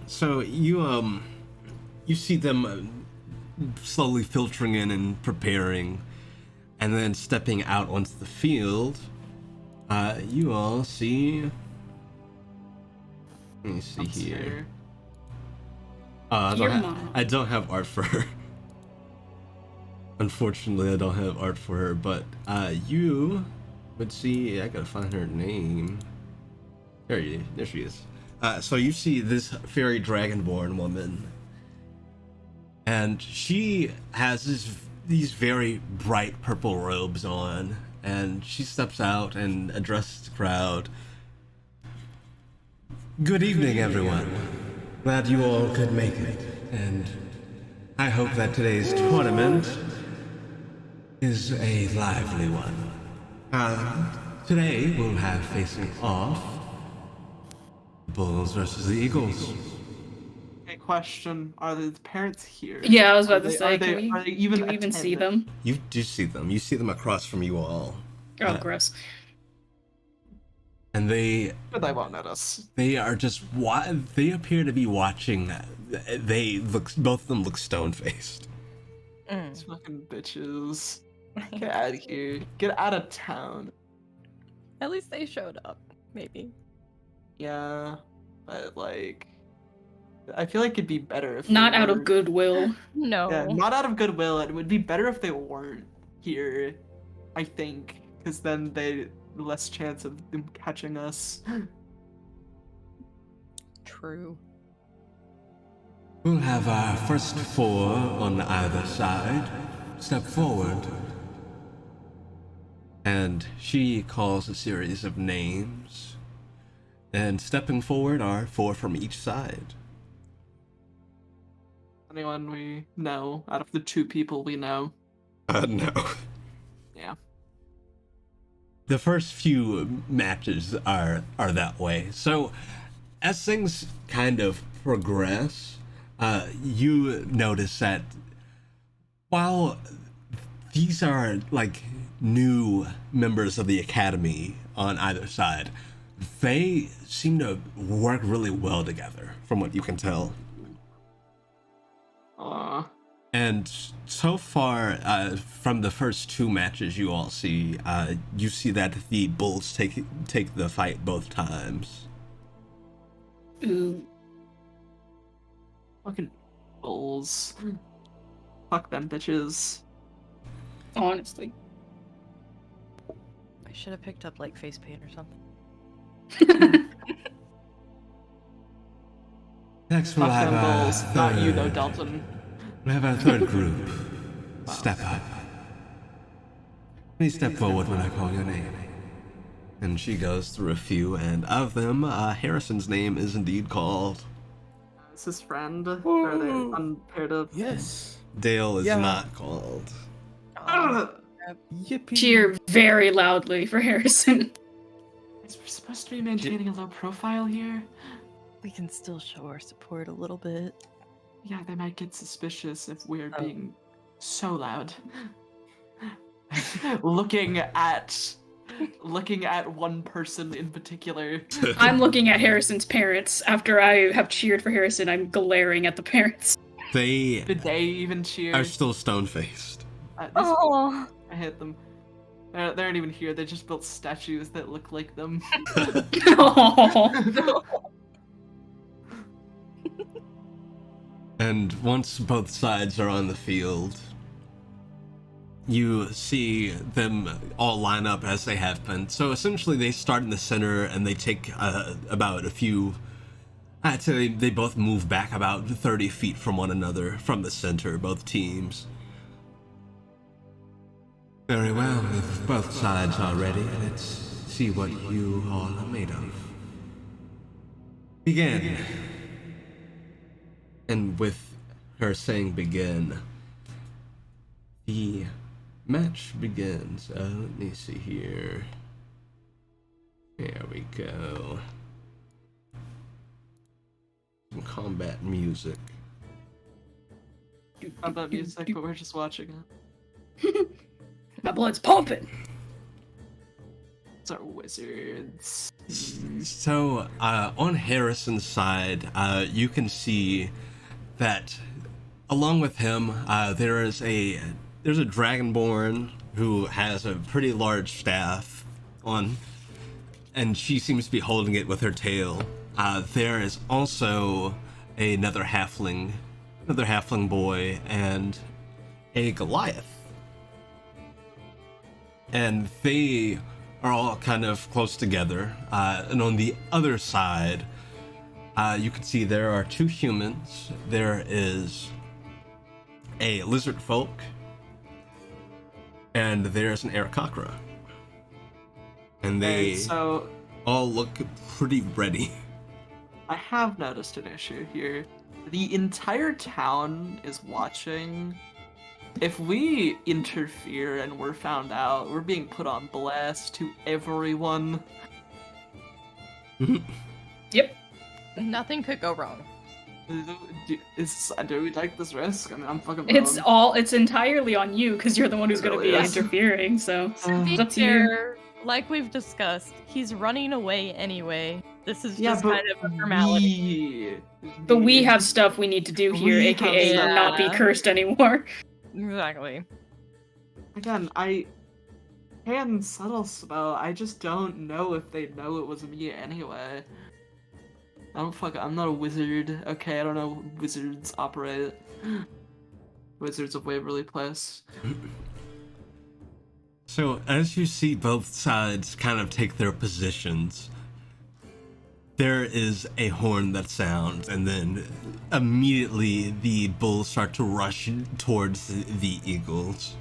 So you see them slowly filtering in and preparing, and then stepping out onto the field. You all see. Let me see here. Your mom. I don't have art for her. Unfortunately, I don't have art for her, but you would see. I gotta find her name. There she is. So you see this fairy dragonborn woman, and she has these very bright purple robes on, and she steps out and addresses the crowd. Good evening, everyone. Glad you all could make it, and I hope that today's tournament is a lively one. Today we'll have facing off Bulls versus the Eagles. Okay, question: are the parents here? Yeah, I was about to Are say, they can we even see attending? them? You do see them. You see them across from you all. Oh, gross. And they won't notice. They are just they appear to be watching. Both of them look stone-faced. These fucking bitches. Get out of here. Get out of town. At least they showed up, maybe. Yeah, but like, I feel like it'd be better if Not they out of were- goodwill. No. Yeah, not out of goodwill. It would be better if they weren't here, I think, because then they less chance of them catching us. True. We'll have our first four on either side step forward. And she calls a series of names. And stepping forward are four from each side. Anyone we know out of the two people we know? No. Yeah. The first few matches are that way. So as things kind of progress, you notice that while these are like new members of the academy on either side, they seem to work really well together from what you can tell. And so far, from the first two matches you all see, you see that the Bulls take the fight both times. Ooh. Fucking bulls. Fuck them bitches. Honestly. I should have picked up like face paint or something. Next we'll Fuck have them our bulls. Not you though, third- Dalton. We'll have our third group. Step up. Please step forward when I call your name. And she goes through a few, and of them, Harrison's name is indeed called. Is his friend? Or are they unpaired up? Yes. Dale is Yeah. not called. Yippee. Cheer very loudly for Harrison. Is we supposed to be maintaining a low profile here? We can still show our support a little bit. Yeah, they might get suspicious if we're being so loud. looking at one person in particular. I'm looking at Harrison's parents. After I have cheered for Harrison, I'm glaring at the parents. They Did they even cheer? are still stone-faced. Oh, I hate them. They aren't even here. They just built statues that look like them. Oh. And once both sides are on the field, you see them all line up as they have been. So essentially they start in the center and they take about a few I'd say they both move back about 30 feet from one another, from the center, both teams. Very well, if both sides are ready, let's see what you all are made of. Begin. And with her saying begin, the match begins. Let me see here. There we go. Some combat music. Combat music, but we're just watching it. My blood's pumping. It's our wizards. So, on Harrison's side, you can see that along with him, there's a dragonborn who has a pretty large staff on, and she seems to be holding it with her tail. There is also another halfling boy, and a Goliath. And they are all kind of close together. And on the other side, you can see there are two humans. There is a Lizardfolk, and there's an Aarakocra. And they all look pretty ready. I have noticed an issue here. The entire town is watching. If we interfere and we're found out, we're being put on blast to everyone. Yep. Nothing could go wrong. Do we take this risk? I mean, I'm fucking. It's entirely on you because you're the one who's going to be interfering. So it's up to you. Like we've discussed, he's running away anyway. This is just kind of a formality. But we have stuff we need to do here, aka not be cursed anymore. Exactly. Again, I can subtle spell. I just don't know if they know it was me anyway. I'm not a wizard. Okay, I don't know how wizards operate. Wizards of Waverly Place. So, as you see both sides kind of take their positions, there is a horn that sounds, and then immediately the bulls start to rush towards the eagles.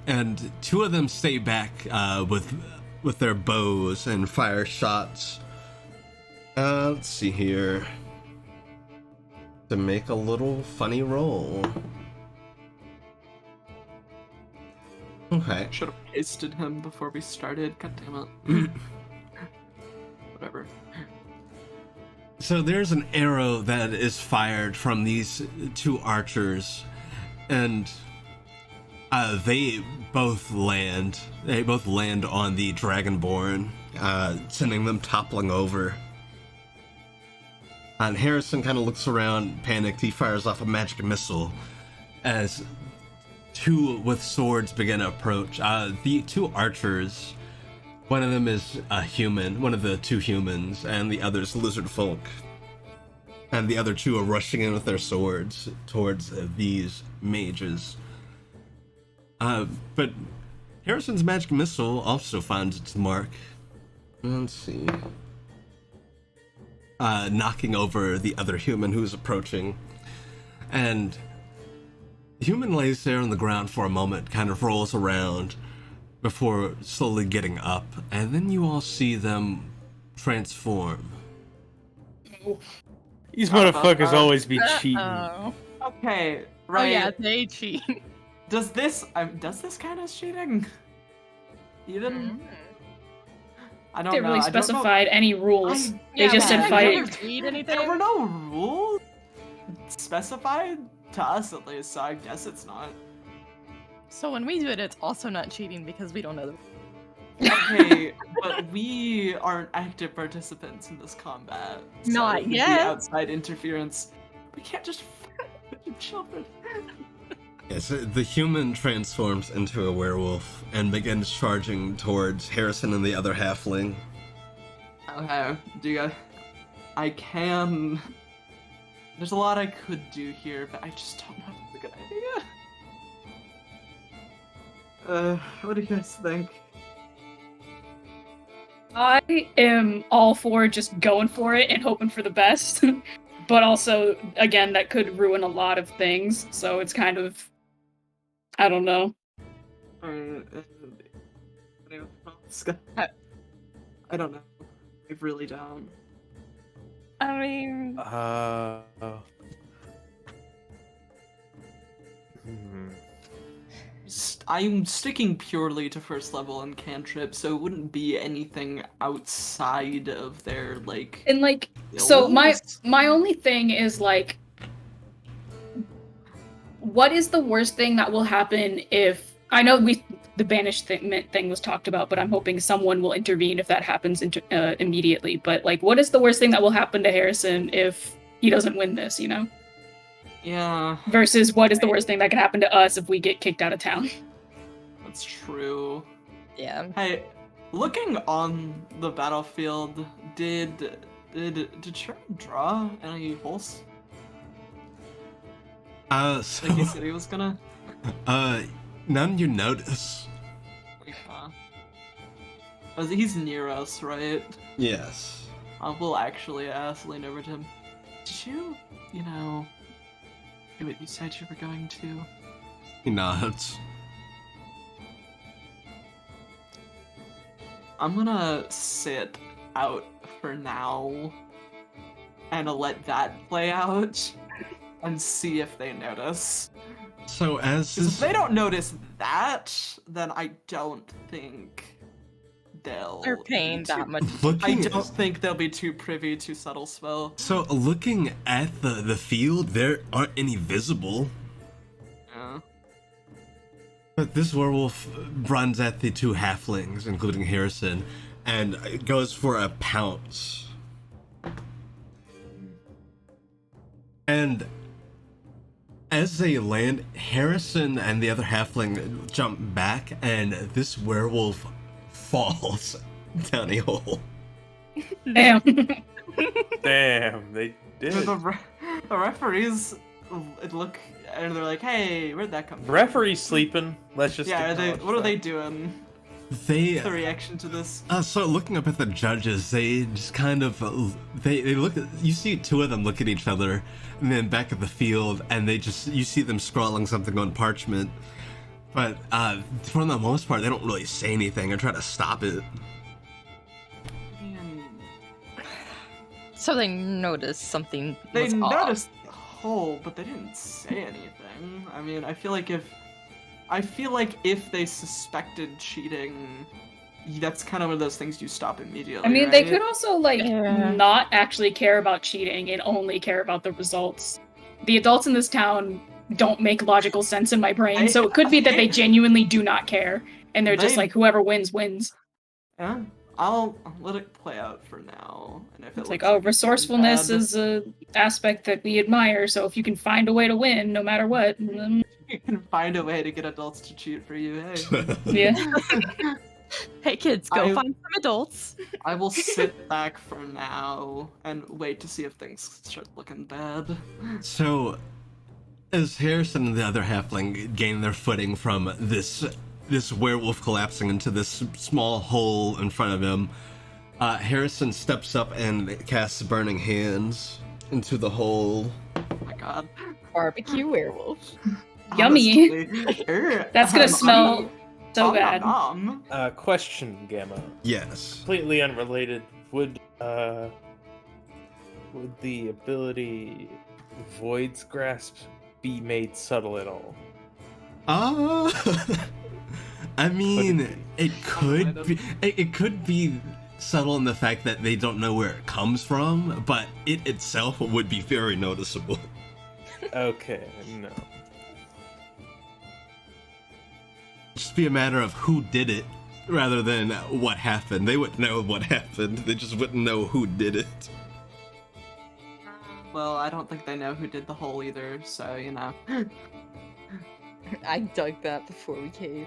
And two of them stay back with their bows and fire shots. Let's see here. To make a little funny roll. Okay. Should have pasted him before we started. God damn it. Whatever. So there's an arrow that is fired from these two archers, and they both land. They both land on the Dragonborn, sending them toppling over. And Harrison kind of looks around, panicked. He fires off a magic missile as two with swords begin to approach. The two archers, one of them is a human, one of the two humans, and the other's lizard folk. And the other two are rushing in with their swords towards these mages. But Harrison's magic missile also finds its mark. Let's see. Knocking over the other human who's approaching. And the human lays there on the ground for a moment, kind of rolls around before slowly getting up, and then you all see them transform. These motherfuckers always be cheating. Okay, right. Oh yeah, they cheat. Does this count as cheating? Even? I don't They know. really I don't know. specified any rules. They just said fight. There were no rules specified to us, at least, so I guess it's not. So when we do it, it's also not cheating because we don't know the. Okay, but we aren't active participants in this combat. So Not it would be yet. outside interference. We can't just fucking children. Yes, the human transforms into a werewolf and begins charging towards Harrison and the other halfling. Okay, I can. There's a lot I could do here, but I just don't know if it's a good idea. What do you guys think? I am all for just going for it and hoping for the best. But also, again, that could ruin a lot of things. So it's kind of, I don't know. I don't know. I really don't. I mean, I'm sticking purely to first level and cantrip, so it wouldn't be anything outside of their like. And like, so skills. my only thing is like, what is the worst thing that will happen if I know the banished thing was talked about, but I'm hoping someone will intervene if that happens immediately. But like, what is the worst thing that will happen to Harrison if he doesn't win this? You know? Yeah, Versus what is the worst thing that can happen to us if we get kicked out of town? that's true. yeah. Hey, looking on the battlefield, did Sharon draw any holes? So, Like he said he was gonna. none you notice. He's near us, right? Yes. We'll actually lean over to him. Did you, do what you said you were going to? He nods. I'm gonna sit out for now and let that play out and see if they notice. So as 'Cause if this, they don't notice that, then I don't think They're be paying that too- much. I looking, don't think they'll be too privy to subtle spell. so looking at the field, there aren't any visible. Yeah. But this werewolf runs at the two halflings, including Harrison, and goes for a pounce. And as they land, Harrison and the other halfling jump back, and this werewolf falls down a hole. Damn. Damn, they did. The referees look and they're like, "Hey, where'd that come from?" Referee sleeping. Let's just. Yeah, acknowledge what are that. they doing? They The reaction to this? so looking up at the judges, they just kind of they look at, you see two of them look at each other, and then back at the field, and you see them scrawling something on parchment, but for the most part they don't really say anything or try to stop it. Man, So they noticed something they was off. noticed the hole, but they didn't say anything. I mean, I feel like if they suspected cheating, that's kind of one of those things you stop immediately. I mean, they right? could also like Yeah. not actually care about cheating and only care about the results. The adults in this town don't make logical sense in my brain, so it could be that they genuinely do not care, and they're just They- like whoever wins wins. Yeah, I'll let it play out for now. And if It's it like, looks oh, it's resourcefulness getting bad, is a aspect that we admire. So if you can find a way to win, no matter what, then you can find a way to get adults to cheat for you. Hey, yeah. Hey kids, go I- find some adults. I will sit back for now and wait to see if things start looking bad. So as Harrison and the other halfling gain their footing from this werewolf collapsing into this small hole in front of him, Harrison steps up and casts Burning Hands into the hole. Oh my god. Barbecue werewolf. Yummy. Honestly, That's gonna smell so nom, bad. nom, nom. Question, Gamma. Yes. Completely unrelated. Would the ability Void's Grasp be made subtle at all? I mean, be? it could be subtle in the fact that they don't know where it comes from, but it itself would be very noticeable. Okay, no. Just be a matter of who did it rather than what happened. They wouldn't know what happened. They just wouldn't know who did it. Well, I don't think they know who did the hole either, so you know. I dug that before we came.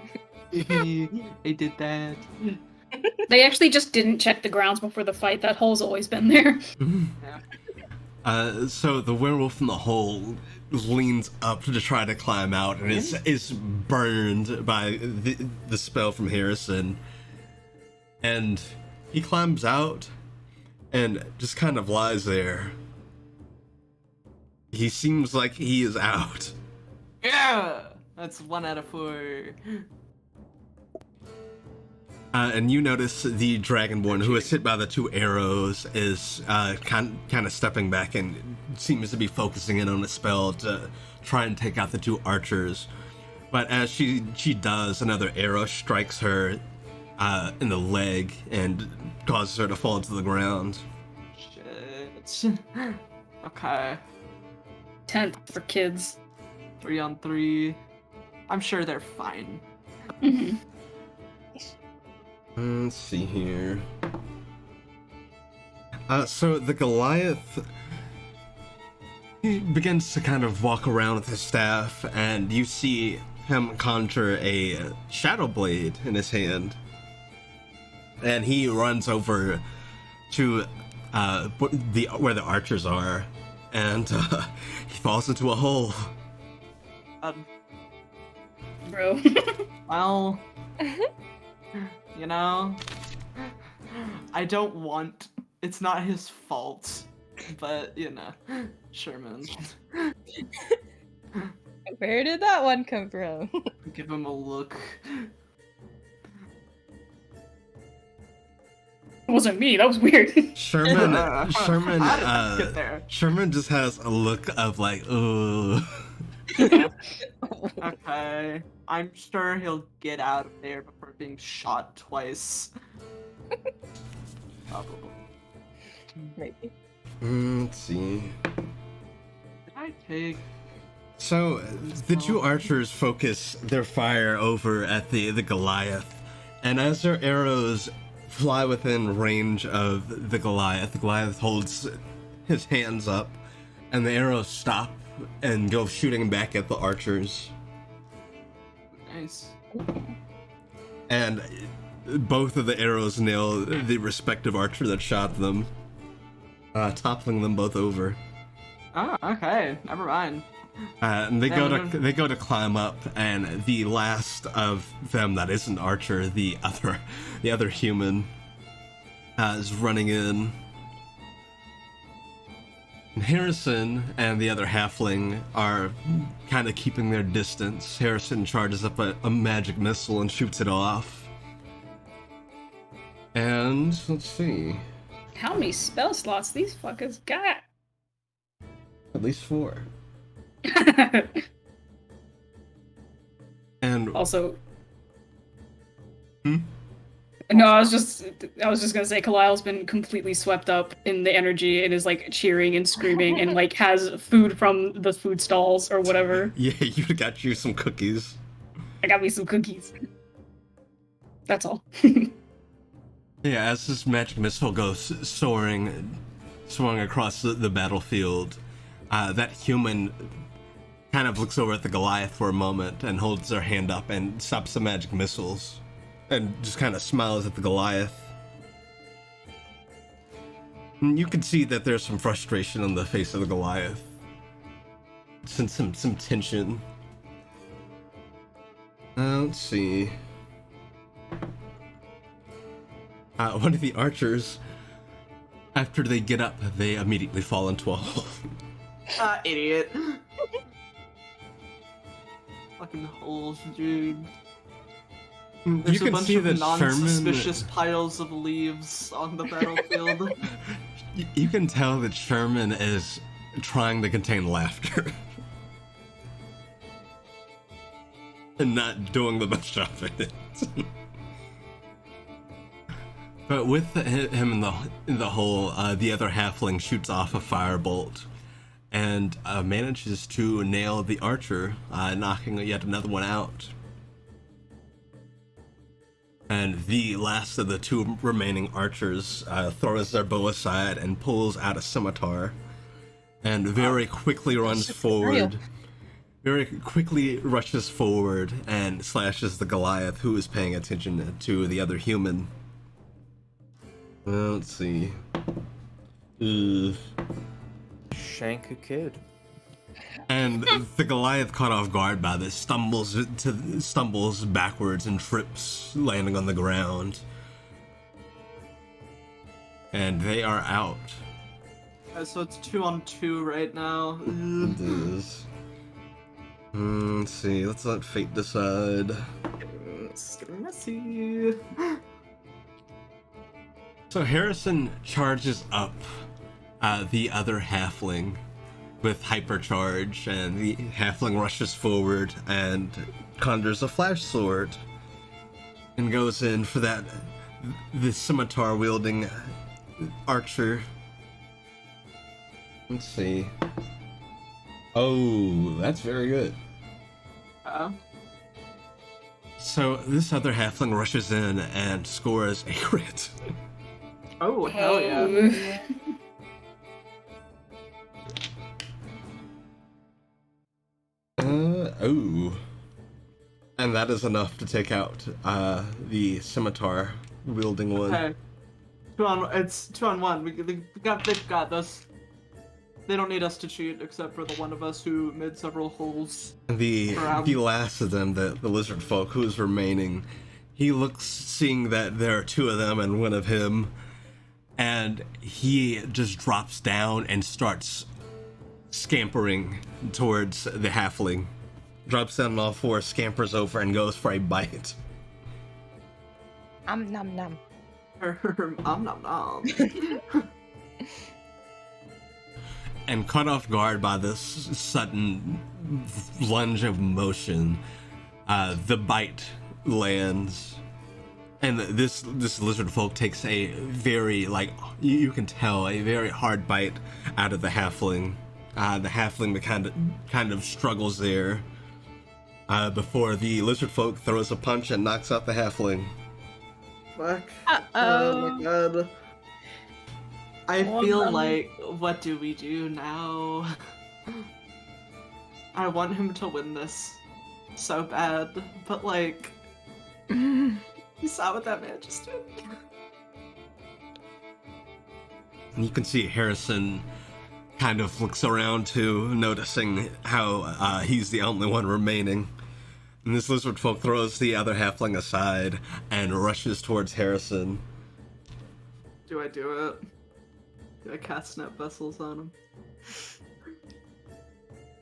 They did that. They actually just didn't check the grounds before the fight. That hole's always been there. So the werewolf in the hole leans up to try to climb out and is burned by the spell from Harrison. And he climbs out and just kind of lies there. He seems like he is out. Yeah! That's 1 out of 4. And you notice the Dragonborn, who is hit by the 2 arrows, is kind of stepping back and seems to be focusing in on a spell to try and take out the 2 archers. But as she does, another arrow strikes her in the leg and causes her to fall to the ground. Shit. Okay. 10th for kids. 3 on 3. I'm sure they're fine. Mhm. Let's see here. So the Goliath, he begins to kind of walk around with his staff, and you see him conjure a shadow blade in his hand. And he runs over to where the archers are, and he falls into a hole. Bro. Well, you know, I don't want. It's not his fault, but you know, Sherman. Where did that one come from? Give him a look. It wasn't me, that was weird. Sherman, How did it get there? Sherman just has a look of like, ooh. Okay, I'm sure he'll get out of there before being shot twice. Probably. Maybe. Let's see. Did I take? So the 2 archers focus their fire over at the Goliath, and as their arrows fly within range of the Goliath holds his hands up, and the arrows stop and go shooting back at the archers. Nice. And both of the arrows nail the respective archer that shot them, toppling them both over. Oh, okay. Never mind. And they go to climb up, and the last of them that isn't Archer, the other human, is running in. And Harrison and the other halfling are kind of keeping their distance. Harrison charges up a magic missile and shoots it off. And let's see, How many spell slots these fuckers got? at least 4. And Also, Hmm? no, I was just gonna say Kalile's been completely swept up in the energy and is like cheering and screaming and like has food from the food stalls or whatever. yeah, you got you some cookies. I got me some cookies. That's all. Yeah, as this magic missile goes soaring across the battlefield, that human kind of looks over at the Goliath for a moment and holds their hand up and stops the magic missiles and just kind of smiles at the Goliath. And you can see that there's some frustration on the face of the Goliath. Some tension. Let's see. One of the archers, after they get up, they immediately fall into a hole. Idiot. Fucking holes, dude. There's You a can bunch see of that non-suspicious piles of leaves on the battlefield. You can tell that Sherman is trying to contain laughter. And not doing the best job at it. But with him in the hole, the other halfling shoots off a firebolt and manages to nail the archer, knocking yet another one out. And the last of the 2 remaining archers throws their bow aside and pulls out a scimitar and very quickly runs forward. Very quickly rushes forward and slashes the Goliath, who is paying attention to the other human. Let's see. Shank a kid. And the Goliath, caught off guard by this, stumbles backwards and trips, landing on the ground. and they are out. So it's 2-on-2 right now. It is. Let's see. Let's let fate decide. It's getting messy. So Harrison charges up the other halfling with hypercharge, and the halfling rushes forward and conjures a flash sword and goes in for the scimitar wielding archer. Let's see. Oh, that's very good. So this other halfling rushes in and scores a crit. Oh, hell yeah. Oh. And that is enough to take out the scimitar wielding one. Okay. It's 2-on-1. They've got this. They don't need us to cheat, except for the one of us who made several holes. The last of them, the lizard folk who is remaining, he looks, seeing that there are two of them and one of him, and he just drops down and starts scampering towards the halfling. Drops down on all fours, scampers over, and goes for a bite. Nom nom. Nom nom nom. And caught off guard by this sudden lunge of motion, the bite lands, and this lizard folk takes a very, like, you can tell, a very hard bite out of the halfling. The halfling kind of struggles there before the lizard folk throws a punch and knocks out the halfling. Fuck. Uh-oh. Oh my god. I feel like, what do we do now? I want him to win this so bad, but like, you saw what that man just did. And you can see Harrison kind of looks around too, noticing how he's the only one remaining. And this lizard folk throws the other halfling aside and rushes towards Harrison. Do I do it? Do I cast snap vessels on him?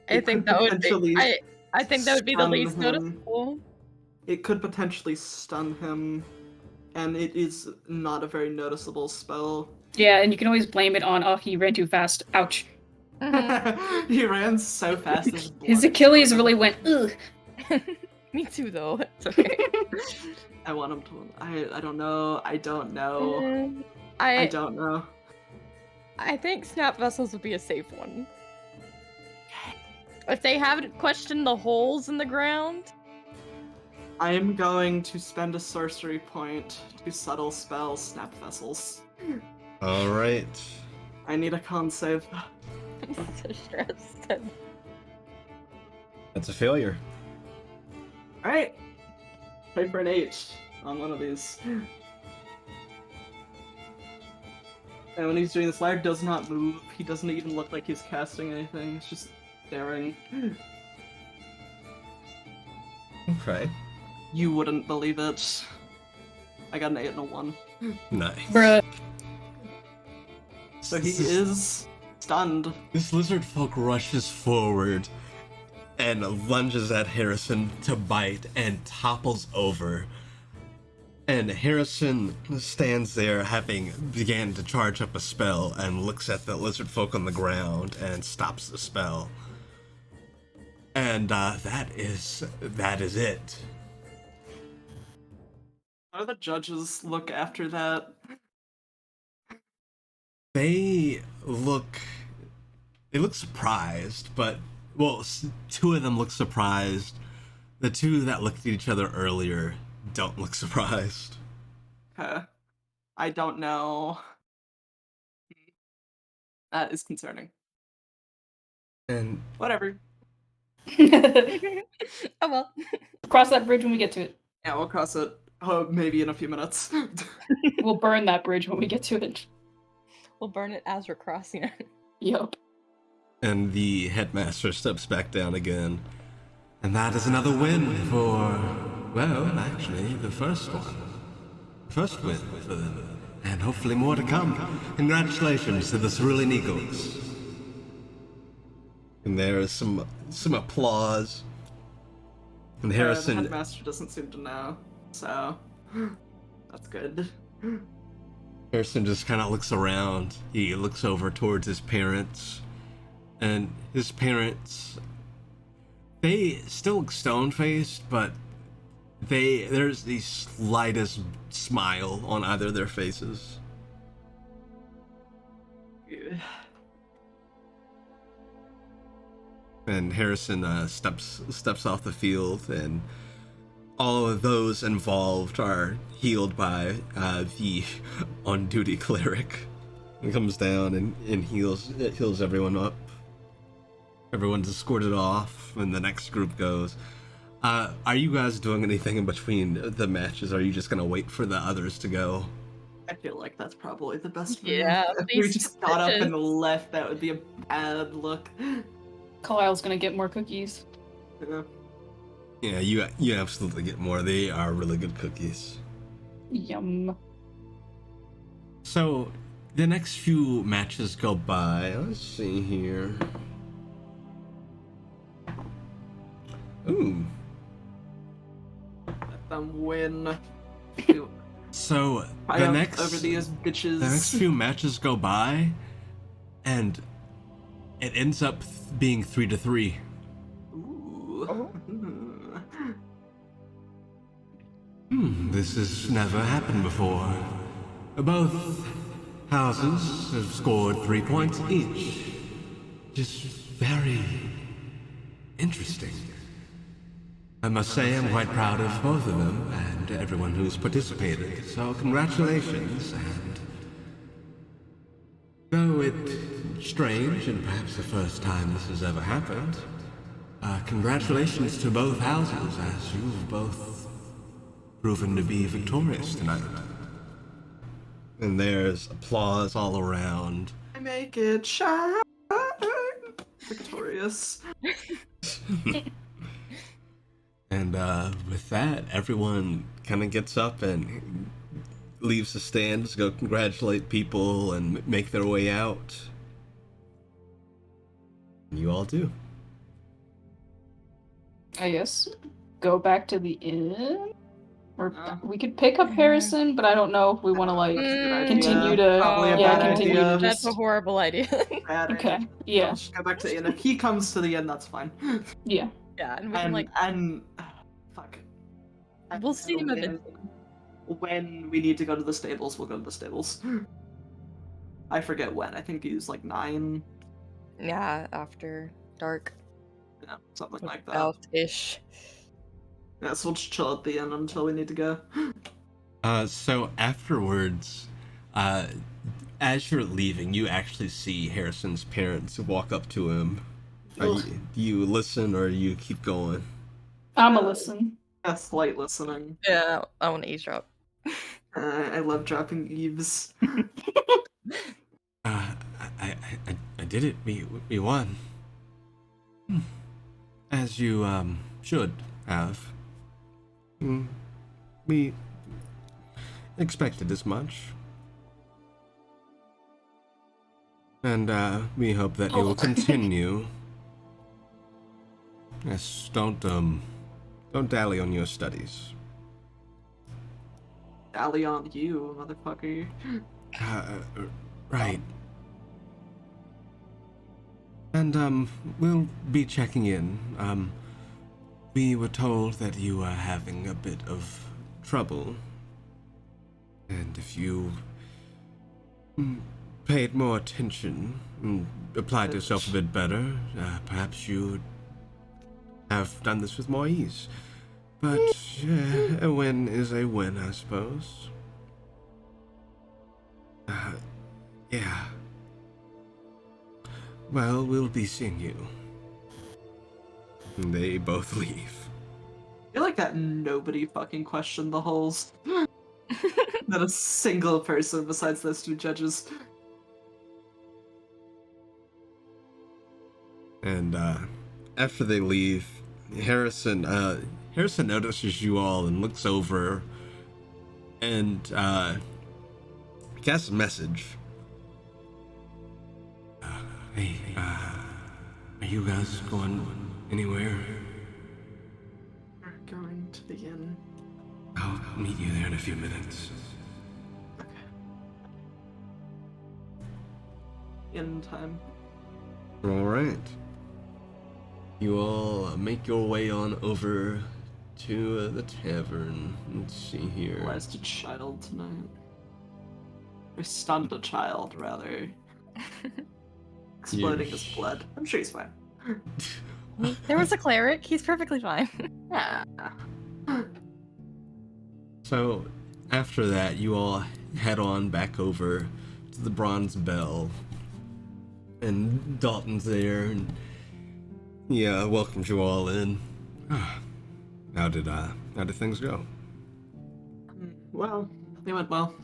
I think that would be. Potentially I think that would be the stun least him. noticeable. It could potentially stun him, and it is not a very noticeable spell. Yeah, and you can always blame it on, oh, he ran too fast. Ouch. He ran so fast. His Achilles really went, ugh. Me too, though. It's okay. I want him to. I don't know. I don't know. I I don't know. I think snap vessels would be a safe one. If they haven't questioned the holes in the ground. I am going to spend a sorcery point to subtle spell snap vessels. All right. I need a con save. I'm so stressed. That's a failure. Alright. Try for an H on one of these. And when he's doing this, Lyre does not move. He doesn't even look like he's casting anything. He's just staring. Okay. You wouldn't believe it. I got an 8 and a 1. Nice. Bruh. So he is stunned. This lizard folk rushes forward and lunges at Harrison to bite and topples over. And Harrison stands there, having began to charge up a spell, and looks at the lizard folk on the ground and stops the spell. And that is it. How do the judges look after that? They look surprised, but, well, two of them look surprised. The two that looked at each other earlier don't look surprised. I don't know. That is concerning. And Whatever. Oh well. Cross that bridge when we get to it. Yeah, we'll cross it. Maybe in a few minutes. We'll burn that bridge when we get to it. We'll burn it as we're crossing it. Yup. and the headmaster steps back down again. And that is another win for, well, actually, the first one. First win for and hopefully more to come. Congratulations to the Cerulean Eagles. And there is some applause. And The Harrison, headmaster doesn't seem to know, so that's good. Harrison just kind of looks around. He looks over towards his parents, and his parents, they still look stone-faced, but there's the slightest smile on either of their faces. Yeah. And Harrison steps off the field, and all of those involved are healed by the on-duty cleric. He comes down and heals everyone up. Everyone's escorted off, and the next group goes. Are you guys doing anything in between the matches? Or are you just gonna wait for the others to go? I feel like that's probably the best move. Yeah, If we please just got up switches. and left, that would be a bad look. Carlisle's gonna get more cookies. Yeah. Yeah, you absolutely get more. They are really good cookies. Yum. So, the next few matches go by. Let's see here. Ooh. Let them win. So, the Triumph next over these bitches. the next few matches go by, and it ends up being 3-3. Ooh. This has never happened before. Both houses have scored 3 points each. Just very interesting. I must say I'm quite proud of both of them and everyone who's participated, so congratulations. And though it's strange and perhaps the first time this has ever happened, congratulations to both houses as you've both proven to be victorious tonight. And there's applause all around. I make it shine. Victorious. And with that, everyone kind of gets up and leaves the stands to go congratulate people and make their way out. And you all do. I guess go back to the inn. Or Yeah. we could pick up Harrison, but I don't know if we want to like That's a good idea. continue to Probably a yeah, bad continue idea. to That's just a horrible idea. Bad Okay. idea. Yeah. Let's go back to the inn. If he comes to the inn, that's fine. Yeah. Yeah, and we can And fuck. we'll see him when, eventually. when we need to go to the stables, we'll go to the stables. I forget when. I think he's like 9. Yeah, after dark. Yeah, something like that. Out-ish. Yeah, so we'll just chill at the inn until we need to go. So afterwards, as you're leaving, you actually see Harrison's parents walk up to him. Do you listen or you keep going? I'm a listen. Yeah, slight listening. Yeah, I want to eavesdrop. I love dropping eaves. I did it. We won. As you should have. We expected as much. And we hope that you will continue. Yes, don't dally on your studies. Dally on you, motherfucker. Right. And we'll be checking in. We were told that you were having a bit of trouble. And if you paid more attention and applied yourself a bit better, perhaps you would have done this with more ease. But a win is a win, I suppose. Yeah. Well, we'll be seeing you. And they both leave. I feel like that nobody fucking questioned the holes. Not a single person besides those 2 judges. And after they leave, Harrison notices you all and looks over and cast a message. Hey, are you guys going anywhere? We're going to the inn. I'll meet you there in a few minutes. Okay. Inn time. All right. You all make your way on over to the tavern. Let's see here. Paralyzed a child tonight. We stunned a child, rather. Exploding his blood. I'm sure he's fine. There was a cleric. He's perfectly fine. Yeah. So, after that, you all head on back over to the Bronze Bell. And Dalton's there, and he welcomes you all in. How did things go? Well, they went well.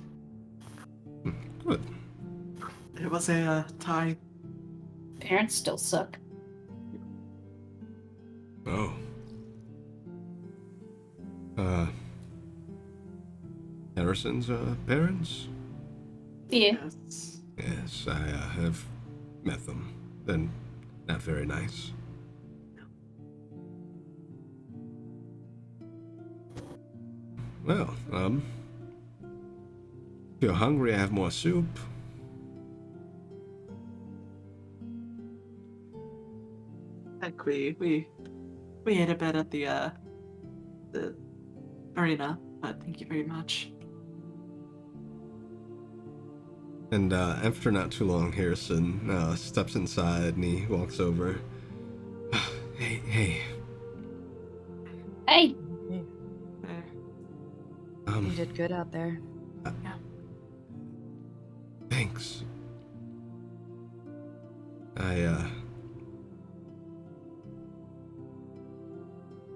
Good. It was a tie. Parents still suck. Oh. Harrison's parents? Yeah. Yes. Yes, I have met them. They're not very nice. Well, if you're hungry, I have more soup. Heck, we ate a bit at the arena, but thank you very much. And after not too long, Harrison steps inside and he walks over. Hey. Hey, Eh, You did good out there. Thanks.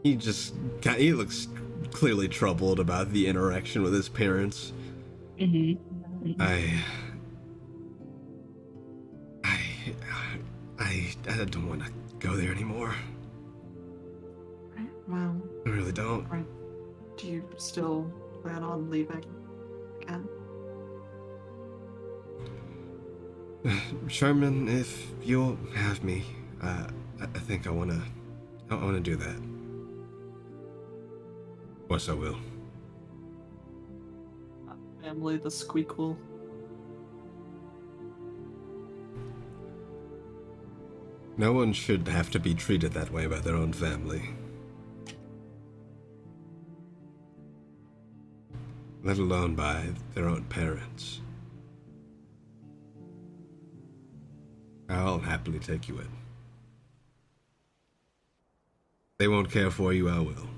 He looks clearly troubled about the interaction with his parents. I don't want to go there anymore. right, well, I really don't. right. Do you still plan on leaving again? Sherman, if you'll have me, I think I wanna do that. Of course I will. Family, the squeakle. No one should have to be treated that way by their own family. Let alone by their own parents. I'll happily take you in. They won't care for you, I will.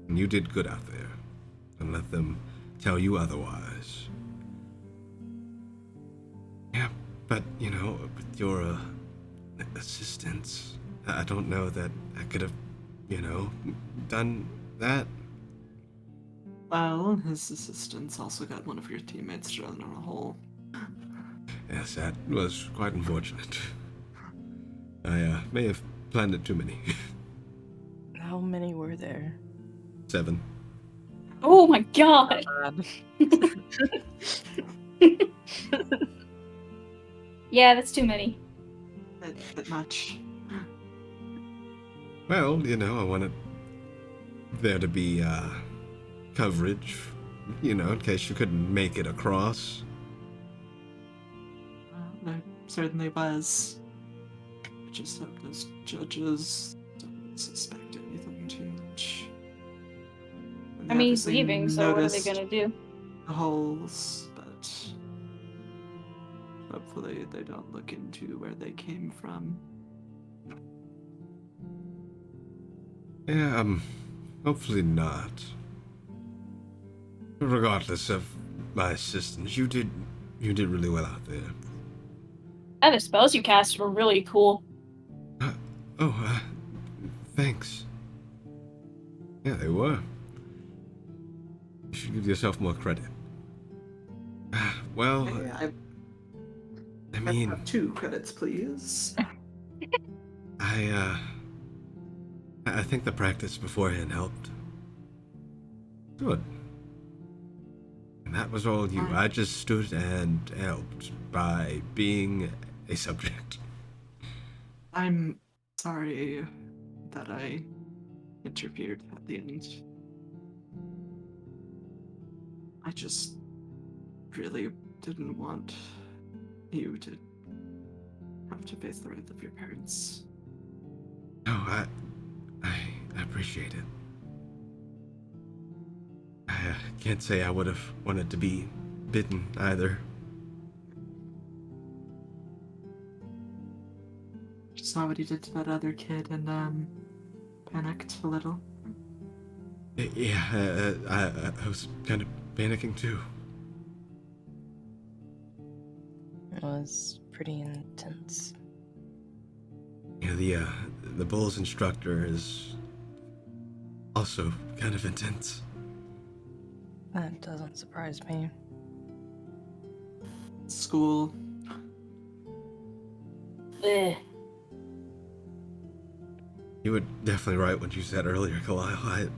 And you did good out there. Don't let them tell you otherwise. Yeah, but, with your assistance, I don't know that I could have, done that. Well, his assistants also got one of your teammates thrown in a hole. Yes, that was quite unfortunate. I may have planned it too many. How many were there? 7. oh my god. Yeah, that's too many. Bit much. Well, I wanted there to be coverage, in case you couldn't make it across. There certainly was. Just hope those judges don't suspect anything too much. And I mean, he's obviously leaving, so what are they noticed gonna do? the holes, but hopefully they don't look into where they came from. Yeah, hopefully not. Regardless of my assistance, you did really well out there. And the spells you cast were really cool. Thanks. Yeah, they were. You should give yourself more credit. Well, Hey, I mean, have 2 credits, please. I think the practice beforehand helped. Good. that was all you. I- I just stood and helped by being a subject. I'm sorry that I interfered at the end. I just really didn't want you to have to face the wrath of your parents. No, I appreciate it. I can't say I would have wanted to be bitten either. Just saw what he did to that other kid and panicked a little. Yeah, I was kind of panicking too. It was pretty intense. Yeah, the Bulls instructor is also kind of intense. That doesn't surprise me. School. Ugh. You were definitely right what you said earlier, Kalile.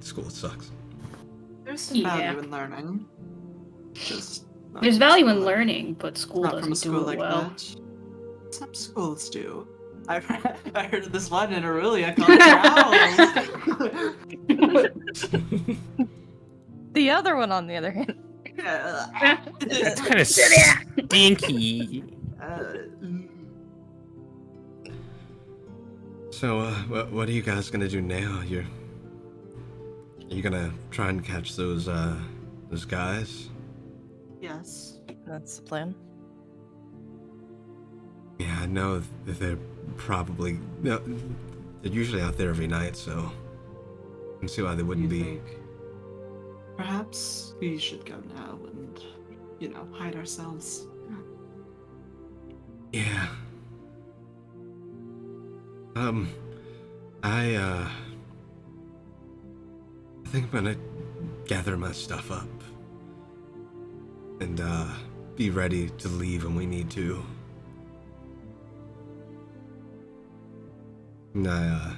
School sucks. There's some Yeah. value in learning. Just not There's from value a in school like- learning, but school not from a doesn't school do it like well. that. Some schools do. I heard of this one in Aurelia called Owls. The other one, on the other hand. It's kind of stinky. So, what are you guys gonna do now? Are you gonna try and catch those guys? Yes. That's the plan. Yeah, I know that they're probably they're usually out there every night, so I can see why they wouldn't You be. think perhaps we should go now and, hide ourselves. Yeah. I think I'm gonna gather my stuff up and be ready to leave when we need to. And I'm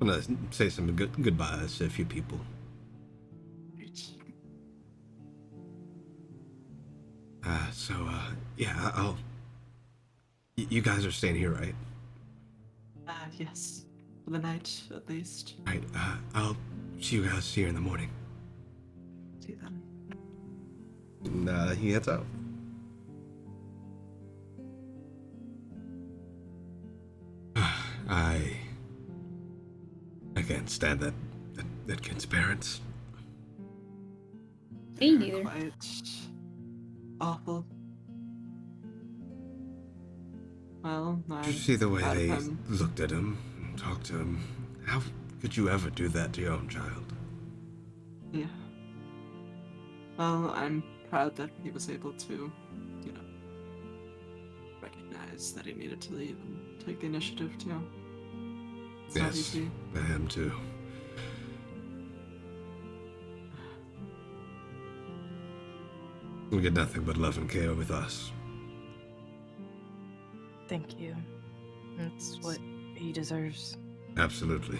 gonna say some goodbyes to a few people. Right. Yeah, you guys are staying here, right? Yes. For the night, at least. Right, I'll see you guys here in the morning. See you then. And he heads out. I can't stand that kid's parents. Me neither. Quite awful. Well, Did you see the way proud of they him. looked at him and talked to him? How could you ever do that to your own child? Yeah. Well, I'm proud that he was able to, recognize that he needed to leave and take the initiative too. It's not Yes, easy. I am too. We get nothing but love and care with us. Thank you. That's what he deserves. Absolutely.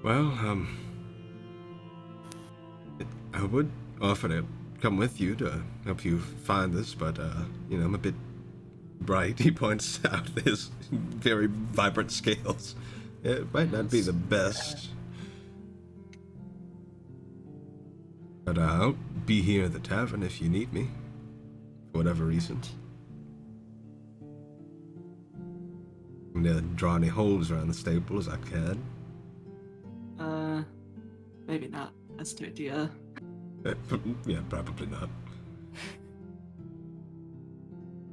Well, I would offer to come with you to help you find this, but, I'm a bit bright. He points out his very vibrant scales. It might not be the best. But I'll be here at the tavern if you need me. For whatever reason. I'm gonna draw any holes around the stable as I can. Maybe not. That's the idea. Yeah, probably not.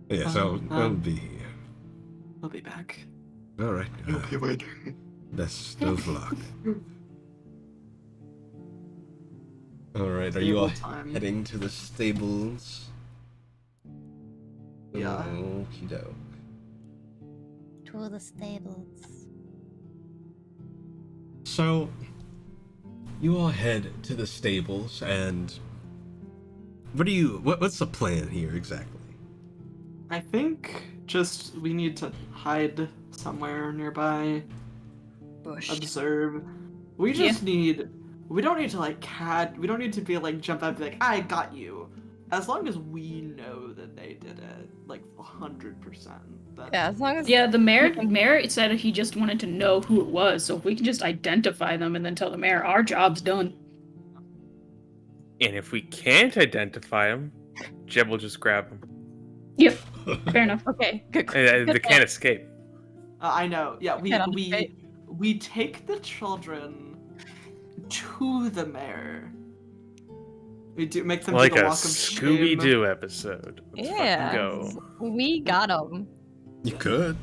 Yeah, so I'll be here. I'll be back. Alright. be waiting. Best of luck. Alright, are you all Time. heading to the stables? Yeah. Okie doke. To the stables. So, you all head to the stables, and what's the plan here exactly? I think just we need to hide somewhere nearby. Bushed. observe. We just need. We don't need to like we don't need to be like jump out and be like, I got you. As long as we know that they did it, like 100%. Yeah, as long as Yeah, the mayor said he just wanted to know who it was, so if we can just identify them and then tell the mayor our job's done. And if we can't identify them, Jeb will just grab them. Yep, fair enough. okay, good. They can't escape. I know. Yeah, Yeah, we take the children to the mayor. We do make them Like do the a walk of Scooby shame. Doo episode. Let's Yeah, fucking go. we got them. You could.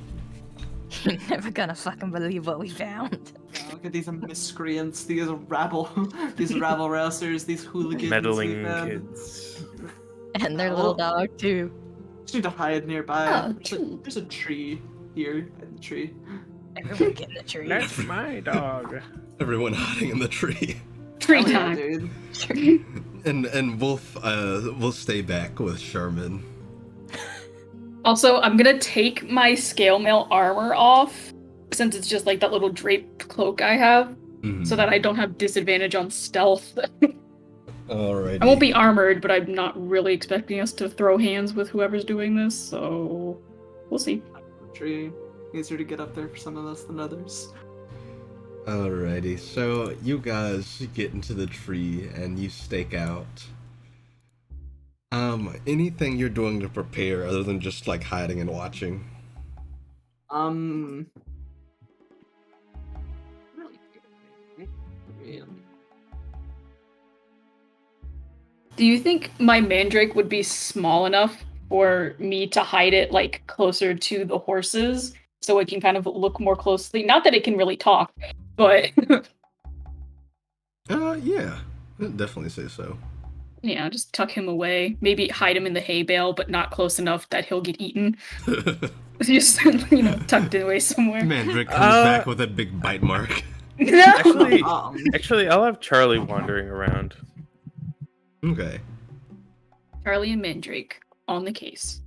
You're never gonna fucking believe what we found. Look at these miscreants, these rabble rousers, these hooligans. Meddling man. kids. And their little dog too. Just need to hide nearby. Oh, There's a tree here. In the tree. Everyone get in the tree. That's my dog. Everyone hiding in the tree. Tree Oh, yeah, time. dude. And we'll stay back with Sherman. Also, I'm gonna take my scale mail armor off, since it's just like that little draped cloak I have, so that I don't have disadvantage on stealth. Alrighty. I won't be armored, but I'm not really expecting us to throw hands with whoever's doing this, so we'll see. Tree. Easier to get up there for some of us than others. Alrighty, so you guys get into the tree and you stake out. Anything you're doing to prepare other than just like hiding and watching? Do you think my mandrake would be small enough for me to hide it like closer to the horses so it can kind of look more closely? Not that it can really talk, but Yeah, I'd definitely say so. yeah, just tuck him away. Maybe hide him in the hay bale, but not close enough that he'll get eaten. Just tucked away somewhere. Mandrake comes back with a big bite mark. Actually, I'll have Charlie wandering around. Okay. Charlie and Mandrake on the case.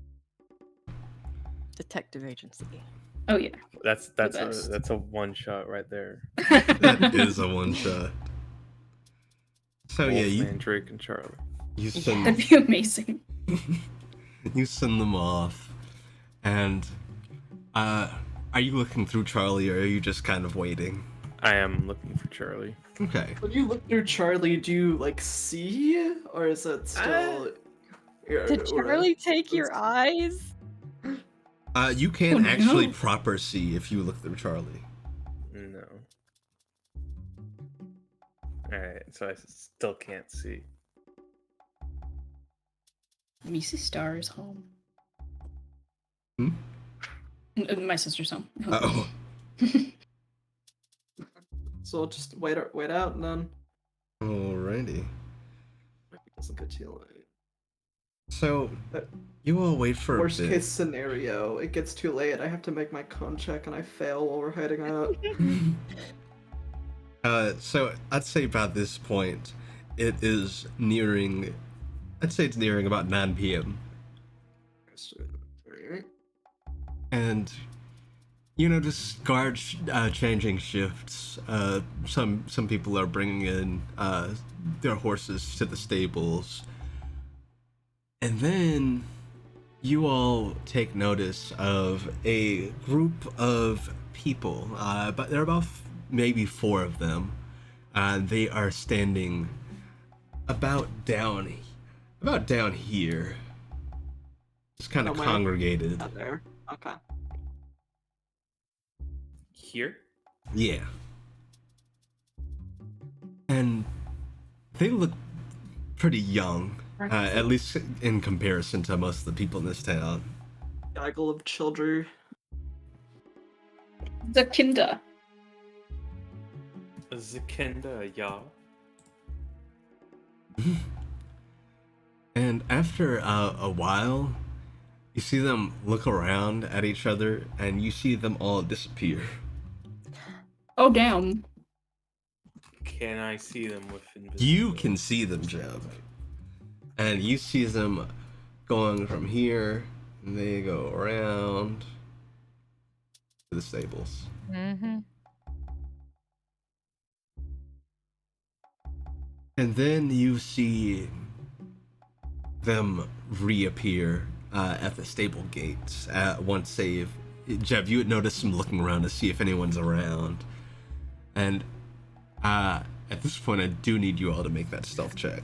Detective agency. Oh yeah. That's best. a one shot right there. That is a one shot. So Wolf, yeah, you Mandrake and Charlie. That'd be amazing. You send them off, and are you looking through Charlie, or are you just kind of waiting? I am looking for Charlie. Okay. When you look through Charlie, do you like see, or is it still? Did Charlie take your eyes? You can Oh, actually no. proper see if you look through Charlie. No. Alright, so I still can't see. Mrs. Star is home. Hmm? My sister's home. Oh. So I'll just wait out, and then Alrighty. it doesn't get too late. So you all wait for Worst a bit. case scenario, it gets too late. I have to make my con check, and I fail while we're hiding out. So I'd say about this point, it is nearing. I'd say it's nearing about 9 p.m. And just guards changing shifts. Some people are bringing in their horses to the stables, and then you all take notice of a group of people. But there are about maybe 4 of them. They are standing about down here, just kind of Somewhere. congregated. Out there. Okay. Here? Yeah. And they look pretty young, at least in comparison to most of the people in this town. Gaggle of children. The Kinder. Zakenda, yeah. And after a while, you see them look around at each other, and you see them all disappear. Oh damn. Can I see them with invisibility? You can see them, Jeb. And you see them going from here, and they go around to the stables. Mm-hmm. And then you see them reappear at the stable gates once they've... Jeb, you had noticed them looking around to see if anyone's around. And at this point, I do need you all to make that stealth check.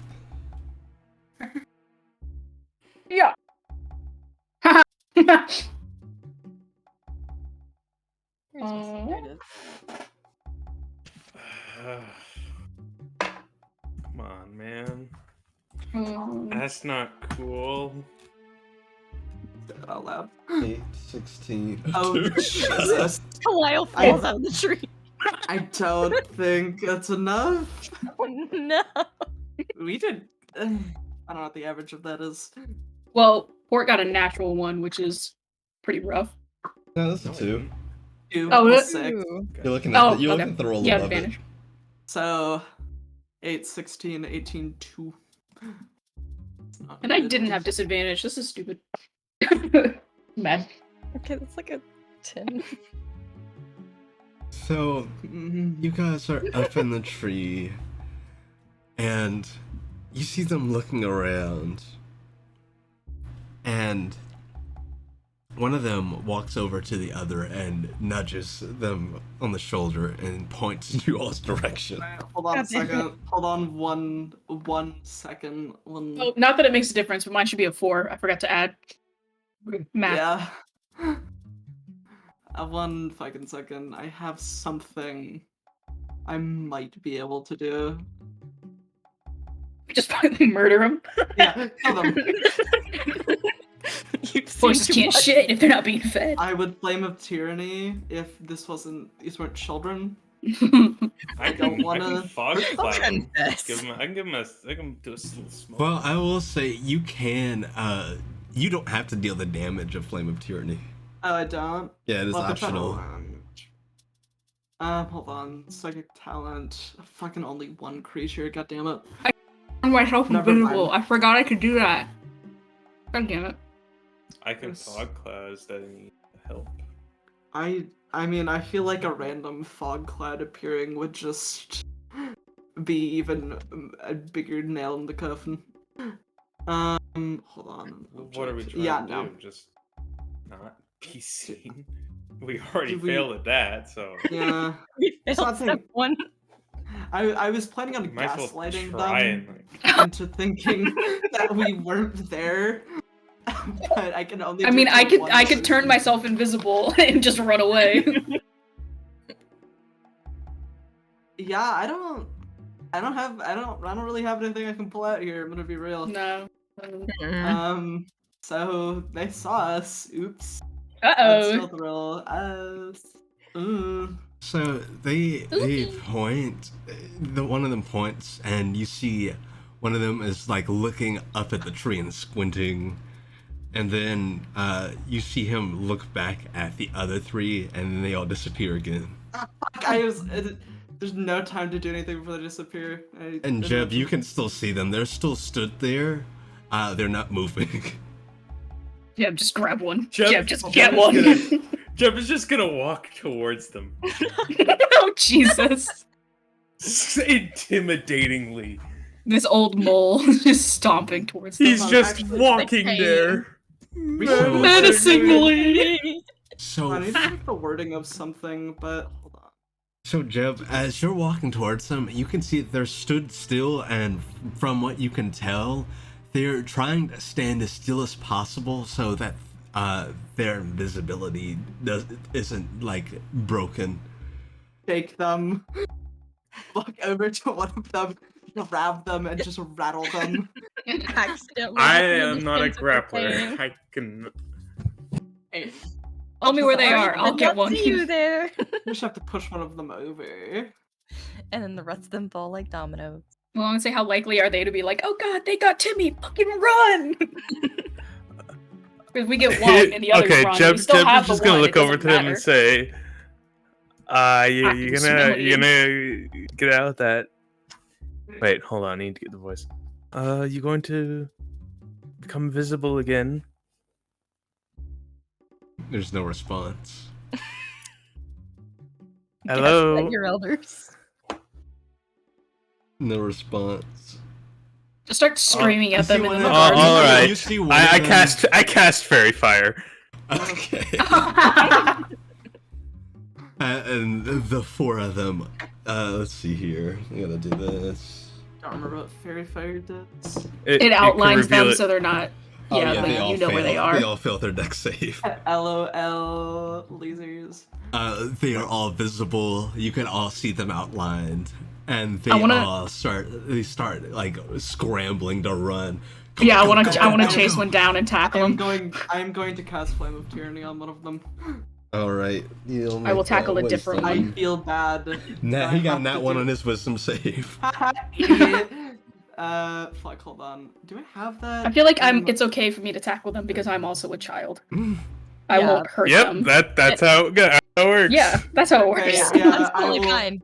Yeah. Come on, man. That's not cool. Say that out loud. 8, 16. Oh, Jesus. Lyle falls out of the tree. I don't think that's enough. No. We did. I don't know what the average of that is. Well, Port got a natural one, which is pretty rough. No, that's a 2. 2 Oh, plus really? 6. You're looking at, Oh, you're okay. looking at the roll Yeah, above advantage. So, 8, 16, 18, 2. And I didn't have disadvantage. This is stupid. Mad. Okay, that's like a 10. So, you guys are up in the tree, and you see them looking around, and one of them walks over to the other and nudges them on the shoulder and points in you all's direction. Hold on a second. Hold on one second. Oh, not that it makes a difference, but mine should be a 4. I forgot to add. Math. Yeah. 1 fucking second. I have something I might be able to do. Just finally murder him. Yeah, kill them. Horses can't shit if they're not being fed. I would Flame of Tyranny if these weren't children. I don't can wanna- fog cloud him. Confess. I can do a little smoke. Well, I will say you can, you don't have to deal the damage of Flame of Tyranny. Oh, I don't? Yeah, it is Well, optional. Hold on. Psychic talent. Fucking only one creature, goddammit. Myself Never invisible. mind. I forgot I could do that. God damn it. I can Yes. fog clouds that need help. I mean, I feel like a random fog cloud appearing would just be even a bigger nail in the coffin. Hold on. What are we trying Yeah, to no. do? Just not be seen? We already Did we- failed at that, so Yeah. We It's failed not step saying- 1. I was planning on might as well gaslighting try them and into thinking that we weren't there. But I can only. I do mean, it I for could one turn person. myself invisible and just run away. Yeah, I don't really have anything I can pull out here. I'm gonna be real. No. So they saw us. Oops. Uh-oh. Stealth roll. So they point, one of them points, and you see one of them is like looking up at the tree and squinting, and then you see him look back at the other 3, and then they all disappear again. There's no time to do anything before they disappear. And Jeb, you can still see them. They're still stood there. They're not moving. Jeb, just grab one. Jeb- Jeb, just Jeb get is one. gonna- Jeb is just gonna walk towards them. Oh, Jesus. Intimidatingly. This old mole is just stomping towards them. He's just actually, walking like, there. should- Menacingly. So I need to check the wording of something, but hold on. So, Jeb, as you're walking towards them, you can see that they're stood still, and from what you can tell, they're trying to stand as still as possible so that their invisibility isn't, like, broken. Take them. Walk over to one of them, grab them, and just rattle them. Accidentally. I am not a grappler. I can. Hey, Tell me where they Sorry, are. I'll did get not one. see you there. you just have to push one of them over. And then the rest of them fall like dominoes. Well, I'm gonna say, how likely are they to be like, oh god, they got Timmy, fucking run! Because we get one and the others Okay, run. Jeb, we still Jeb have is the just gonna one, look it over doesn't to them matter. and say, can you're smell gonna get out of that. Wait, hold on, I need to get the voice. You're going to become visible again. There's no response. Hello? Guess that your elders. No response. Just start screaming at them in the one of dark. them. All right. You see one I of them- cast fairy fire. Okay. And the four of them. Let's see here. I gotta do this. Don't remember what fairy fire does. It can outlines reveal them it. so they're not. Oh, Yeah, they like, all you know fail. where they are. They all fail their deck save. LOL lasers. They are all visible. You can all see them outlined, and they I wanna- all start like scrambling to run. Go, Yeah, I go, want go, to. go, I want to go, chase go. one down and tackle him. I'm going to cast Flame of Tyranny on one of them. All right, I will tackle a different I one. feel bad. Nah, I he got have that to one do- on his wisdom save. Fuck, hold on. Do I have that? I feel like it's okay for me to tackle them because I'm also a child. I Yeah. won't hurt Yep, them. that's how it works. Yeah, that's how it works. Okay, Yeah, yeah, that's totally I will, fine.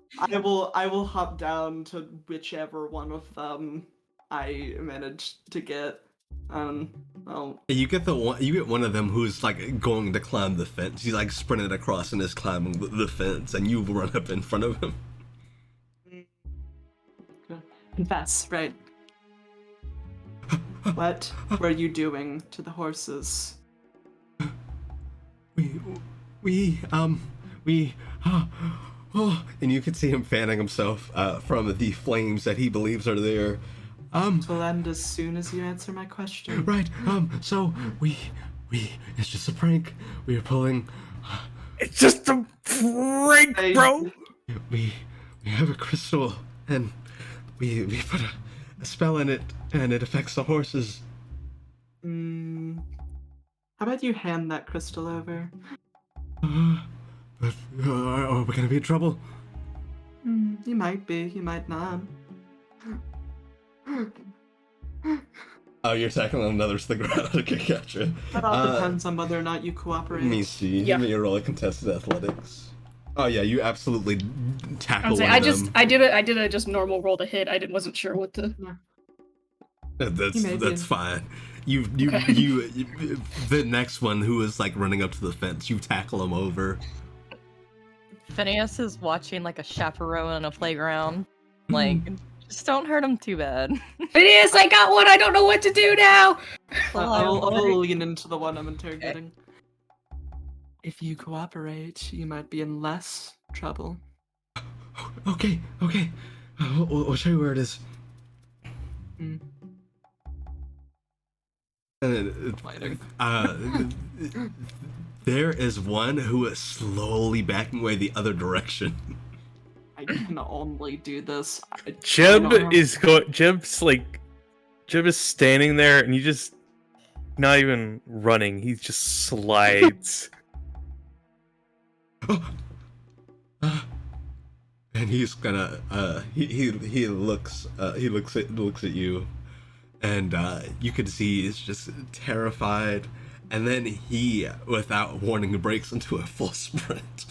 I will hop down to whichever one of them I managed to get. Well, You get one of them who's like going to climb the fence. He's like sprinting across and is climbing the fence, and you run up in front of him. confess, right? What were you doing to the horses? We, oh, and you can see him fanning himself from the flames that he believes are there. Will end as soon as you answer my question. Right, so it's just a prank. We are pulling, It's just a prank, bro. we have a crystal, and we put a spell in it, and it affects the horses. How about you hand that crystal over? But are we gonna be in trouble? You might be, you might not. Oh, you're tackling another cigarette. Okay, gotcha. That all depends on whether or not you cooperate. Let me see. Yeah. You roll a contested athletics. Oh yeah, you absolutely tackle one I of them. did a just normal roll to hit. I wasn't sure what to. That's fine. You the next one who is like running up to the fence, you tackle him over. Phineas is watching like a chaperone on a playground. Like, just don't hurt him too bad. It is. I got one. I don't know what to do now. I'll lean into the one I'm interrogating. If you cooperate, you might be in less trouble. Okay. We'll show you where it is. Fighting. There is one who is slowly backing away the other direction. I can only do this. Jeb is standing there, and he just not even running. He just slides. And he's gonna he looks at you, and you can see he's just terrified, and then he, without warning, breaks into a full sprint.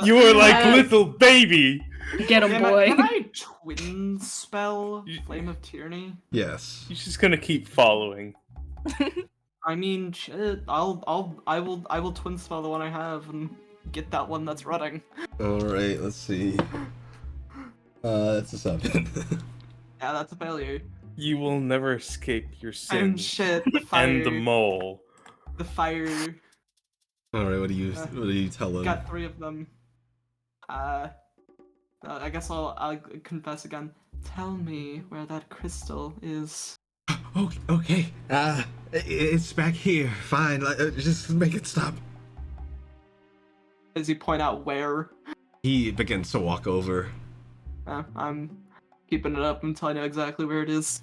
You were like little baby. Get him, boy. Can I twin spell Flame of Tyranny? Yes. He's just gonna keep following. I mean, shit. I will twin spell the one I have and get that one that's running. All right. Let's see. That's a 7. Yeah, that's a failure. You will never escape your And sins. shit, the fire. And the mole. The fire. All right. What do you tell him? Got 3 of them. I guess I'll confess again. Tell me where that crystal is. Okay. It's back here. Fine. Just make it stop. Does he point out where? He begins to walk over. I'm keeping it up until I know exactly where it is.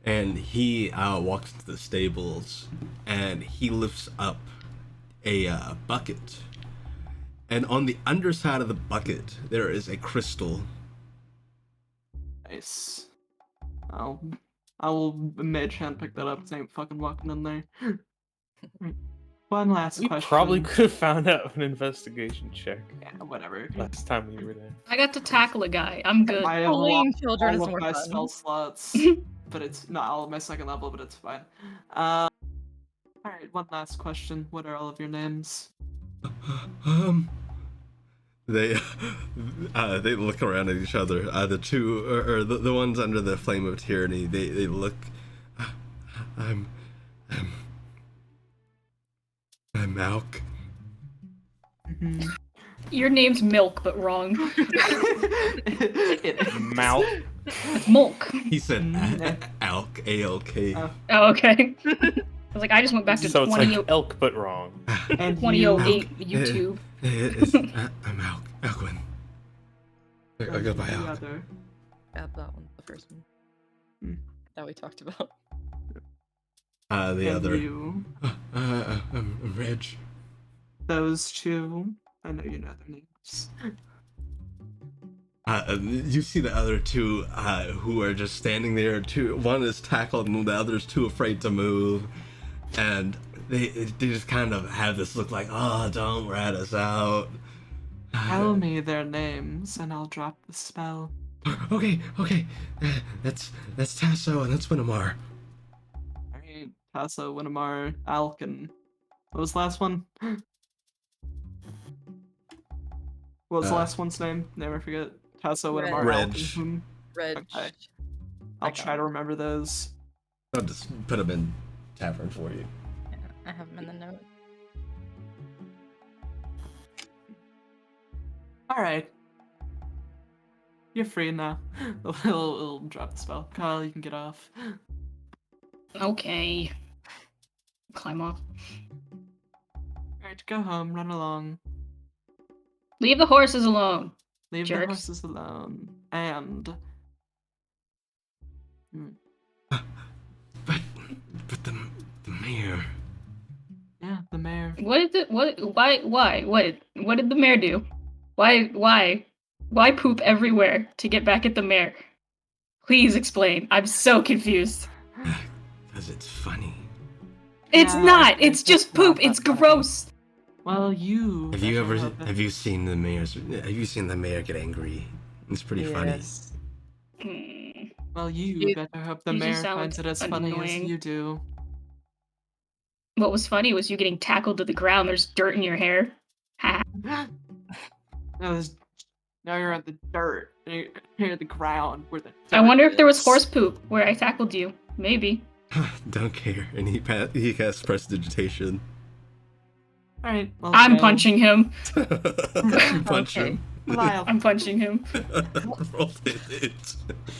And he walks to the stables, and he lifts up a bucket. And on the underside of the bucket, there is a crystal. Nice. I'll mage hand pick that up. 'Cause I ain't fucking walking in there. One last We question. probably could have found out an investigation check Yeah, whatever. last time we were there. I got to tackle a guy. I'm good. I have Bullying lost children is all of more my fun. spell slots, but it's not all of my second level, but it's fine. Alright, one last question. What are all of your names? They they look around at each other. The two, or the ones under the flame of tyranny, they look. I'm Malk. Your name's Milk, but wrong. Mouth. It's Mulk. He said Alk, A-L-K. Oh, okay. I was like, I just went back to So it's 20, like elk, but wrong. And 2008 YouTube. I'm Alquin. I go by the Alk. other. Got that one, the first one. Hmm. That we talked about. The And other. you. I'm Reg. Those two. I know you know their names. You see the other two who are just standing there. One is tackled and the other's too afraid to move. And they just kind of have this look like, oh, don't rat us out. Tell me their names and I'll drop the spell. Okay. That's Tasso and that's Winamar. Alright, Tasso, Winamar, Alk, and what was the last one? What was the last one's name? Never forget. Tasso, Winamar, Reg. Alk, and whom? Reg. Okay. I'll try to remember those. I'll just put them in tavern for you. Yeah, I have them in the note. Alright. You're free now. It'll drop the spell. Kyle, you can get off. Okay. Climb off. Alright, go home, run along. Leave the horses alone. Leave the Jerks. horses alone. And But the mayor. yeah, the mayor. What did the mayor do? Why poop everywhere to get back at the mayor? Please explain. I'm so confused. Because it's funny. It's Yeah, not. It's just not poop. that It's funny. gross. Well, you. Have you better ever love it. have you seen the mayor get angry? It's pretty funny. Yes. Hmm. Well, you You- better hope the you just mayor sound finds it as funny as annoying. you do. What was funny was you getting tackled to the ground. There's dirt in your hair. Ha. Now you're on the dirt. You're the ground where the I dirt wonder if there was is. horse poop where I tackled you. Maybe. Don't care. And he casts prestidigitation. Alright, well, I'm go. punching him. You punch Okay. him. Vile. I'm punching him. Roll it.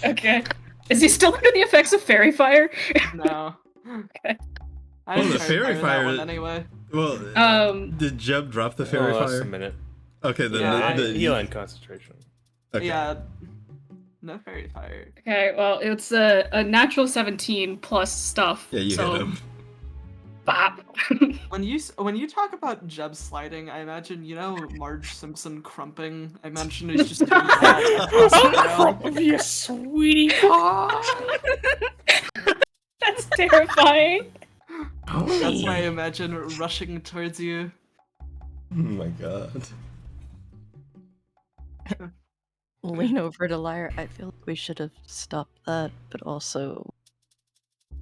Okay. Is he still under the effects of fairy fire? No. Okay. I Oh, didn't the try to fairy that fire- one anyway. Well, did Jeb drop the fairy That's fire? a minute. Okay, then Yeah, the Heal and concentration. okay. Yeah. No fairy fire. Okay, well, it's a natural 17 plus stuff. Yeah, you so, hit him. Bop. When you talk about Jeb sliding, I imagine, you know, Marge Simpson crumping. I imagine he's just doing that across the ground. You sweetie pie. That's terrifying. That's why I imagine rushing towards you. Oh my god. Lean over to Lyra. I feel like we should have stopped that, but also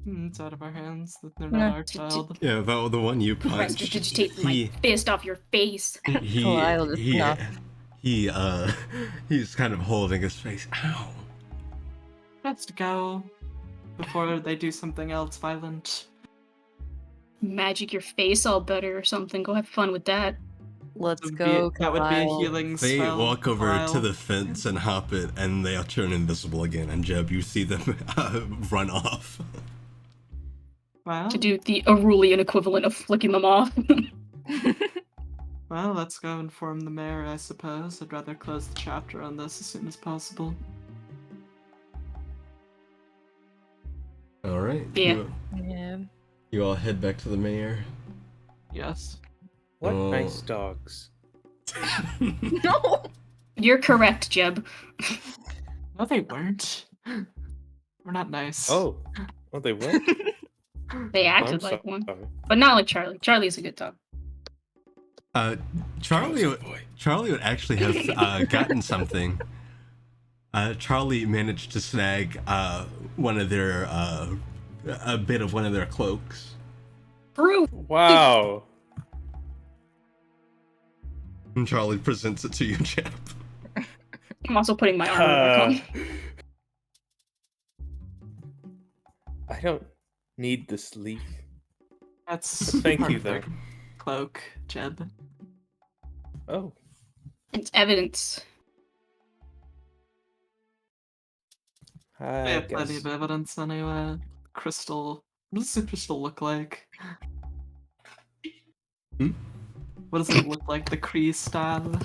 It's out of our hands. They're Yeah. not our child. Yeah, about the one you punched. Prestidigitate my fist off your face. Kyle is not. He's kind of holding his face. Ow. Let's go before they do something else violent. Magic your face all better or something. Go have fun with that. let's go. That would be a Kyle. healing They spell. walk over Kyle. to the fence and hop it, and they'll turn invisible again. And Jeb, you see them run off. Well, To do the Arulian equivalent of flicking them off. well, let's go inform the mayor, I suppose. I'd rather close the chapter on this as soon as possible. All right. Yeah. Yeah. You all head back to the mayor. Yes. What Oh. nice dogs. No. You're correct, Jeb. No, they weren't. We're not nice. Oh, they were. They I'm acted like one, sorry. but not like Charlie. Charlie's a good dog. Charlie would actually have gotten something. Charlie managed to snag one of their a bit of one of their cloaks. Proof. Wow. And Charlie presents it to you, Jeb. I'm also putting my armor back on. I don't need this leaf. That's Thank you, perfect. Cloak, Jeb. Oh, It's evidence. We I have plenty guess. of evidence anyway. Crystal. What does the crystal look like? Hmm? What does it look like? The Kree style?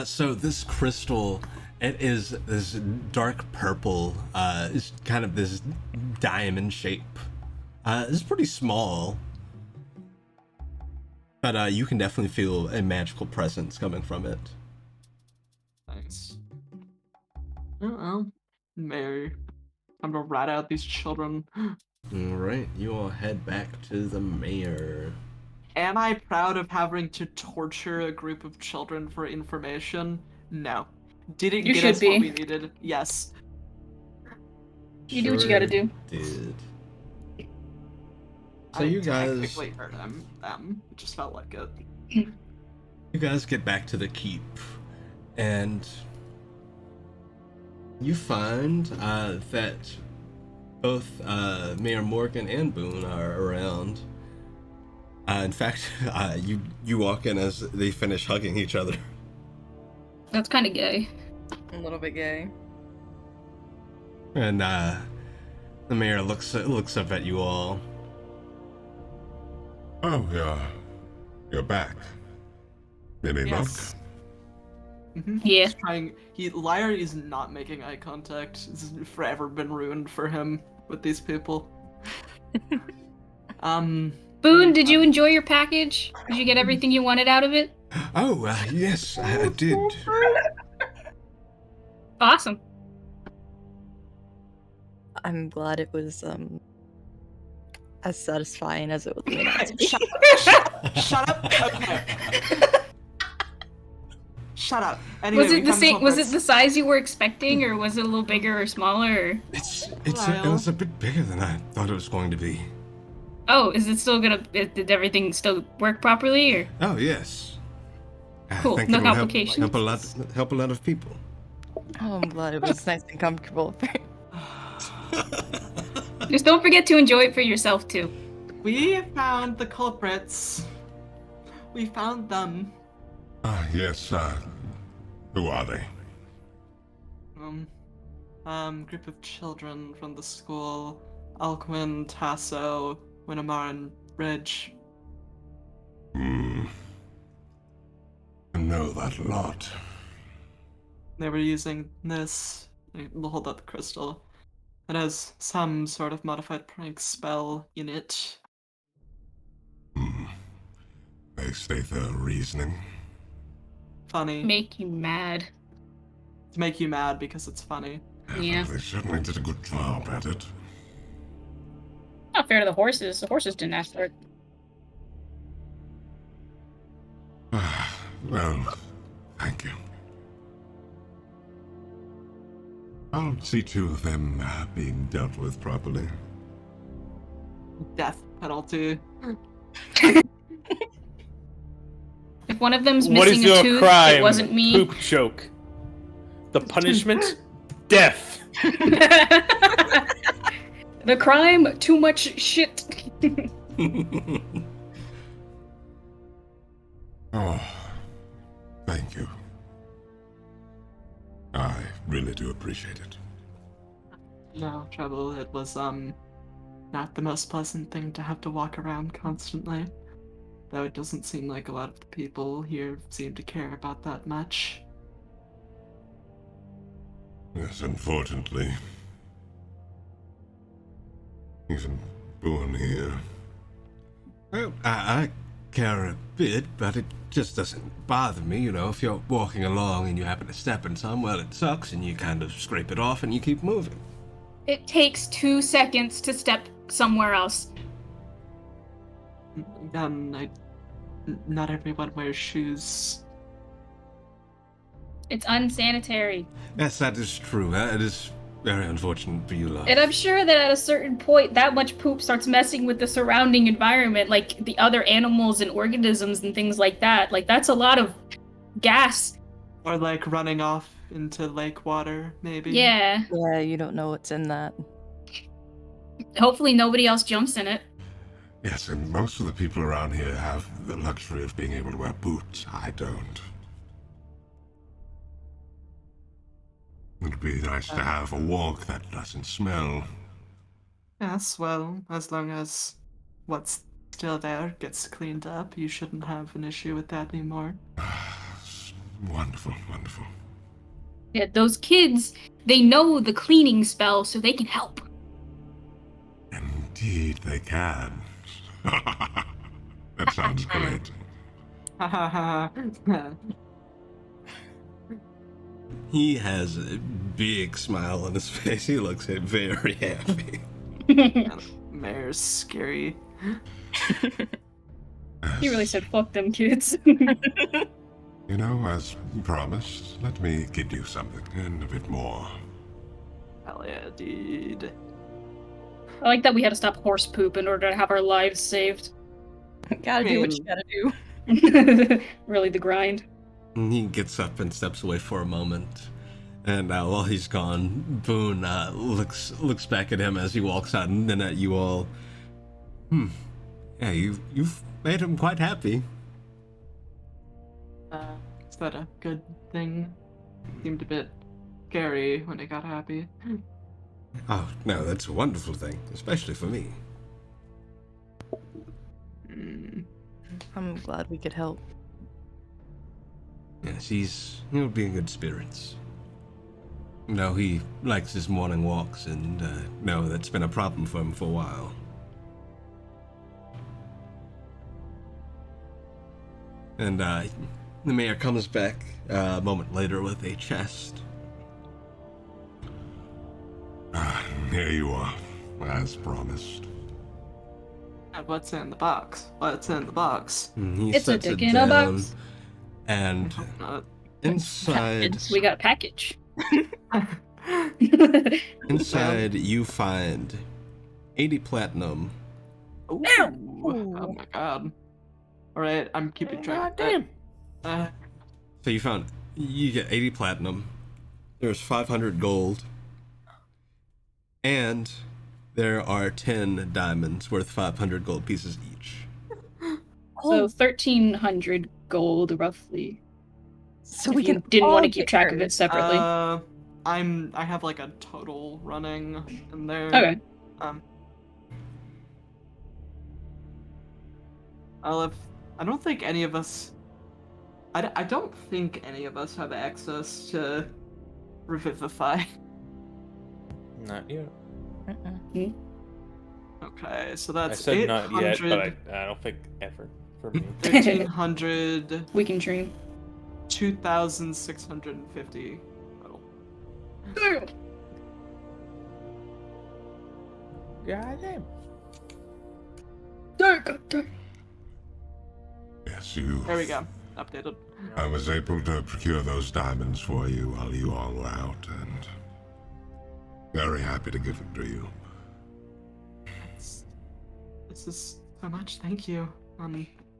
So this crystal, it is this dark purple. It's kind of this diamond shape. It's pretty small, but you can definitely feel a magical presence coming from it. Nice. Oh, Mary. I'm gonna rat out these children. All right, you all head back to the mayor. Am I proud of having to torture a group of children for information? No. Did it You get should us what be. we needed? Yes. You do what you gotta do. Did. So I you guys, technically hurt them. It just felt like it. you guys get back to the keep, and you find that both Mayor Morgan and Boone are around. In fact, you walk in as they finish hugging each other. That's kind of gay. A little bit gay. And the mayor looks up at you all. Oh, you're back. Any Yes. Yeah. He's trying. Lyre is not making eye contact. This has forever been ruined for him with these people. Boone, did you enjoy your package? Did you get everything you wanted out of it? Oh, yes, I did. Awesome. I'm glad it was as satisfying as it was made out to be. Shut up. Okay. Shut up. Anyway, Was it we the come to same? Was it culprits. the size you were expecting, or was it a little bigger or smaller? Or... It was a bit bigger than I thought it was going to be. Oh, is it still gonna? Did everything still work properly? Or Oh, yes. I Cool, think no it'll complications? help a lot of people. Oh, I'm glad it was nice and comfortable. just don't forget to enjoy it for yourself too. We found the culprits. We found them. Yes, who are they? Group of children from the school. Alcuin, Tasso, Winamar, and Ridge. I know that lot. They were using this. We'll hold up the crystal. It has some sort of modified prank spell in it. They state their reasoning. Funny. Make you mad. To make you mad because it's funny. Yeah. They certainly did a good job at it. Not fair to the horses. The horses didn't ask for it. Well, thank you. I'll see to them being dealt with properly. Death penalty. If one of them's what is missing a your tooth, crime? it wasn't me. Poop joke. The punishment? Death. The crime? Too much shit. Oh, thank you. I really do appreciate it. No trouble. It was not the most pleasant thing to have to walk around constantly. Though it doesn't seem like a lot of the people here seem to care about that much. Yes, unfortunately. Even Boone here. Well, I care a bit, but it just doesn't bother me, you know. If you're walking along and you happen to step in some, well, it sucks, and you kind of scrape it off and you keep moving. It takes 2 seconds to step somewhere else. Not everyone wears shoes. It's unsanitary. Yes, that is true. It is very unfortunate for you, love. And I'm sure that at a certain point, that much poop starts messing with the surrounding environment, like the other animals and organisms and things like that. Like, that's a lot of gas. Or like running off into lake water, maybe. Yeah. Yeah, you don't know what's in that. Hopefully nobody else jumps in it. Yes, and most of the people around here have the luxury of being able to wear boots. I don't. It'd be nice to have a walk that doesn't smell. Yes, well, as long as what's still there gets cleaned up, you shouldn't have an issue with that anymore. Wonderful, wonderful. Yeah, those kids, they know the cleaning spell, so they can help. Indeed, they can. That sounds great. Ha ha ha. He has a big smile on his face. He looks very happy. Mayor's scary. He really said, fuck them kids. You know, as promised, let me give you something and a bit more. Hell yeah, dude. I like that we had to stop horse poop in order to have our lives saved. Gotta do what you gotta do. Really the grind. He gets up and steps away for a moment. And while he's gone, Boone looks back at him as he walks out and then at you all. Yeah, you've made him quite happy. Is that a good thing? Seemed a bit scary when it got happy. Oh, no, that's a wonderful thing, especially for me. I'm glad we could help. Yes, he'll be in good spirits. No, he likes his morning walks, and no, that's been a problem for him for a while. And the mayor comes back a moment later with a chest. Here you are, as promised. And what's in the box? What's in the box? And he It's a sets it dick in a down, box. and Not. inside, We got a package. inside you find 80 platinum. Ooh. Oh my god. Alright, I'm keeping track. Goddamn. So you get 80 platinum. There's 500 gold. And there are 10 diamonds worth 500 gold pieces each. So 1,300 gold, roughly. So If we you can didn't all want to keep get track of it yours. separately. I have like a total running in there. Okay. I don't think any of us. I don't think any of us have access to Revivify. Not yet. Okay, so I that's said 800, not yet, but I don't think ever for me. 1,300, We can dream. 2,650 total. Goddamn. Yes, you. There we go. Updated. I was able to procure those diamonds for you while you all were out, and very happy to give them to you. This is so much. Thank you.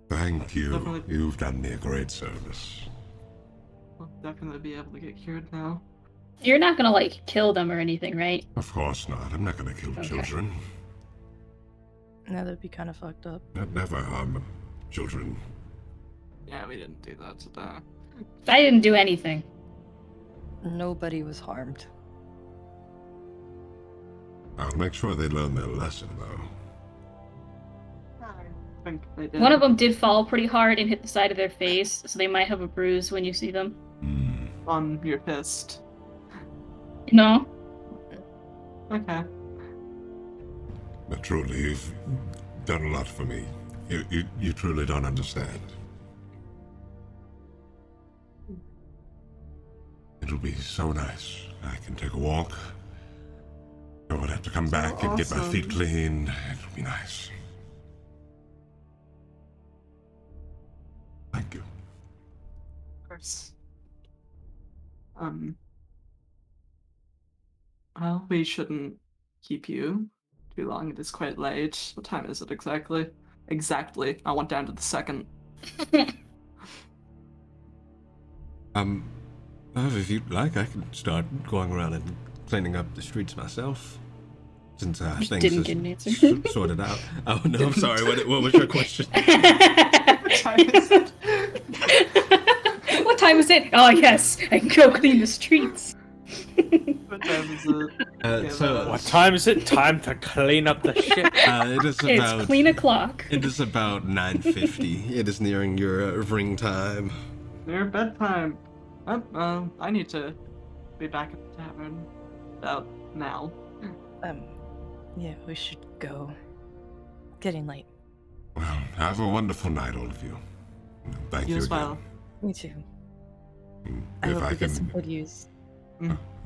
Thank you. Definitely. You've done me a great service. We'll definitely be able to get cured now. You're not gonna, like, kill them or anything, right? Of course not. I'm not going to kill Okay. children. No, that'd be kind of fucked up. I'd never harm children. Yeah, we didn't do that today. I didn't do anything. Nobody was harmed. I'll make sure they learn their lesson, though. I think they did. One of them did fall pretty hard and hit the side of their face, so they might have a bruise when you see them. On your fist. No? Okay. But truly, you've done a lot for me. You truly don't understand. It'll be so nice. I can take a walk. I won't have to come back and get my feet awesome. cleaned. It'll be nice. Thank you. Of course. Well, we shouldn't keep you too long. It is quite late. What time is it exactly? Exactly. I went down to the second. If you'd like, I can start going around and cleaning up the streets myself. Since things Didn't are get an answer. sorted out. Oh no, I'm sorry. What was your question? What time is it? What time is it? Oh yes, I can go clean the streets. What time is it? What time is it? Time to clean up the shit. It is about. It's clean o'clock. It is about 9:50. It is nearing your ring time. Near bedtime. I need to be back at the tavern about now. Yeah, we should go. Getting late. Well, have a wonderful night, all of you. Thank you You as again. well. Me too. I If hope I we get can. some good use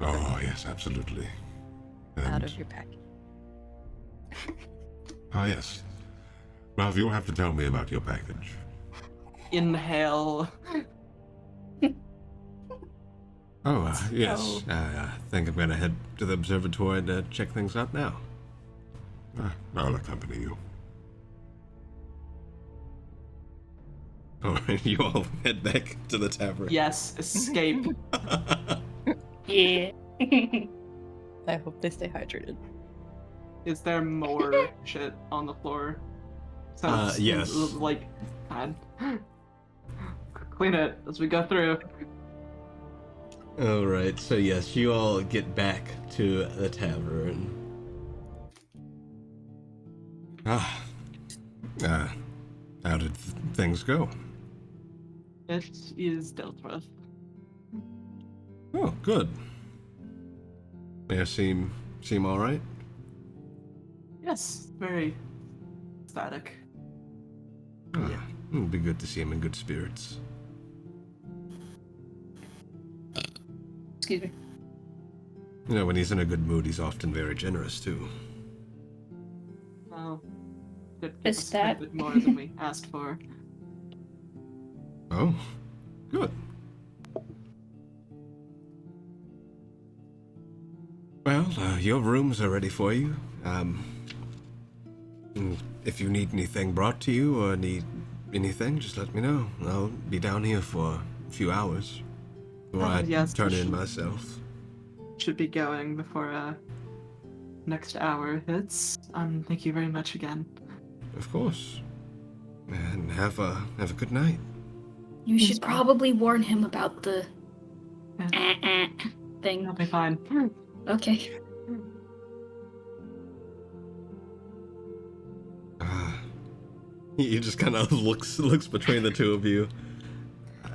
Oh, yes, absolutely. out And- of your pack. Ah, yes. Ralph, you'll have to tell me about your package. Inhale. Oh, yes. I think I'm gonna head to the observatory to check things out now. I'll accompany you. Alright, you all head back to the tavern. Yes, escape. Yeah. I hope they stay hydrated. Is there more shit on the floor? Sounds yes. like bad. Clean it as we go through. Alright, so yes, you all get back to the tavern. How did things go? It is dealt with. Oh, good. They seem alright? Yes, very static. Yeah. It'd be good to see him in good spirits. Excuse me. You know, when he's in a good mood, he's often very generous, too. Well, did give Is us that- a bit more than we asked for. Oh, good. Well, your rooms are ready for you. If you need anything brought to you or need anything, just let me know. I'll be down here for a few hours. Or I yes, turn we in should- myself. Should be going before next hour hits. Thank you very much again. Of course. And have a good night. You should probably warn him about the thing. I'll be fine. Okay. He just kind of looks between the two of you.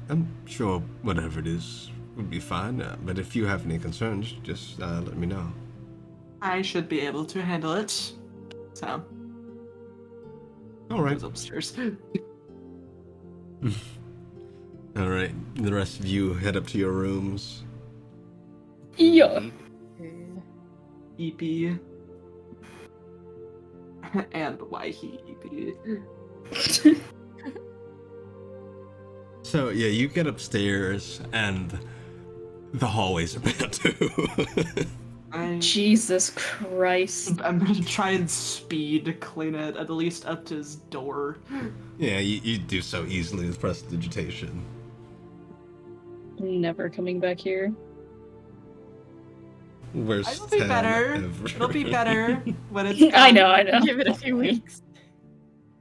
I'm sure whatever it is would be fine, but if you have any concerns, just let me know. I should be able to handle it. So, All right. goes upstairs. All right. The rest of you head up to your rooms. Yeah. EP. And why he EP. So yeah, you get upstairs, and the hallways are bad too. Jesus Christ. I'm gonna try and speed clean it, at least up to his door. Yeah, you do so easily with prestidigitation. Never coming back here. Worst It'll be time better. ever. It'll be better when it's I done. know. Give it a few weeks.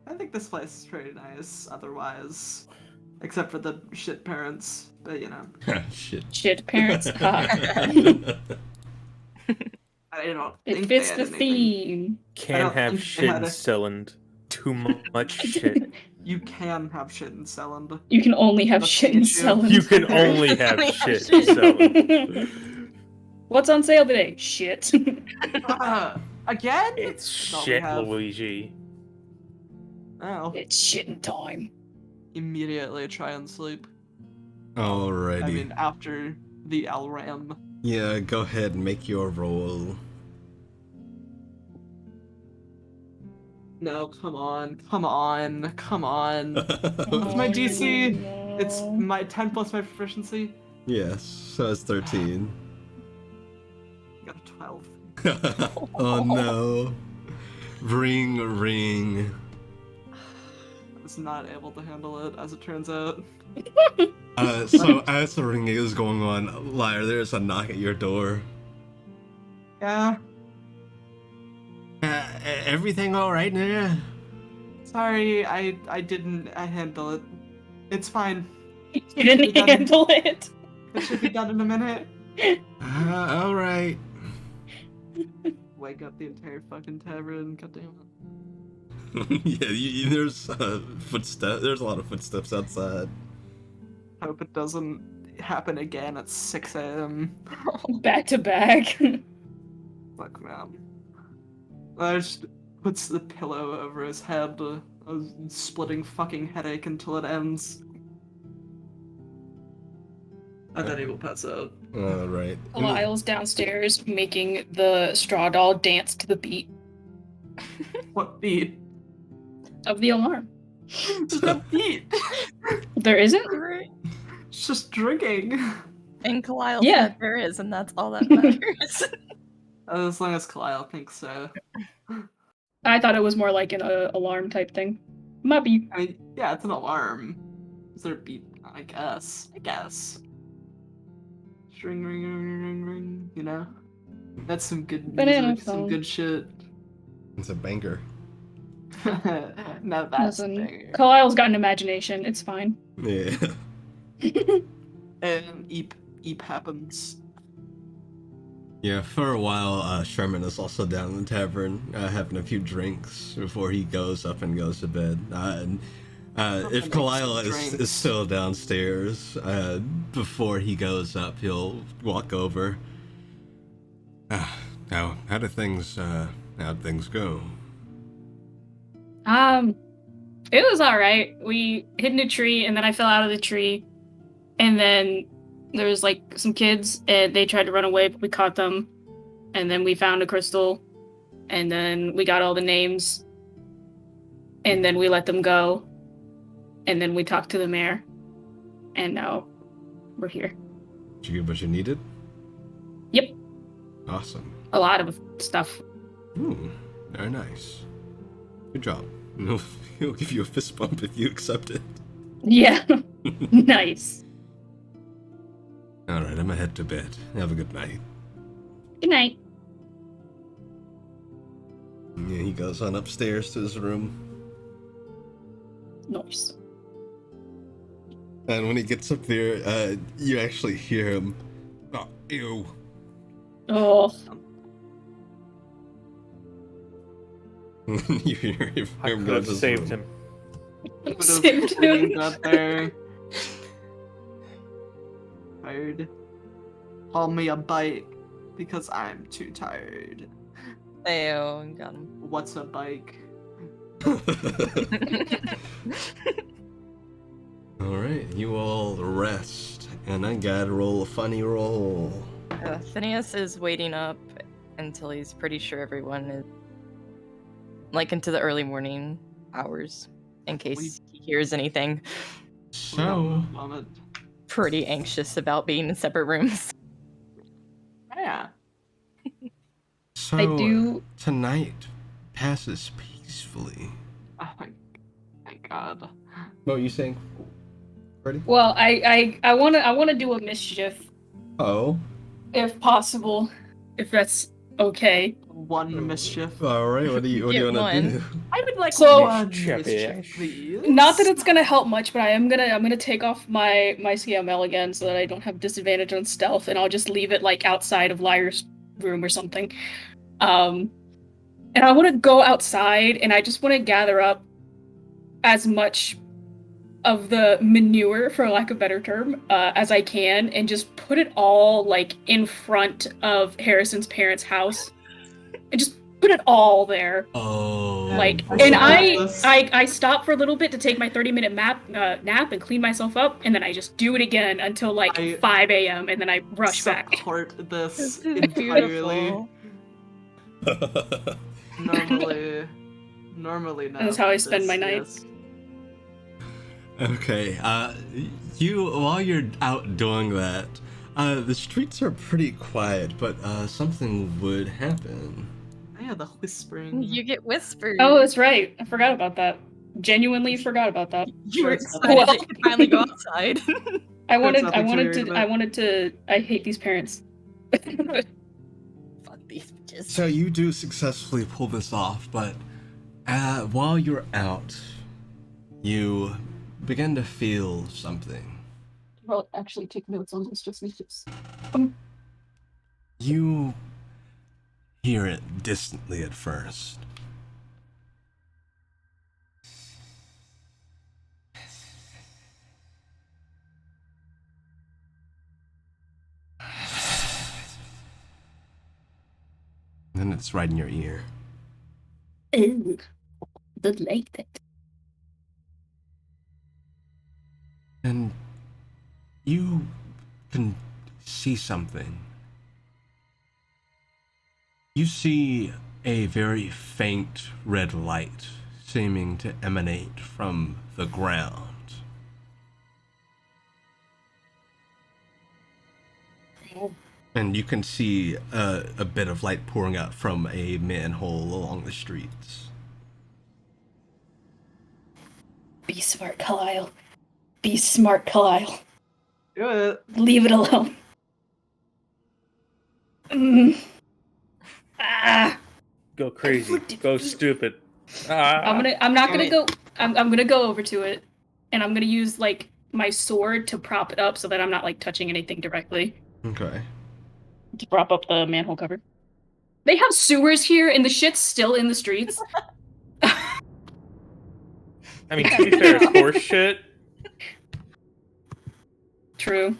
I think this place is pretty nice otherwise. Except for the shit parents. But you know. Shit. Shit, parents. Ha. I don't It think fits they the had anything. theme. I Can't don't have think they shit had in a- Selland. Too much shit. You can have shit in Selland. You can only have That's shit the in issue. Selland. You can only have Only have shit shit. in Selland. What's on sale today? Shit. Again? It's That's all we shit, have. Luigi. Oh. It's shitting time. Immediately try and sleep. Alrighty. I mean, after the Alram. Yeah, go ahead and make your roll. No, come on. What's my DC? It's my 10 plus my proficiency. Yes, so it's 13. Got a 12. Oh no. Ring, ring. I was not able to handle it, as it turns out. So as the ring is going on, Liar, there's a knock at your door. Yeah, Everything alright there? sorry, I didn't handle it. It's fine. You didn't done. handle it. It should be done in a minute. Alright. Wake up the entire fucking tavern, goddamn it. Yeah, there's footsteps. There's a lot of footsteps outside. Hope it doesn't happen again at 6 a.m. Back to back. Fuck, man. I just puts the pillow over his head, a splitting fucking headache until it ends. And then he will pass out. Alright. Lyle's downstairs making the straw doll dance to the beat What beat? of the alarm. There's no beat. There isn't? It's just drinking. And Kalile Yeah. said there is, and that's all that matters. As long as Kalile thinks so. I thought it was more like an alarm type thing. Might be. I mean, yeah, it's an alarm. Is there a beat? I guess. Ring, ring, ring, ring, ring, you know? That's some good Banana music, some phone. good shit. It's a banger. No, that's Listen, bigger. Carlisle's got an imagination. It's fine. Yeah. And Eep happens. Yeah, for a while, Sherman is also down in the tavern, having a few drinks before he goes up and goes to bed. If Kalile is still downstairs, before he goes up, he'll walk over. Now, how'd things go? It was alright. We hid in a tree, and then I fell out of the tree, and then there was like some kids, and they tried to run away, but we caught them, and then we found a crystal, and then we got all the names, and then we let them go, and then we talked to the mayor, and now we're here. Did you get what you needed? Yep. Awesome. A lot of stuff. Very nice. Good job. He'll give you a fist bump if you accept it. Yeah. Nice. Alright, I'm gonna head to bed. Have a good night. Good night. Yeah, he goes on upstairs to his room. Nice. And when he gets up there, you actually hear him. Oh, ew. Oh. You hear him I go could to have his saved room. him. Would've Saved freaking him. got there. Tired. Haul me a bike because I'm too tired. Ayo, got him. What's a bike? Alright, you all rest, and I gotta roll a funny roll. Phineas is waiting up until he's pretty sure everyone is like into the early morning hours in case he hears anything. So, Moment. Pretty anxious about being in separate rooms. Yeah. so I do. tonight passes peacefully. Oh my god. What were you saying, Freddie? Well, I wanna do a mischief Oh. if possible, if that's okay. One mischief. Alright, what do you Get wanna one. do? I would like So- one Mischief. mischief, please. Not that it's gonna help much, but I'm gonna take off my CML again so that I don't have disadvantage on stealth, and I'll just leave it like outside of Lyre's room or something. And I want to go outside, and I just want to gather up as much of the manure, for lack of a better term, as I can, and just put it all like in front of Harrison's parents' house, and just put it all there. Oh. Like, I and saw this. I stop for a little bit to take my 30-minute nap and clean myself up, and then I just do it again until like 5 a.m. and then I rush back. Support this This is entirely. beautiful. Normally not. That's how I spend my nights. Okay, you while you're out doing that, The streets are pretty quiet, but something would happen. Yeah, the whispering. You get whispered. Oh, that's right. I forgot about that. Genuinely forgot about that. You were Sure, it's excited that you could finally go outside. I There's wanted nothing to be worried about. I hate these parents. Fuck these bitches. So you do successfully pull this off, but while you're out, you begin to feel something. Well, actually take notes on this just in case. You hear it distantly at first. Then it's right in your ear. Ew. Don't like that. And you can see something. You see a very faint red light seeming to emanate from the ground. And you can see a bit of light pouring out from a manhole along the streets. Be smart, Kyle. Be smart, Kyle. Do it. Leave it alone. Ah. Go crazy. Go stupid. Ah. I'm gonna go over to it, and I'm gonna use like my sword to prop it up so that I'm not like touching anything directly. Okay. To prop up the manhole cover. They have sewers here, and the shit's still in the streets. I mean, to be fair, it's horse shit. True.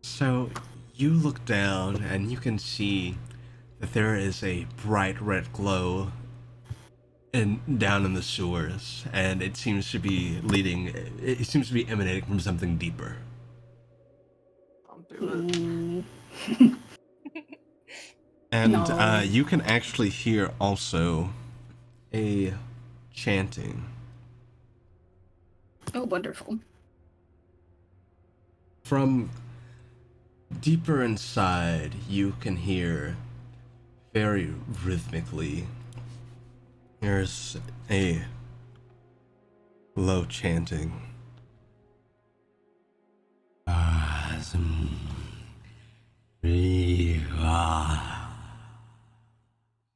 So you look down and you can see that there is a bright red glow down in the sewers, and it seems to be emanating from something deeper. Don't do it. And No. you can actually hear also a chanting. Oh, wonderful. From deeper inside, you can hear very rhythmically. There's a low chanting.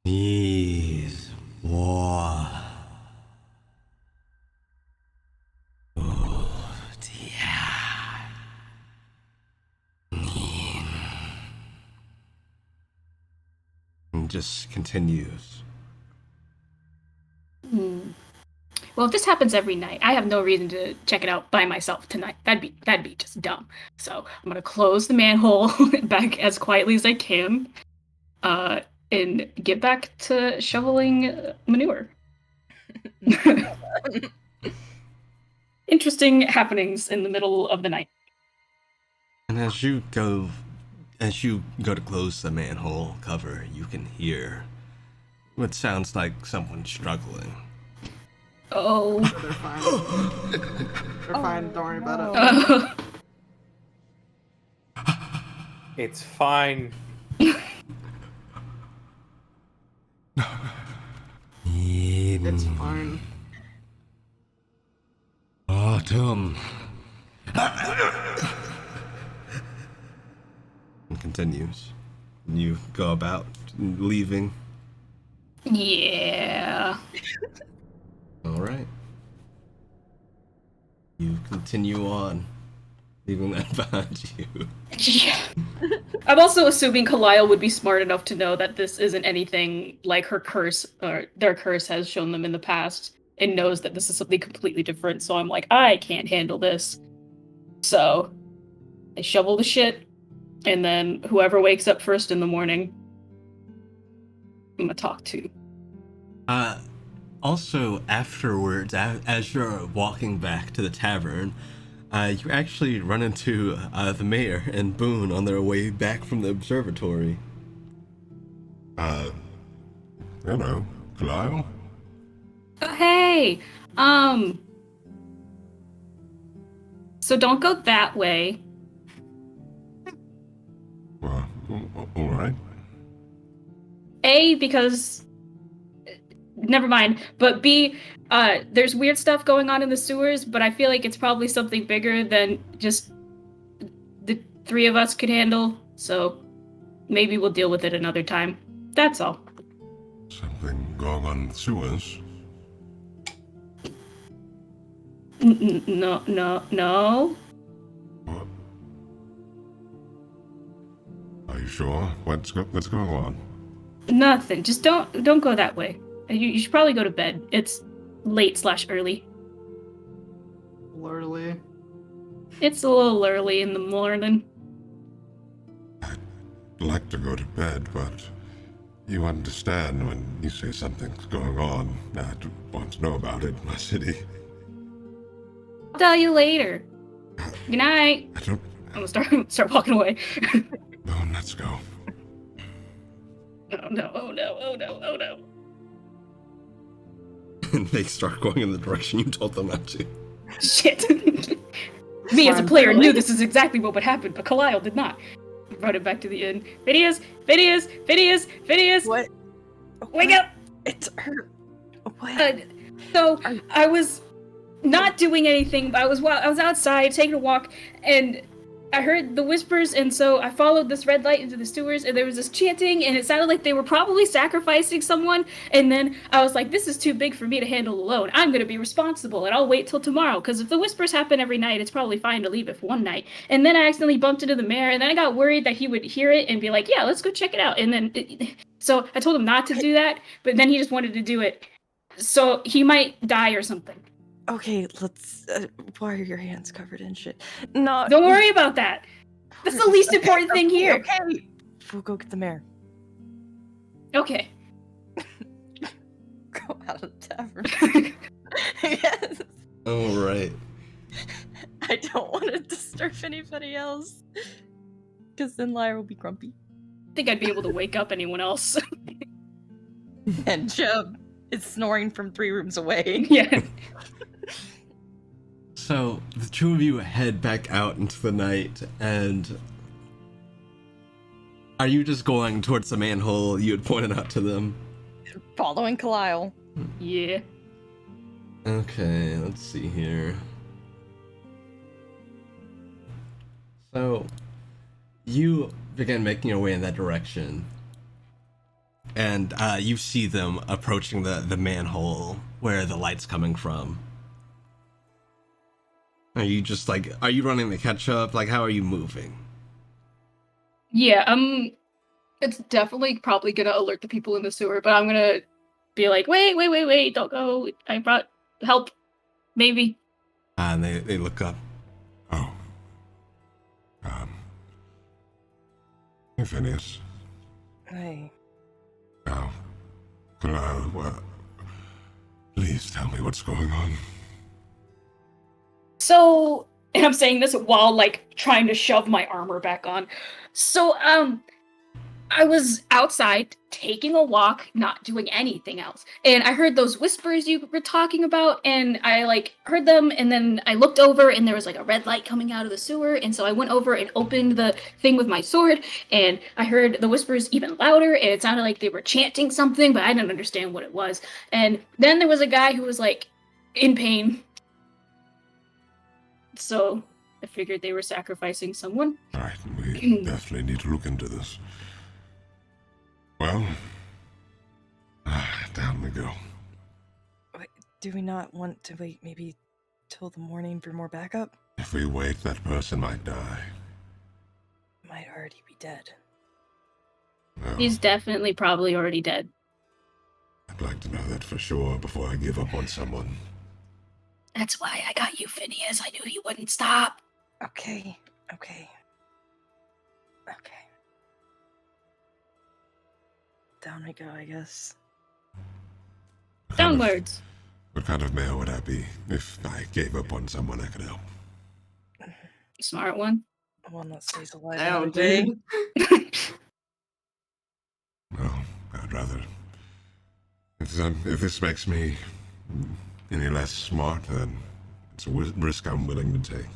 These war. And just continues. Well, if this happens every night, I have no reason to check it out by myself tonight. That'd be just dumb. So I'm gonna close the manhole back as quietly as I can, and get back to shoveling manure. Interesting happenings in the middle of the night. And as you go to close the manhole cover, you can hear what sounds like someone struggling. Oh. They're fine. They're fine. Don't worry about it. It's fine. It's fine. Autumn. And continues. You go about leaving. Yeah. All right. You continue on, leaving that behind you. Yeah. I'm also assuming Kalile would be smart enough to know that this isn't anything like her curse or their curse has shown them in the past, and knows that this is something completely different. So I'm like, I can't handle this. So I shovel the shit, and then whoever wakes up first in the morning, I'm gonna talk to. Also, afterwards, as you're walking back to the tavern, you actually run into the mayor and Boone on their way back from the observatory. Hello, Kyle? So don't go that way. Well, all right. A, because never mind. But B, there's weird stuff going on in the sewers, but I feel like it's probably something bigger than just the three of us could handle. So maybe we'll deal with it another time. That's all. Something going on in the sewers. No. What? Are you sure? What's going on? Nothing. Just don't go that way. You should probably go to bed. It's late/early. Early. It's a little early in the morning. I'd like to go to bed, but you understand when you say something's going on. I'd want to know about it in my city. I'll tell you later. Good night. I don't... I'm gonna start walking away. No, let's go. Oh no. And they start going in the direction you told them not to. Shit. Me as a player knew this is exactly what would happen, but Kalile did not. Brought it back to the inn. Phineas! What? Wake up! It's her. What? So I was not doing anything, but I was outside taking a walk, and I heard the whispers, and so I followed this red light into the sewers, and there was this chanting, and it sounded like they were probably sacrificing someone, and then I was like, this is too big for me to handle alone. I'm gonna be responsible, and I'll wait till tomorrow, because if the whispers happen every night, it's probably fine to leave it for one night. And then I accidentally bumped into the mayor, and then I got worried that he would hear it and be like, yeah, let's go check it out. And then, so I told him not to do that, but then he just wanted to do it. So he might die or something. Okay, let's. Why are your hands covered in shit? No. Don't worry about that. That's the least important thing here. Okay. We'll go get the mayor. Okay. Go out of the tavern. Yes. All right. I don't want to disturb anybody else. Because then Lyra will be grumpy. I think I'd be able to wake up anyone else. And Jeb is snoring from 3 rooms away. Yeah. So the two of you head back out into the night, and are you just going towards the manhole you had pointed out to them? Following Kalile. Yeah. Okay, let's see here. So you begin making your way in that direction, and you see them approaching the manhole where the light's coming from. Are you just are you running to catch up? How are you moving? Yeah, it's definitely probably gonna alert the people in the sewer, but I'm gonna be like, wait, don't go. I brought help. Maybe. And they look up. Oh. Hey, Phineas. Hey. Now, please tell me what's going on. So, and I'm saying this while trying to shove my armor back on. So, I was outside taking a walk, not doing anything else. And I heard those whispers you were talking about, and I heard them, and then I looked over and there was a red light coming out of the sewer, and so I went over and opened the thing with my sword, and I heard the whispers even louder, and it sounded like they were chanting something, but I didn't understand what it was. And then there was a guy who was in pain. So I figured they were sacrificing someone. Alright, we definitely need to look into this. Well, down we go. Wait, do we not want to wait maybe till the morning for more backup? If we wait, that person might die. Might already be dead. Well, He's definitely probably already dead. I'd like to know that for sure before I give up on someone. That's why I got you, Phineas. I knew he wouldn't stop. Okay. Down we go, I guess. Downwards. What kind of mayor would I be if I gave up on someone I could help? Smart one. One that stays alive Damn, every day. dude. No, I'd rather... If this makes me any less smart, then it's a risk I'm willing to take.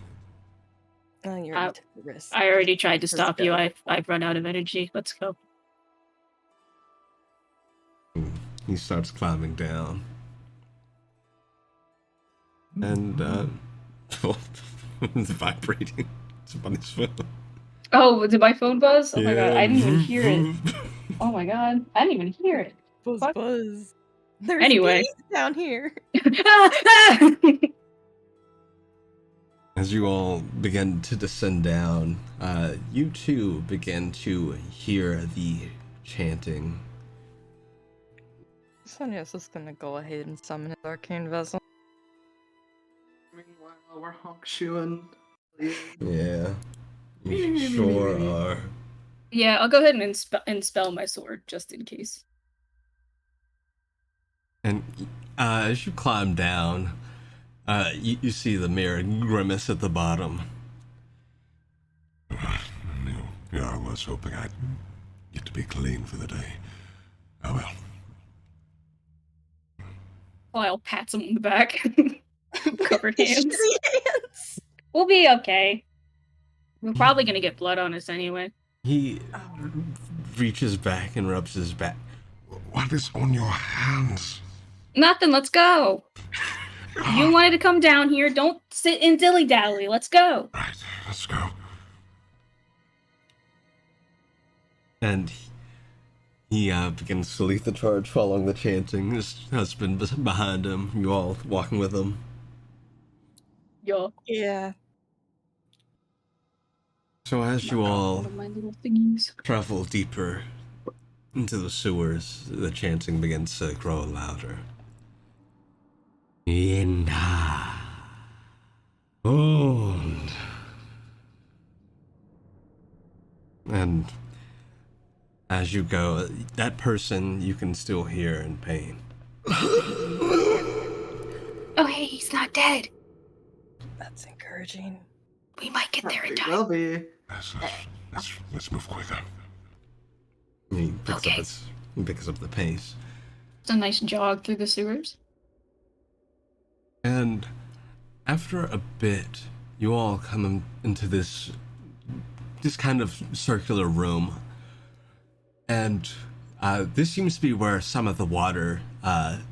Oh, you already took the risk. I already tried to Let's stop you. go. I've run out of energy. Let's go. He starts climbing down. And, it's vibrating. It's on his phone. Oh, did my phone buzz? Oh my god, Yeah. I didn't even hear it. Oh my god, I didn't even hear it. Buzz, Fuck. buzz. There's Anyway. bees down here. As you all begin to descend down, you too begin to hear the chanting. Sonya's just gonna go ahead and summon his arcane vessel. Meanwhile, we're honk shoeing. Yeah, you sure are. Yeah, I'll go ahead and spell my sword just in case. And as you climb down, you see the mirror grimace at the bottom. Yeah, I was hoping I'd get to be clean for the day. Oh well. Lyle pats him on the back. Covered hands. hands. We'll be okay. We're probably gonna get blood on us anyway. He reaches back and rubs his back. What is on your hands? Nothing, let's go. You wanted to come down here, don't sit and dilly-dally, let's go. Right, let's go. And he begins to lead the charge following the chanting. His husband behind him, you all walking with him. Yeah. So as you all One of my little thingies. travel deeper into the sewers, the chanting begins to grow louder. Yinda. And as you go, that person you can still hear in pain. Oh hey, he's not dead. That's encouraging. We might get there in It time. will be. Let's move quicker. He Okay. picks up the pace. It's a nice jog through the sewers. And after a bit, you all come into this kind of circular room. And this seems to be where some of the water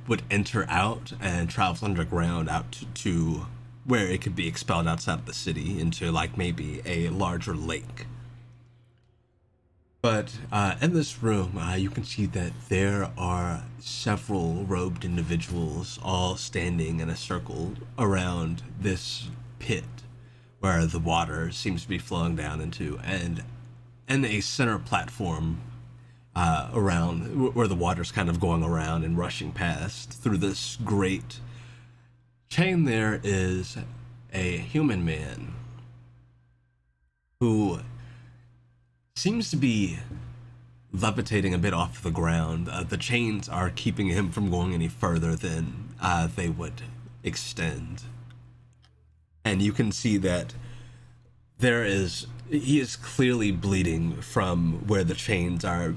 would enter out and travel underground out to where it could be expelled outside of the city into like maybe a larger lake. But in this room, you can see that there are several robed individuals all standing in a circle around this pit where the water seems to be flowing down into, and a center platform around where the water's kind of going around and rushing past through this great chain. There is a human man who seems to be levitating a bit off the ground. The chains are keeping him from going any further than they would extend. And you can see that he is clearly bleeding from where the chains are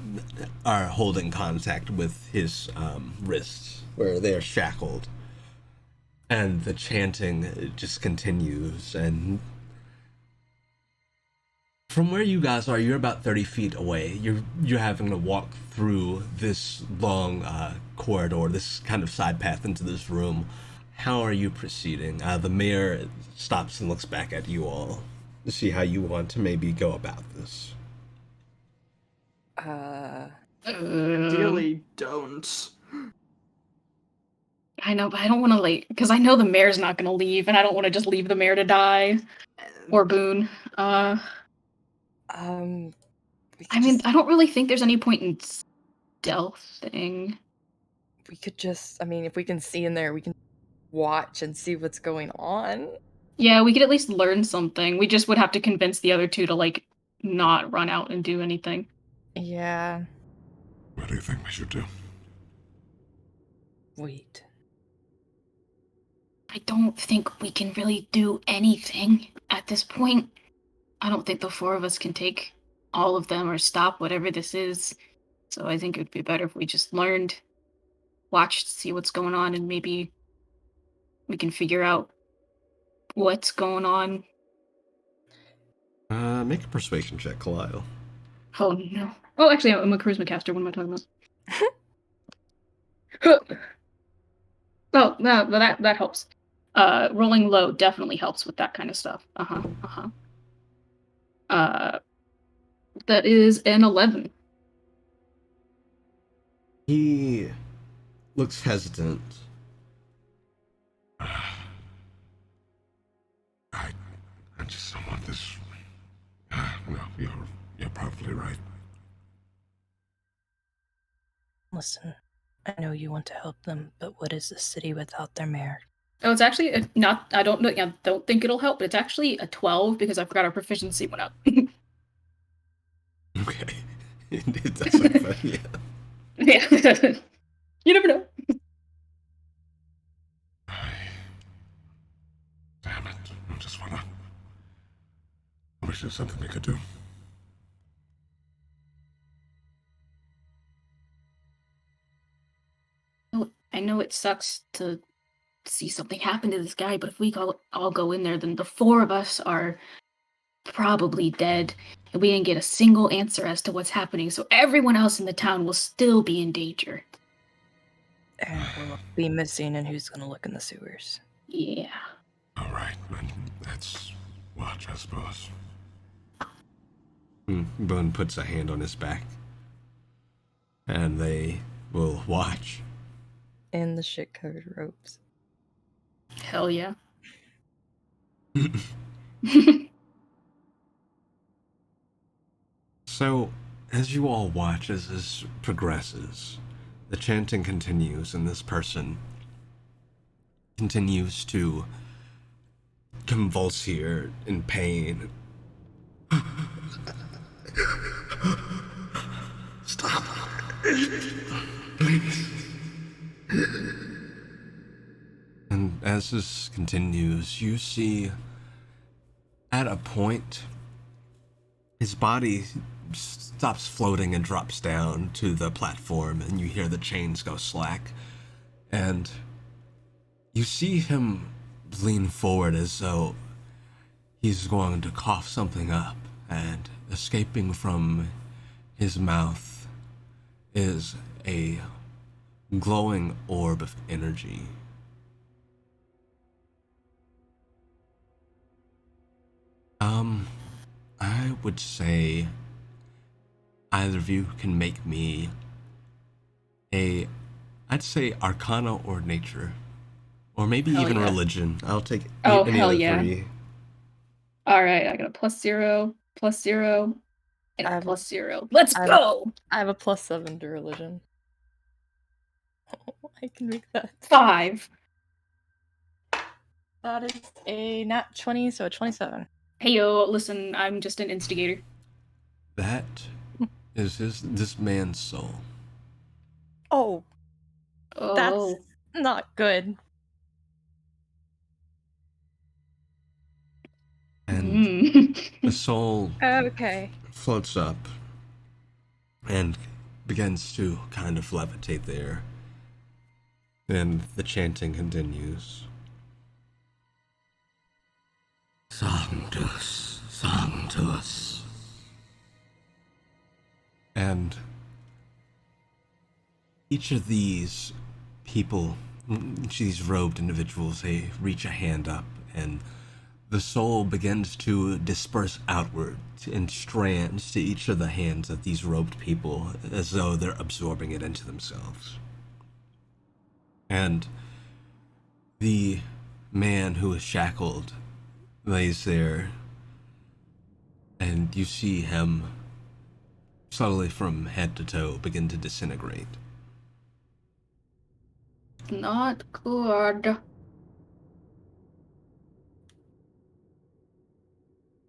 holding contact with his wrists, where they are shackled. And the chanting just continues, and from where you guys are, you're about 30 feet away. You're having to walk through this long corridor, this kind of side path into this room. How are you proceeding? The mayor stops and looks back at you all to see how you want to maybe go about this. Ideally, don't. I know, but I don't want to because I know the mayor's not going to leave, and I don't want to just leave the mayor to die. Or Boone. I mean, I don't really think there's any point in stealthing. We could just, if we can see in there, we can watch and see what's going on. Yeah, we could at least learn something. We just would have to convince the other two to, not run out and do anything. Yeah. What do you think we should do? Wait. I don't think we can really do anything at this point. I don't think the four of us can take all of them or stop whatever this is. So I think it would be better if we just learned, watched, see what's going on, and maybe we can figure out what's going on. Make a persuasion check, Kalile. Oh no. Oh, actually, I'm a charisma caster. What am I talking about? Oh, no, that helps. Rolling low definitely helps with that kind of stuff. That is an 11. He looks hesitant. I just don't want this. No, you're probably right. Listen, I know you want to help them, but what is the city without their mayor? Oh, it's actually not. I don't know. I don't think it'll help, but it's actually a 12 because I forgot our proficiency went up. Okay. It does look fun, yeah. Yeah. You never know. Damn it. I just wanna. I wish there's something we could do. I know it sucks to see something happen to this guy, but if we all go in there, then the four of us are probably dead, and we didn't get a single answer as to what's happening, so everyone else in the town will still be in danger. And we'll be missing, and who's gonna look in the sewers? Yeah. All right, then let's watch, I suppose. Boone puts a hand on his back. And they will watch. In the shit-covered ropes. Hell yeah. So, as you all watch as this progresses, the chanting continues, and this person continues to convulse here in pain. Stop. Please. And as this continues, you see at a point his body stops floating and drops down to the platform, and you hear the chains go slack. And you see him lean forward as though he's going to cough something up, and escaping from his mouth is a glowing orb of energy. I would say either of you can make me I'd say Arcana or Nature. Or maybe Hell even yeah. Religion. I'll take Oh, any hell of the yeah. three. Alright, I got a +0, +0, and a I have a- +0. Let's I have- go! I have a +7 to religion. Oh, I can make that. 5. That is a nat 20, so a 27. Hey yo, listen, I'm just an instigator. That is this man's soul. Oh, Oh. that's not good. And the soul Okay. floats up and begins to kind of levitate there. And the chanting continues. Sanctus, Sanctus. And each of these people, each of these robed individuals, they reach a hand up, and the soul begins to disperse outward in strands to each of the hands of these robed people, as though they're absorbing it into themselves. And the man who is shackled lays there, and you see him slowly from head to toe begin to disintegrate. Not good.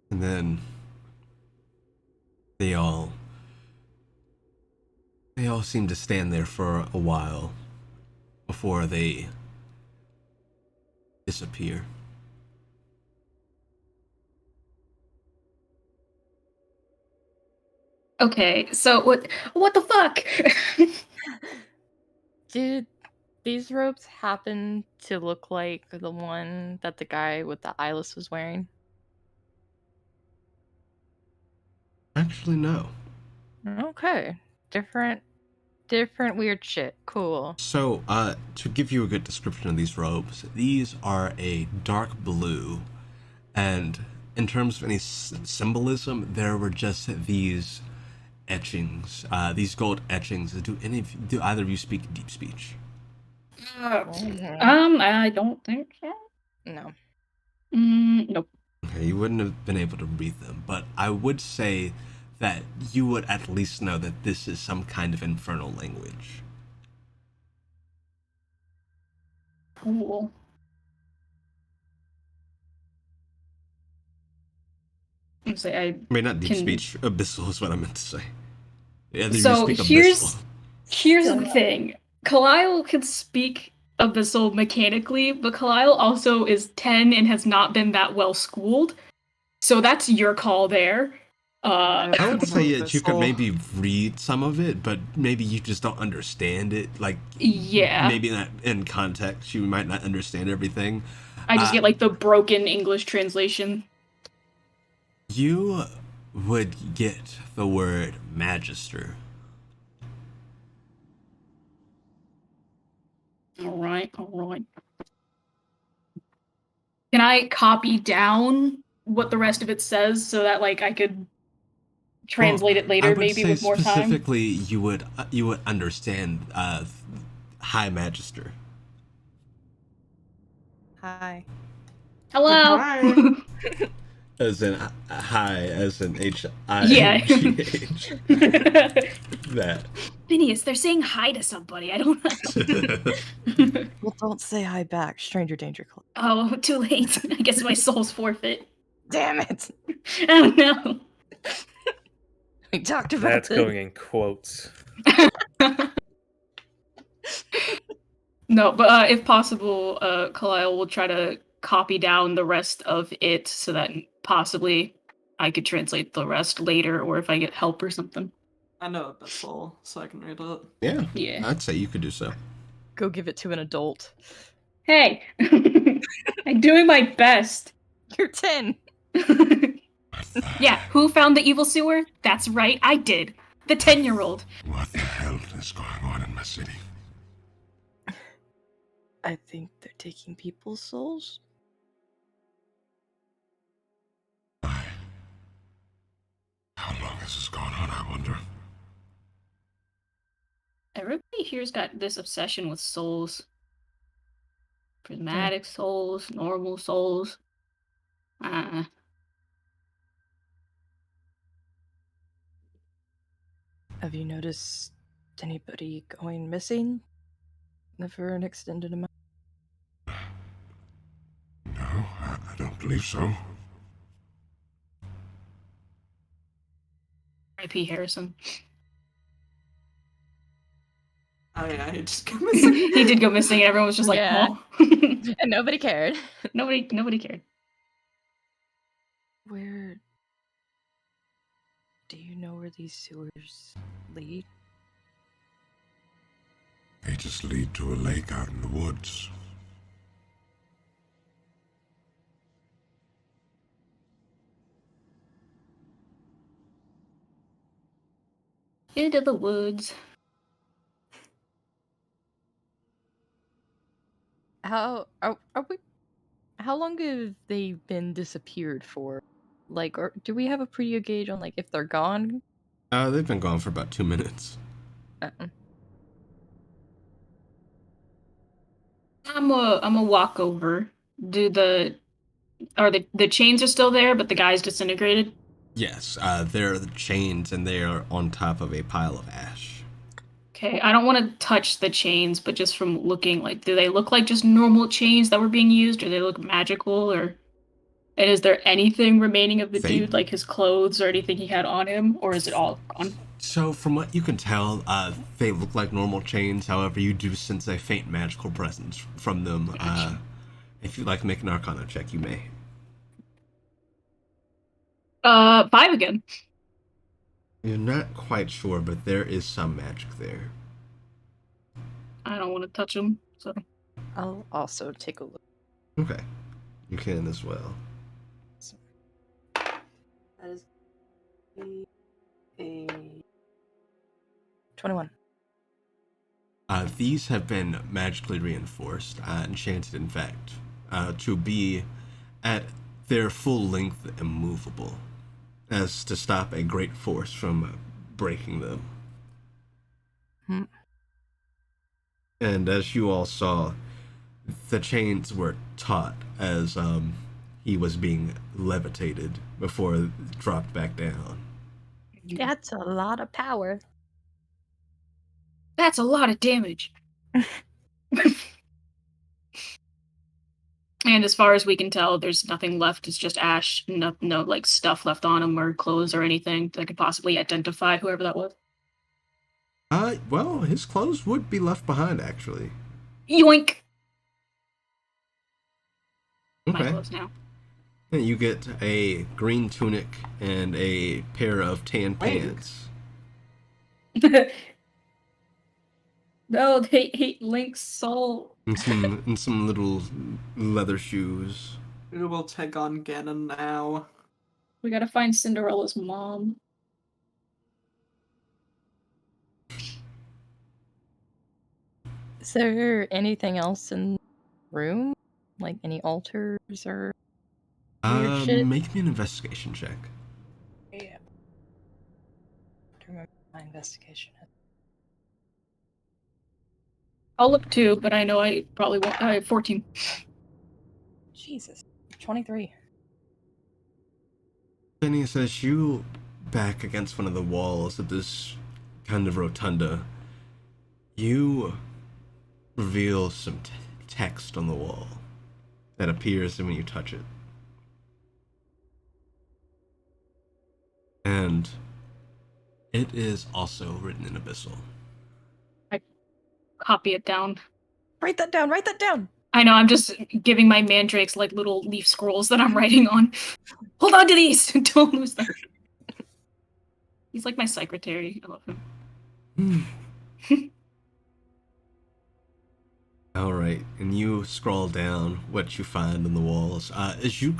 And then they all seem to stand there for a while before they disappear. Okay, so what the fuck? Did these robes happen to look like the one that the guy with the eyeless was wearing? Actually, no. Okay. Different weird shit. Cool. So, to give you a good description of these robes, these are a dark blue, and in terms of any symbolism, there were just these etchings, these gold etchings. Do either of you speak deep speech? I don't think so. No. Nope. Okay, you wouldn't have been able to read them, but I would say that you would at least know that this is some kind of infernal language. Cool. I mean, not deep speech. Abyssal is what I meant to say. Either So you speak here's the thing. Kalile can speak Abyssal mechanically, but Kalile also is 10 and has not been that well schooled. So that's your call there. I would say that you could Abyssal. maybe read some of it, but maybe you just don't understand it. Like, yeah. maybe not in context. You might not understand everything. I just get like the broken English translation. You would get the word magister. All right. Can I copy down what the rest of it says so that like I could translate it later, maybe with more time? Specifically, you would understand High Magister. Hi. Hello. Hi. As in high, as in H-I-G-H. Yeah. That. Phineas, they're saying hi to somebody. I don't know. Well, don't say hi back. Stranger danger. Oh, too late. I guess my soul's forfeit. Damn it! Oh no. We talked about That's this. going in quotes. No, but if possible, Kalile will try to copy down the rest of it so that possibly I could translate the rest later, or if I get help or something. I know Abyssal, so I can read it. Yeah, I'd say you could do so. Go give it to an adult. Hey, I'm doing my best. You're 10. Yeah, who found the evil sewer? That's right, I did. The 10-year-old. What the hell is going on in my city? I think they're taking people's souls. How long has this gone on, I wonder? Everybody here's got this obsession with souls. Prismatic souls, normal souls. Have you noticed anybody going missing for an extended amount? No, I don't believe so. R.I.P. Harrison. Oh yeah, he just got missing. He did go missing, and everyone was just like, Yeah. "Oh." And nobody cared. Nobody cared. Where... Do you know where these sewers lead? They just lead to a lake out in the woods. Into the woods. How are we? How long have they been disappeared for? Like, or do we have a pretty good gauge on like if they're gone? They've been gone for about 2 minutes. I'm a walk over. The chains are still there, but the guy's disintegrated? Yes, they're chains and they are on top of a pile of ash. Okay, I don't want to touch the chains, but just from looking, like, do they look like just normal chains that were being used, or do they look magical, or... And is there anything remaining of the dude, like his clothes or anything he had on him, or is it all gone? So, from what you can tell, they look like normal chains. However, you do sense a faint magical presence from them. Gotcha. If you'd like to make an Arcana check, you may. 5 again. You're not quite sure, but there is some magic there. I don't want to touch him, so... I'll also take a look. Okay. You can as well. That is 21. These have been magically reinforced, enchanted, in fact, to be at their full length immovable, as to stop a great force from breaking them. Hmm. And as you all saw, the chains were taut as he was being levitated before it dropped back down. That's a lot of power. That's a lot of damage. And as far as we can tell, there's nothing left. It's just ash. No like stuff left on him or clothes or anything that could possibly identify whoever that was. Well, his clothes would be left behind, actually. Yoink! My Okay. clothes now. And you get a green tunic and a pair of tan pants. No, they hate Link's soul. And some little leather shoes. We will take on Ganon now. We gotta find Cinderella's mom. Is there anything else in the room? Like any altars or weird shit? Make me an investigation check. Yeah. I remember my investigation. I'll look too, but I know I probably won't. I have 14. Jesus. 23. Phineas, as you back against one of the walls of this kind of rotunda, you reveal some text on the wall that appears when you touch it. And it is also written in Abyssal. I copy it down. Write that down. Write that down. I know, I'm just giving my mandrakes like little leaf scrolls that I'm writing on. Hold on to these! Don't lose them. He's like my secretary. I love him. All right, and you scroll down what you find on the walls. As you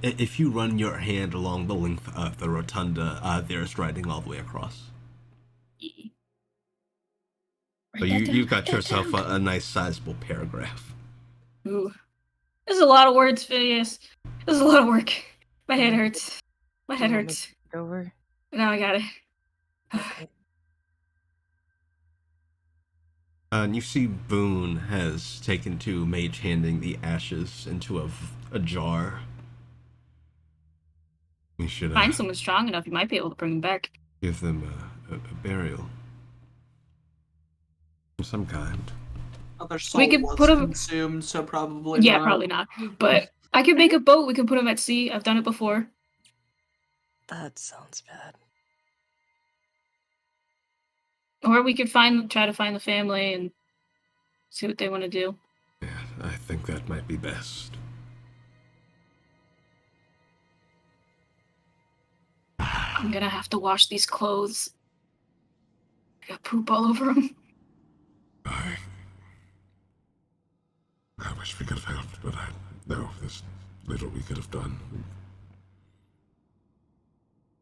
if you run your hand along the length of the rotunda, there's writing all the way across. So you've got yourself a nice sizable paragraph. Ooh. This is a lot of words, Phineas. This is a lot of work. My head hurts. My head hurts. Over. Now I got it. Okay. And you see Boone has taken to mage handing the ashes into a jar. We should Find someone strong enough, you might be able to bring them back. give them a burial of some kind. Other soul We could was put 'em- consumed, so probably Yeah, not. probably not. But I could make a boat. We could put them at sea. I've done it before. That sounds bad. Or we could try to find the family and see what they want to do. Yeah, I think that might be best. I'm gonna have to wash these clothes. I got poop all over them. I wish we could have helped, but I know there's little we could have done.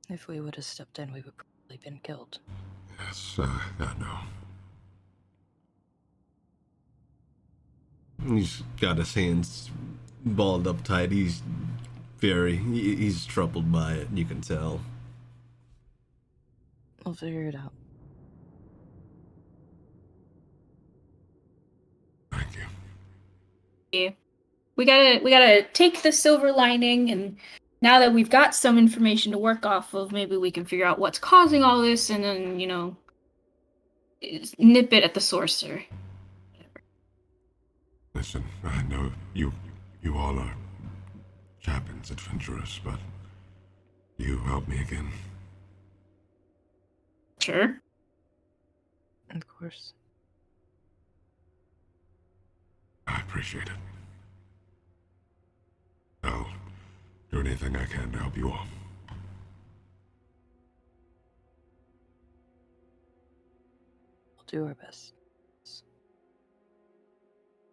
If we would have stepped in, we would probably been killed. Yes, I know. He's got his hands balled up tight. He's troubled by it, you can tell. We'll figure it out. Thank you. Yeah. We gotta take the silver lining, and now that we've got some information to work off of, maybe we can figure out what's causing all this, and then nip it at the source, sir. Listen, I know you all are champions, adventurers, but you helped me again. Sure. Of course. I appreciate it. I'll do anything I can to help you all. We'll do our best.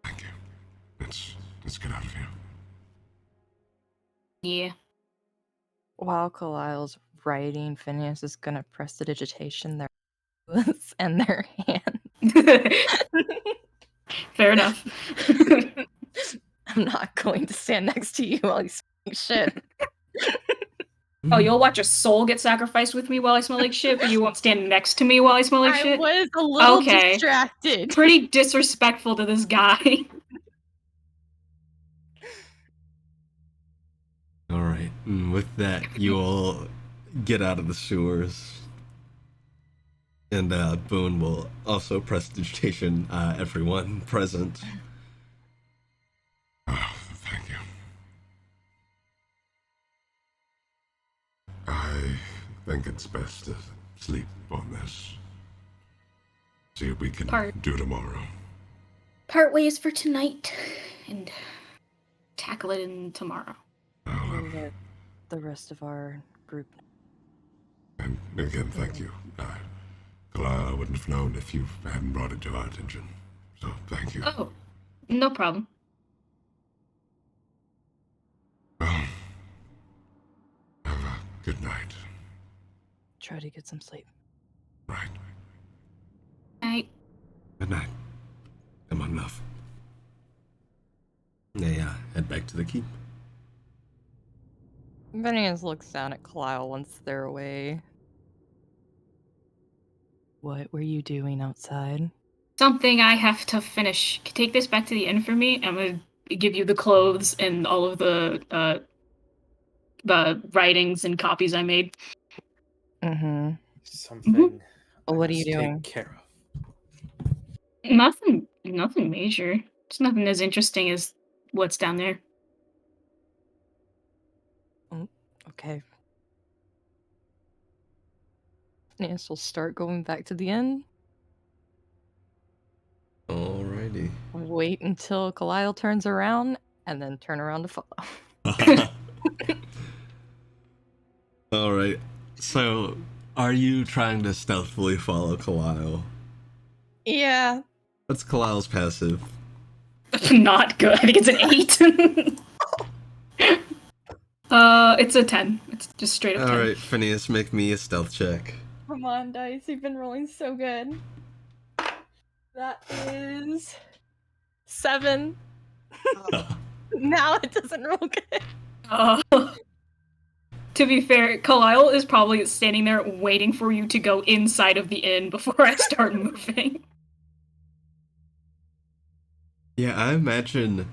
Thank you. Let's get out of here. Yeah. While Kalile's writing, Phineas is gonna press the digitation there necklace and their hand. Fair enough. I'm not going to stand next to you while you smell like shit. Oh, you'll watch a soul get sacrificed with me while I smell like shit, but you won't stand next to me while I smell like I shit? was a little Okay. distracted. Pretty disrespectful to this guy. All right. And with that, you all get out of the sewers. And Boone will also prestidigitation everyone present. Oh, thank you. I think it's best to sleep on this. See what we can do tomorrow. Part ways for tonight, and tackle it in tomorrow. We'll let the rest of our group know. And again, thank you. I wouldn't have known if you hadn't brought it to our attention. So, thank you. Oh, no problem. Well, have a good night. Try to get some sleep. Right. Night. Good night. Come on, love. They head back to the keep. Phineas looks down at Kalile once they're away. What were you doing outside? Something I have to finish. Take this back to the inn for me. I'm gonna give you the clothes and all of the writings and copies I made. Mm-hmm. Something. I What are you must doing? Take care of. Nothing major. It's nothing as interesting as what's down there. Okay. Phineas will start going back to the inn. Alrighty. Wait until Kalile turns around, and then turn around to follow. Alright. So, are you trying to stealthily follow Kalile? Yeah. What's Kalile's passive? Not good. I think it's an 8. It's a 10. It's just straight up 10. Alright, Phineas, make me a stealth check. Come on, dice. You've been rolling so good. That is 7. Now it doesn't roll good. To be fair, Kalile is probably standing there waiting for you to go inside of the inn before I start moving. Yeah, I imagine.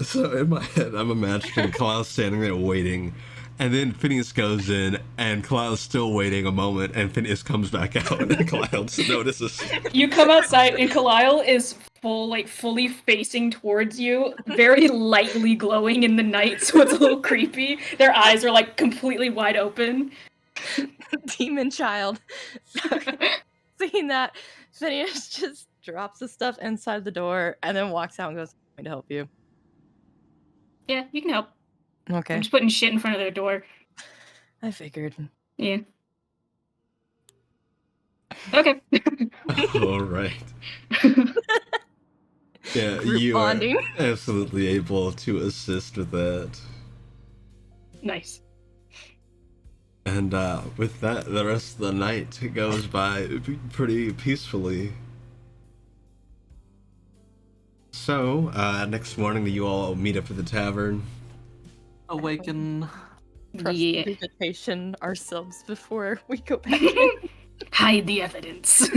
So in my head, I'm imagining Kalile standing there waiting, and then Phineas goes in, and Kalile's still waiting a moment, and Phineas comes back out, and then Kalile just notices. You come outside, and Kalile is fully facing towards you, very lightly glowing in the night, so it's a little creepy. Their eyes are completely wide open. Demon child. Seeing that, Phineas just drops the stuff inside the door and then walks out and goes, "I'm going to help you." Yeah, you can help. Okay. I'm just putting shit in front of their door. I figured. Yeah. Okay. Alright. Yeah, Group you bonding. are absolutely able to assist with that. Nice. And with that, the rest of the night goes by pretty peacefully. So, next morning, you all meet up at the tavern. Awaken. Prestidigitation ourselves before we go back. Hide the evidence.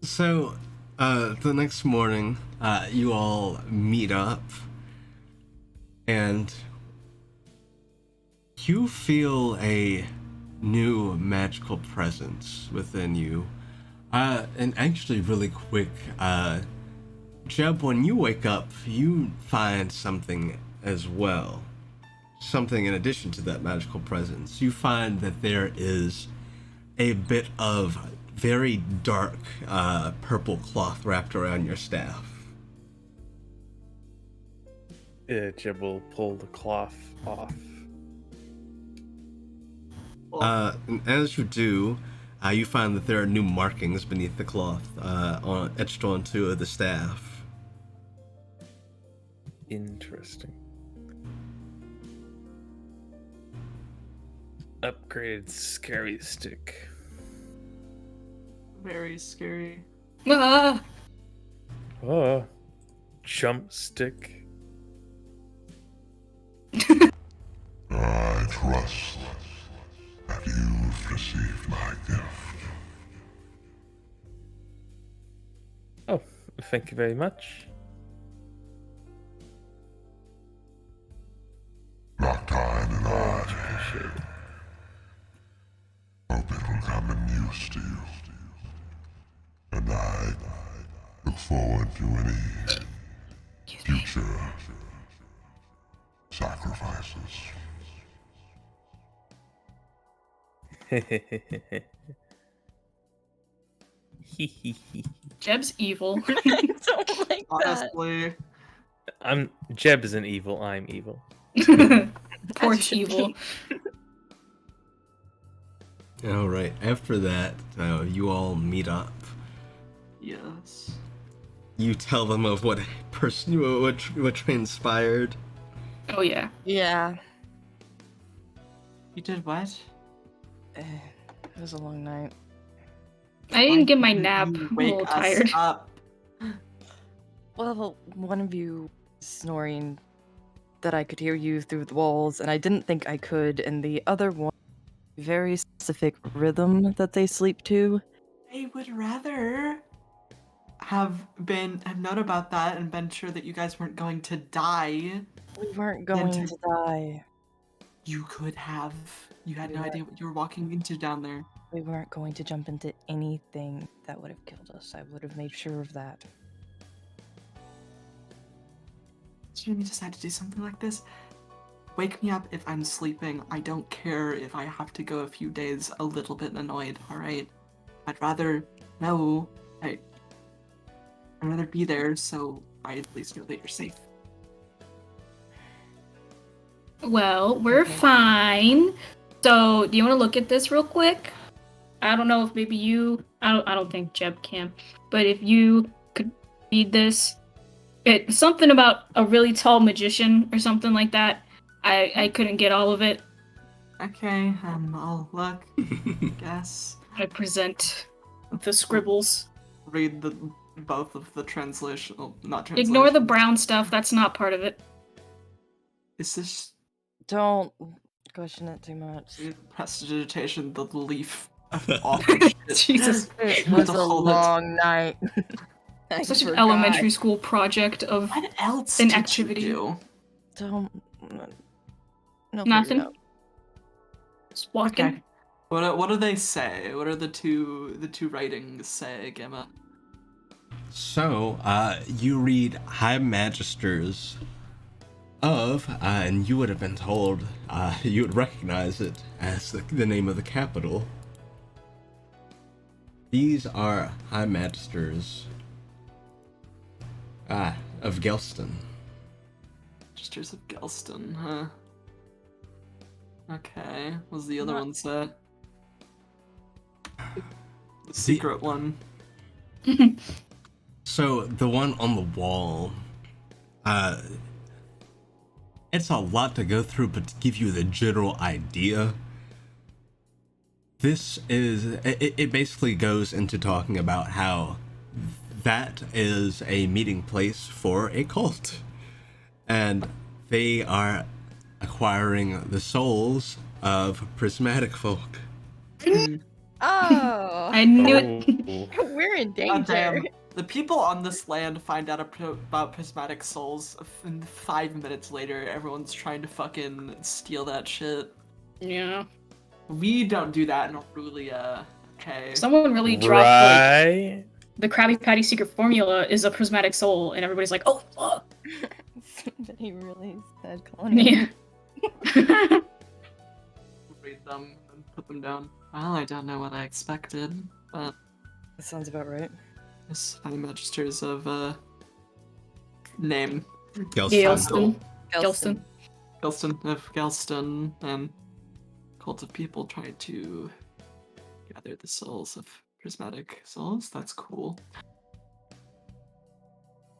So, the next morning, you all meet up, and you feel a new magical presence within you. And actually, really quick, Jeb, when you wake up, you find something as well. Something in addition to that magical presence. You find that there is a bit of very dark purple cloth wrapped around your staff. Jeb will pull the cloth off. And as you do, you find that there are new markings beneath the cloth, etched onto the staff. Interesting. Upgraded scary stick. very scary. Ah! Oh, jump stick. I trust that you've received my gift. Oh, thank you very much. Noctine and Very I much appreciated. hope it will come in use to you. And I look forward to any future sacrifices. Jeb's evil. I don't like that. Honestly, Jeb isn't evil, I'm evil. Poor should evil. be. All right. After that, you all meet up. yes. You tell them of what what transpired. Oh yeah. Yeah. You did what? It was a long night. I didn't get my Why nap. didn't you I'm a wake little us tired. up. Well, one of you snoring that I could hear you through the walls, and I didn't think I could, and the other one, very specific rhythm that they sleep to. I would rather have known about that and been sure that you guys weren't going to die. We weren't Then going to die. You could have. You had We no weren't. idea what you were walking into down there. We weren't going to jump into anything that would have killed us. I would have made sure of that. So when you decide to do something like this, wake me up if I'm sleeping. I don't care if I have to go a few days a little bit annoyed, alright? I'd rather know. I'd rather be there so I at least know that you're safe. Well, we're fine. So, do you want to look at this real quick? I don't know if maybe you. I don't think Jeb can. But if you could read this, it's something about a really tall magician or something like that. I couldn't get all of it. Okay, I'll look, I guess. I present the scribbles. Read both of the translation. Well, not translation. Ignore the brown stuff. That's not part of it. Is this Don't question it too much. prestidigitation, the leaf of awful shit? Jesus. It You was have to a hold it. long night. I Such an forgot. elementary school project of What else an did activity. you do? Don't. No, Nothing. Just walking. Okay. What do they say? What are the two writings say, Gemma? So, you read High Magisters of, and you would have been told, you would recognize it as the name of the capital. These are High Magisters of Gelston. Registers of Gelston, huh? Okay. What's the other Not- one say? The secret one. So, the one on the wall, it's a lot to go through, but to give you the general idea, this is, it basically goes into talking about how that is a meeting place for a cult. And they are acquiring the souls of prismatic folk. Oh, I knew it. Oh. we're in God danger. damn. The people on this land find out about prismatic souls, and 5 minutes later, everyone's trying to fucking steal that shit. Yeah. We don't do that in Aurelia. Okay. Someone really dropped like Right? the Krabby Patty secret formula is a prismatic soul, and everybody's like, "Oh, fuck!" But he really said calling Yeah. Read them and put them down. Well, I don't know what I expected, but That sounds about right. this High Magisters of name. Gelston. Gelston. Gelston of Gelston and cult of people trying to gather the souls of prismatic souls. That's cool.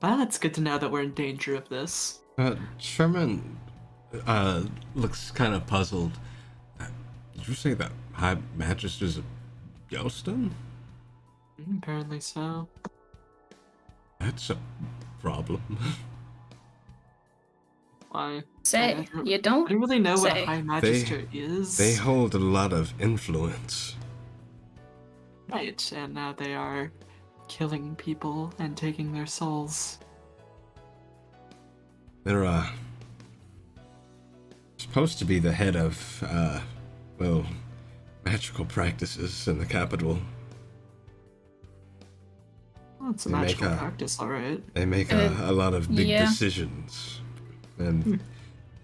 Well, it's good to know that we're in danger of this. Sherman looks kind of puzzled. Did you say that High Magisters of Gelston? Apparently so. That's a problem. Why? Say, you I don't don't really know what a say. High Magister is. They hold a lot of influence. Right, and now they are killing people and taking their souls. They're, supposed to be the head of, well, magical practices in the capital. Well, it's a They make magical a- practice, alright. They make a lot of big yeah. decisions, and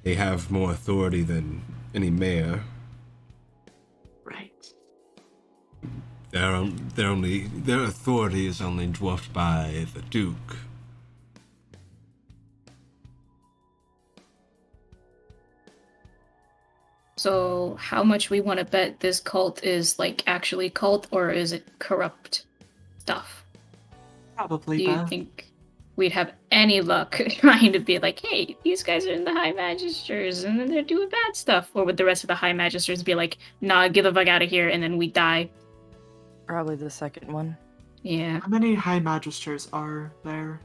they have more authority than any mayor. Right. Their authority is only dwarfed by the Duke. So, how much we want to bet this cult is like actually cult, or is it corrupt stuff? Probably Do you both. think we'd have any luck trying to be like, hey, these guys are in the High Magisters and then they're doing bad stuff? Or would the rest of the High Magisters be like, nah, get the fuck out of here, and then we die? Probably the second one. Yeah. How many High Magisters are there?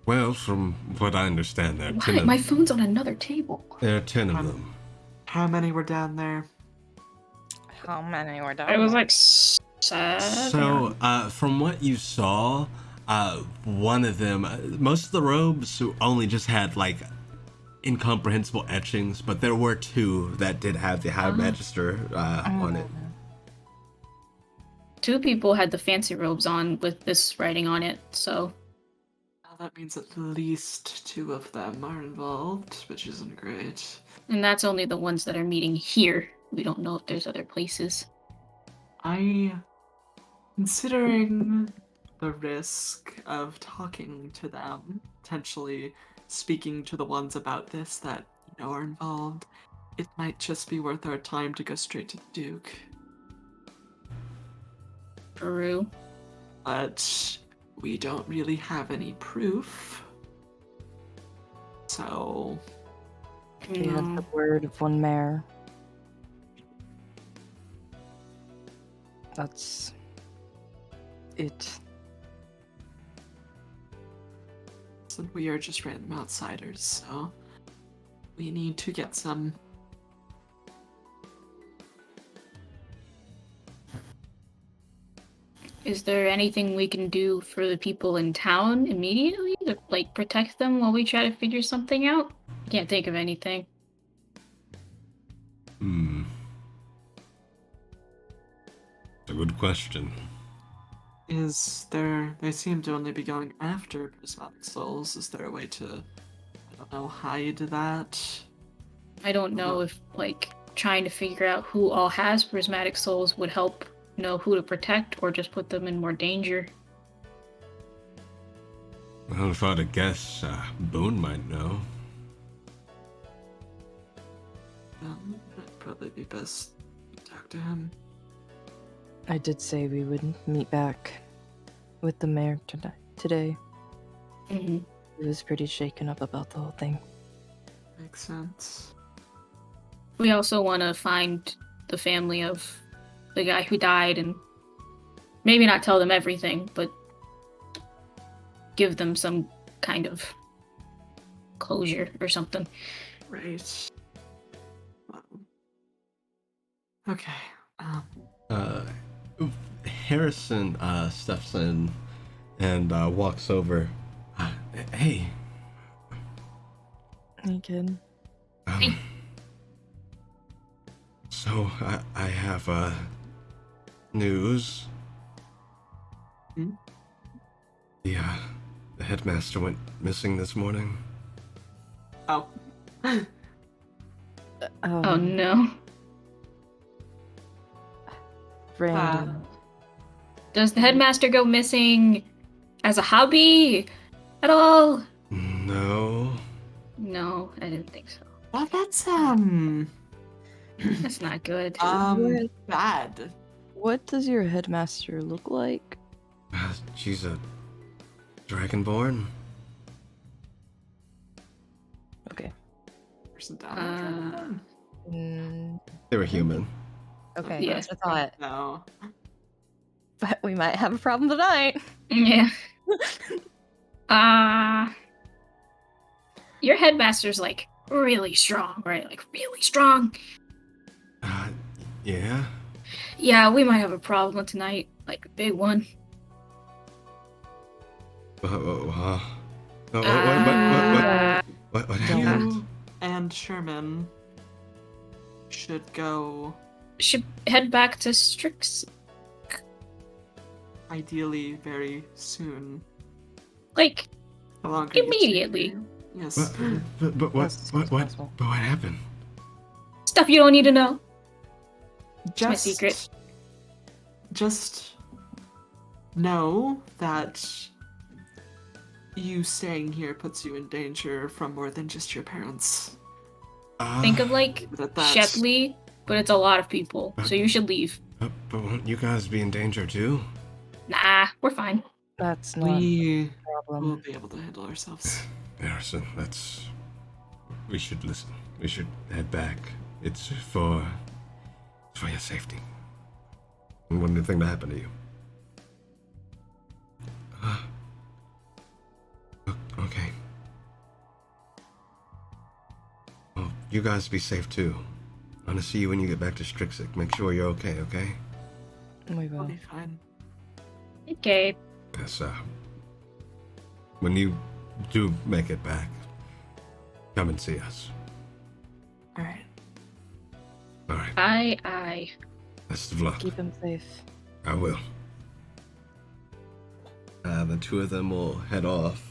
Well, from what I understand, there are 10 What? of My phone's on another table. There are 10 of them. How many were down there? How many were down It was there? like 7. So, from what you saw, one of them, most of the robes only just had like incomprehensible etchings, but there were 2 that did have the High Magister on it. 2 people had the fancy robes on with this writing on it, so Well, that means at least 2 of them are involved, which isn't great. and that's only the ones that are meeting here. We don't know if there's other places. Considering the risk of talking to them, potentially speaking to the ones about this that you know are involved, it might just be worth our time to go straight to the Duke. Peru. But we don't really have any proof. So, We had the word of one mayor. That's it. we are just random outsiders, so we need to get some. Is there anything we can do for the people in town immediately to like protect them while we try to figure something out? Can't think of anything. It's a good question. They seem to only be going after prismatic souls. Is there a way to, I don't know, hide that? I don't know if like trying to figure out who all has prismatic souls would help know who to protect or just put them in more danger. Well, if I had to guess, Boone might know. It'd probably be best to talk to him. I did say we would meet back with the mayor today. Mm-hmm. He was pretty shaken up about the whole thing. Makes sense. We also want to find the family of the guy who died and maybe not tell them everything, but give them some kind of closure or something. Right. Okay. Harrison steps in and walks over. Hey. Hey, kid. So I have news. Hmm? The headmaster went missing this morning. Oh. Oh no. Brandon. Does the headmaster go missing as a hobby at all? No. No, I didn't think so. Well, that's That's not good. bad. What does your headmaster look like? She's a dragonborn. Okay. Person down. Mm, They were human. Okay, Yeah. that's what I thought. No. but we might have a problem tonight. Yeah. Your headmaster's like really strong, right? Like really strong. Yeah? Yeah, we might have a problem tonight. Like a big one. What Don't. happened? You and Sherman should go Should head back to Strix. ideally very soon. Like, How long are you immediately. taking? Yes. But what happened? Stuff you don't need to know. Just, my secret. Just know that you staying here puts you in danger from more than just your parents. Think of like That that Shepley, but it's a lot of people, so you should leave. But won't you guys be in danger too? Nah, we're fine. That's not we a problem. will be able to handle ourselves. Harrison, we should listen. We should head back. It's for your safety. And one thing to happen to you. Okay. Well, you guys be safe too. I'm gonna see you when you get back to Strixik. Make sure you're okay, okay? We We'll will. be fine. Okay. Yes, when you do make it back, come and see us. Alright. Alright, Aye. best of luck. Keep him safe. I will. The two of them will head off.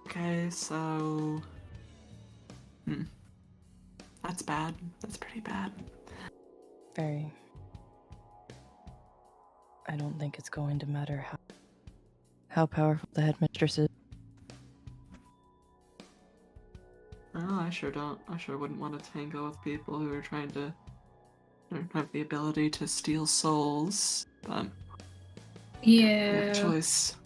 Okay, so that's bad. That's pretty bad. Very. I don't think it's going to matter how powerful the headmistress is. Oh, I sure don't. I sure wouldn't want to tango with people who are trying to have the ability to steal souls. But Yeah. choice.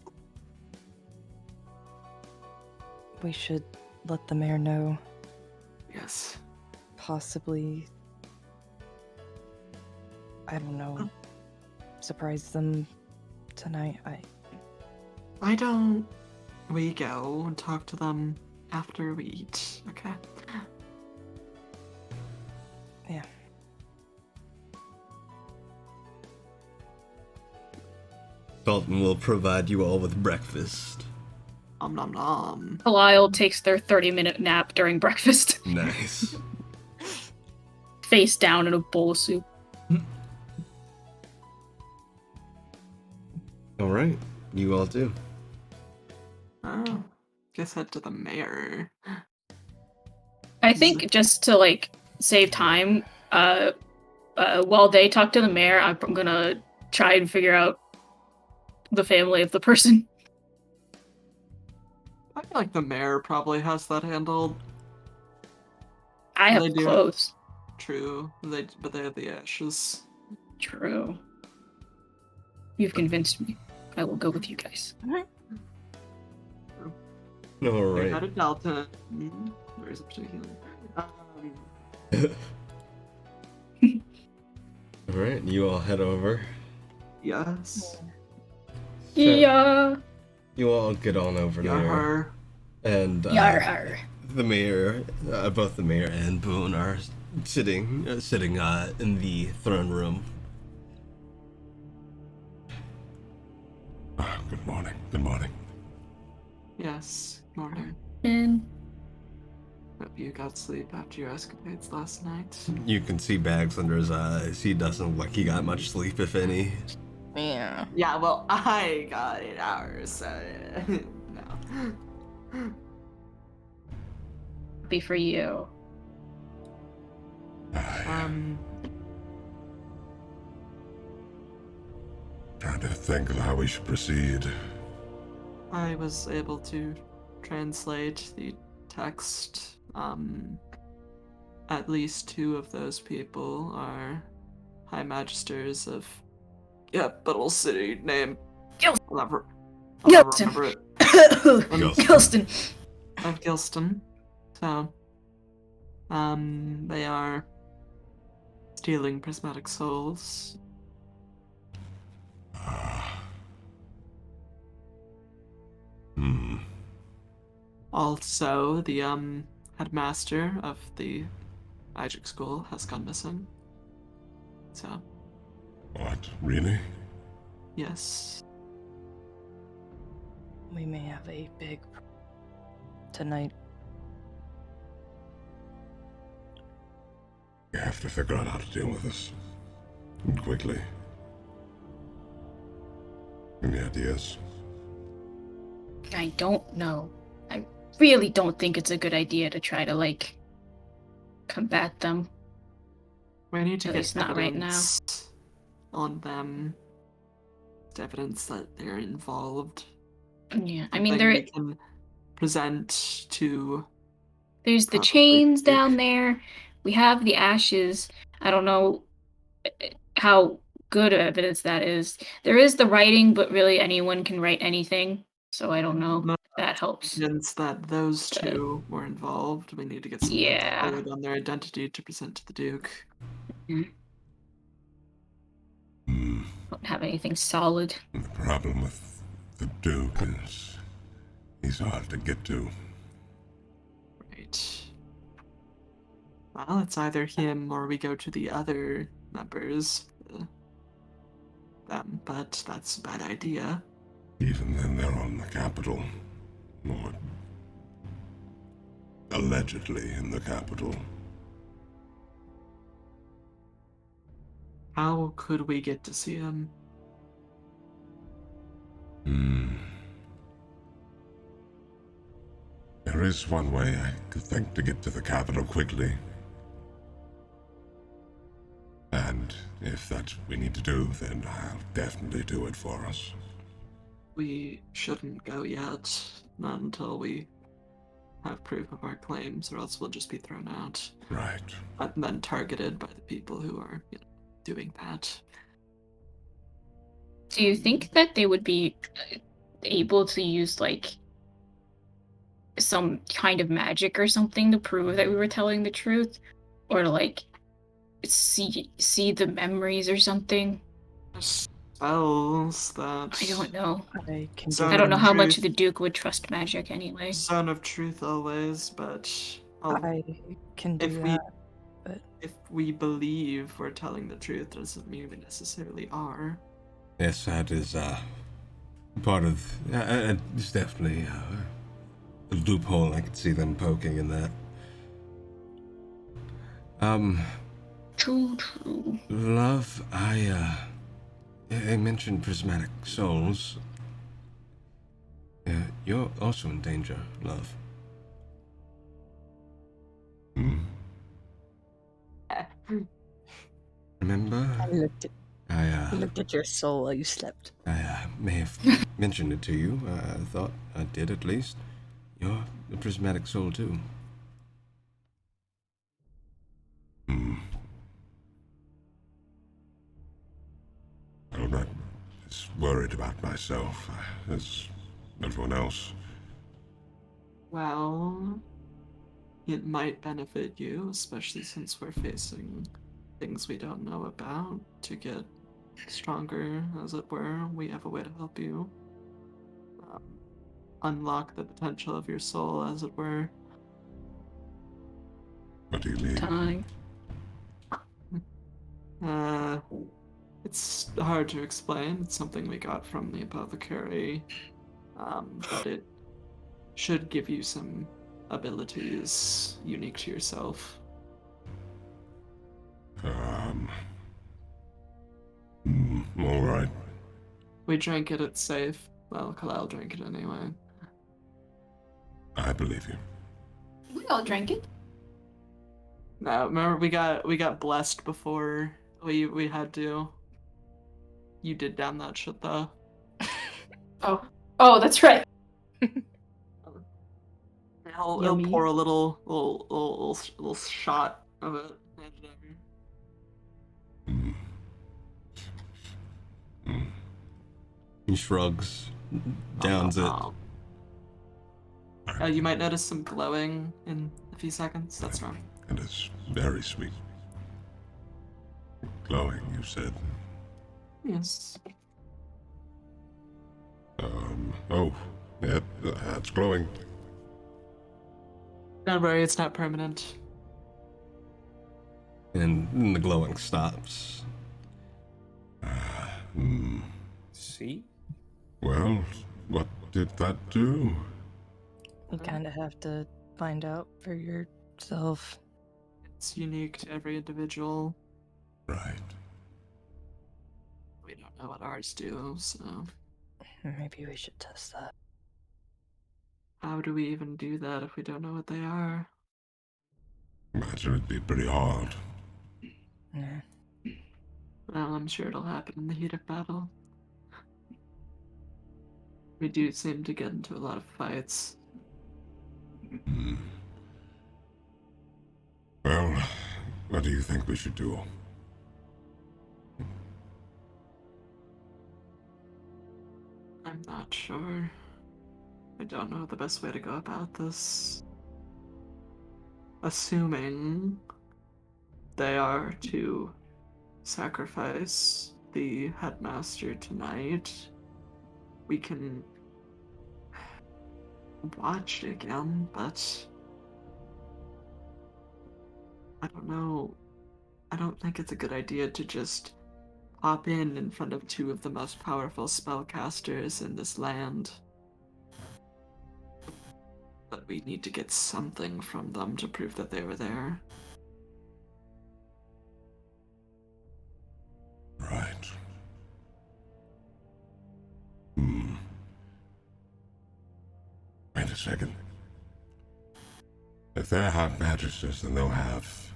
We should let the mayor know. Yes. Possibly. I don't know. Surprise them tonight. Why don't we go and talk to them after we eat? Okay. Yeah. Dalton will provide you all with breakfast. Nom nom. Belial takes their 30-minute nap during breakfast. Nice. Face down in a bowl of soup. Alright, you all do. Oh. Guess head to the mayor. I think just to like save time, while they talk to the mayor, I'm gonna try and figure out the family of the person. I feel like the mayor probably has that handled. I have They do. clothes. True. But they have the ashes. True. You've convinced me. I will go with you guys. They Alright. had a Dalton. Where is it particular? Alright, you all head over. Yes. Yeah. You all get on over there. Yar. And Yar. the mayor, both the mayor and Boone are sitting in the throne room. Good morning. Good morning. Yes. Morning. And Hope you got sleep after your escapades last night. You can see bags under his eyes. He doesn't look like he got much sleep, if any. Yeah. Yeah, well, I got 8 hours, so no. be for you. Trying to think of how we should proceed. I was able to translate the text. At least 2 of those people are High Magisters of capital city named Gilston. I'll Gilston. remember it. Gilston. Of Gilston. So, they are stealing prismatic souls. Hmm. Also, the headmaster of the magic school has gone missing. So, What? Really? yes. We may have a big tonight. We have to figure out how to deal with this. And quickly. Any ideas? I don't know. I really don't think it's a good idea to try to, like, combat them. We need to At get least not right now. evidence on them. Evidence that they're involved. Yeah, I mean, Something there we can present to. there's the probably chains Duke. down there. We have the ashes. I don't know how good evidence that is. There is the writing, but really anyone can write anything. So I don't know No if that helps. evidence that those But- two were involved. We need to get something Yeah. cleared on their identity to present to the Duke. Hmm. Don't have anything solid. The problem with the Duke is he's hard to get to. Right. Well, it's either him or we go to the other members. Them, but that's a bad idea. Even then, they're on the capital. Or allegedly in the capital. How could we get to see him? There is one way I could think to get to the capital quickly. And if that's what we need to do, then I'll definitely do it for us. We shouldn't go yet, not until we have proof of our claims, or else we'll just be thrown out. Right. And then targeted by the people who are, doing that. Do you think that they would be able to use, like, some kind of magic or something to prove that we were telling the truth? Or to, like, see the memories or something? Spells that. I don't know. I can So- do I don't know how much Truth. the Duke would trust magic anyway. Son of truth always, but I can do if that. if we believe we're telling the truth, doesn't mean we necessarily are. Yes, that is part of. It's definitely a loophole. I could see them poking in that. True. Love, I mentioned prismatic souls. You're also in danger, love. Remember? I looked at your soul while you slept. I may have mentioned it to you. I thought I did at least. You're a prismatic soul too. I'm not as worried about myself as everyone else. Well, it might benefit you, especially since we're facing things we don't know about, to get stronger, as it were. We have a way to help you unlock the potential of your soul, as it were. What do you mean? Time. It's hard to explain. It's something we got from the apothecary, but it should give you some abilities unique to yourself. All right. We drank it, it's safe. Well, Kalal drank it anyway. I believe you. We all drank it. No, remember we got blessed before we had to. You did down that shit though. Oh, that's right. He'll Yummy. pour a little shot of it. Hand it over. He shrugs, downs it. You might notice some glowing in a few seconds. That's wrong. It is very sweet. glowing, you said. Yes. Oh, yep, that's glowing. Don't worry, it's not permanent. And the glowing stops. See? Well, what did that do? You kind of have to find out for yourself. It's unique to every individual. Right. We don't know what ours do, so Maybe we should test that. how do we even do that if we don't know what they are? Imagine it'd be pretty hard. Yeah. Well, I'm sure it'll happen in the heat of battle. We do seem to get into a lot of fights. Well, what do you think we should do? I'm not sure. I don't know the best way to go about this. Assuming they are to sacrifice the headmaster tonight, we can watch again, but I don't know. I don't think it's a good idea to just hop in front of two of the most powerful spellcasters in this land. But we need to get something from them to prove that they were there. Right. Wait a second. If they're hot magisters, then they'll have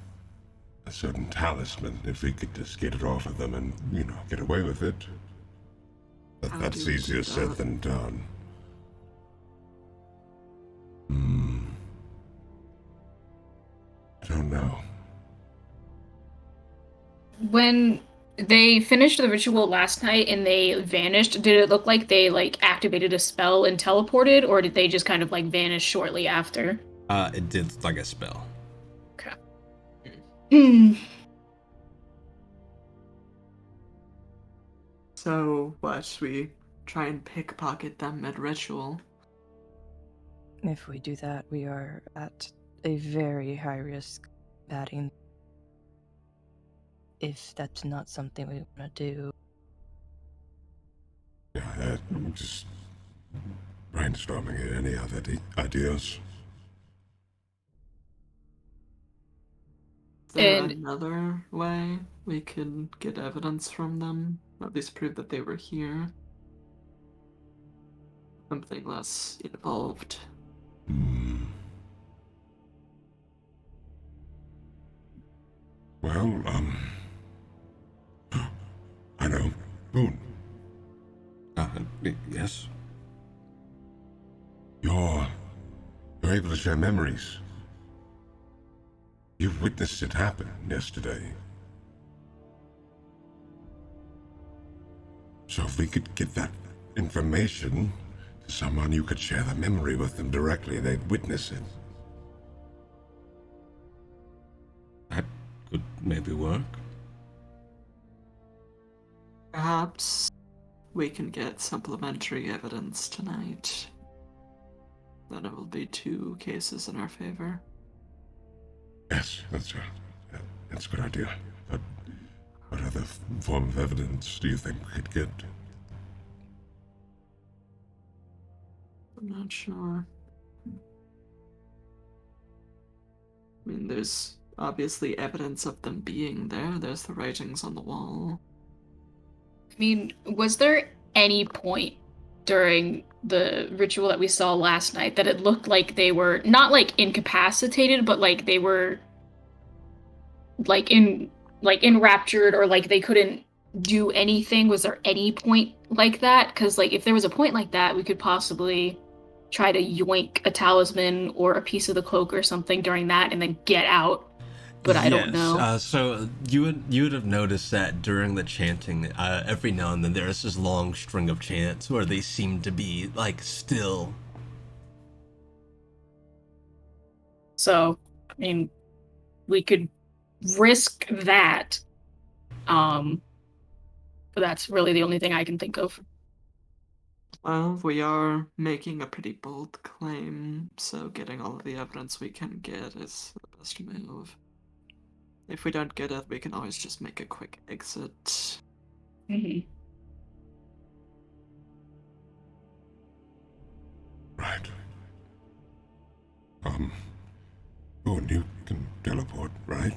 a certain talisman. If we could just get it off of them and, get away with it. But How that's do we easier do said that? than done. I don't know. When they finished the ritual last night and they vanished, did it look like they activated a spell and teleported, or did they just kind of vanish shortly after? It did like a spell. Okay. So, what? We try and pickpocket them mid-ritual? If we do that, we are at a very high risk batting. If that's not something we want to do, Yeah, I'm just brainstorming here. Any other ideas? Is there And another way we could get evidence from them? At least prove that they were here? Something less involved. Well, I know. Boone, Yes. you're able to share memories. You witnessed it happen yesterday. So if we could get that information to someone, you could share the memory with them directly. They'd witness it. That could maybe work. Perhaps we can get supplementary evidence tonight. Then it will be 2 cases in our favor. Yes, that's a good idea. But what other form of evidence do you think we could get? I'm not sure. I mean, there's obviously evidence of them being there. There's the writings on the wall. I mean, was there any point during the ritual that we saw last night that it looked like they were not incapacitated, but they were enraptured, or they couldn't do anything? Was there any point like that? Because if there was a point like that, we could possibly try to yoink a talisman or a piece of the cloak or something during that and then get out. But I don't know. So you would have noticed that during the chanting, every now and then there's this long string of chants where they seem to be still. So, I mean, we could risk that. But that's really the only thing I can think of. Well, we are making a pretty bold claim, so getting all of the evidence we can get is the best move. If we don't get it, we can always just make a quick exit. Mm-hmm. Right. Oh, and you can teleport, right?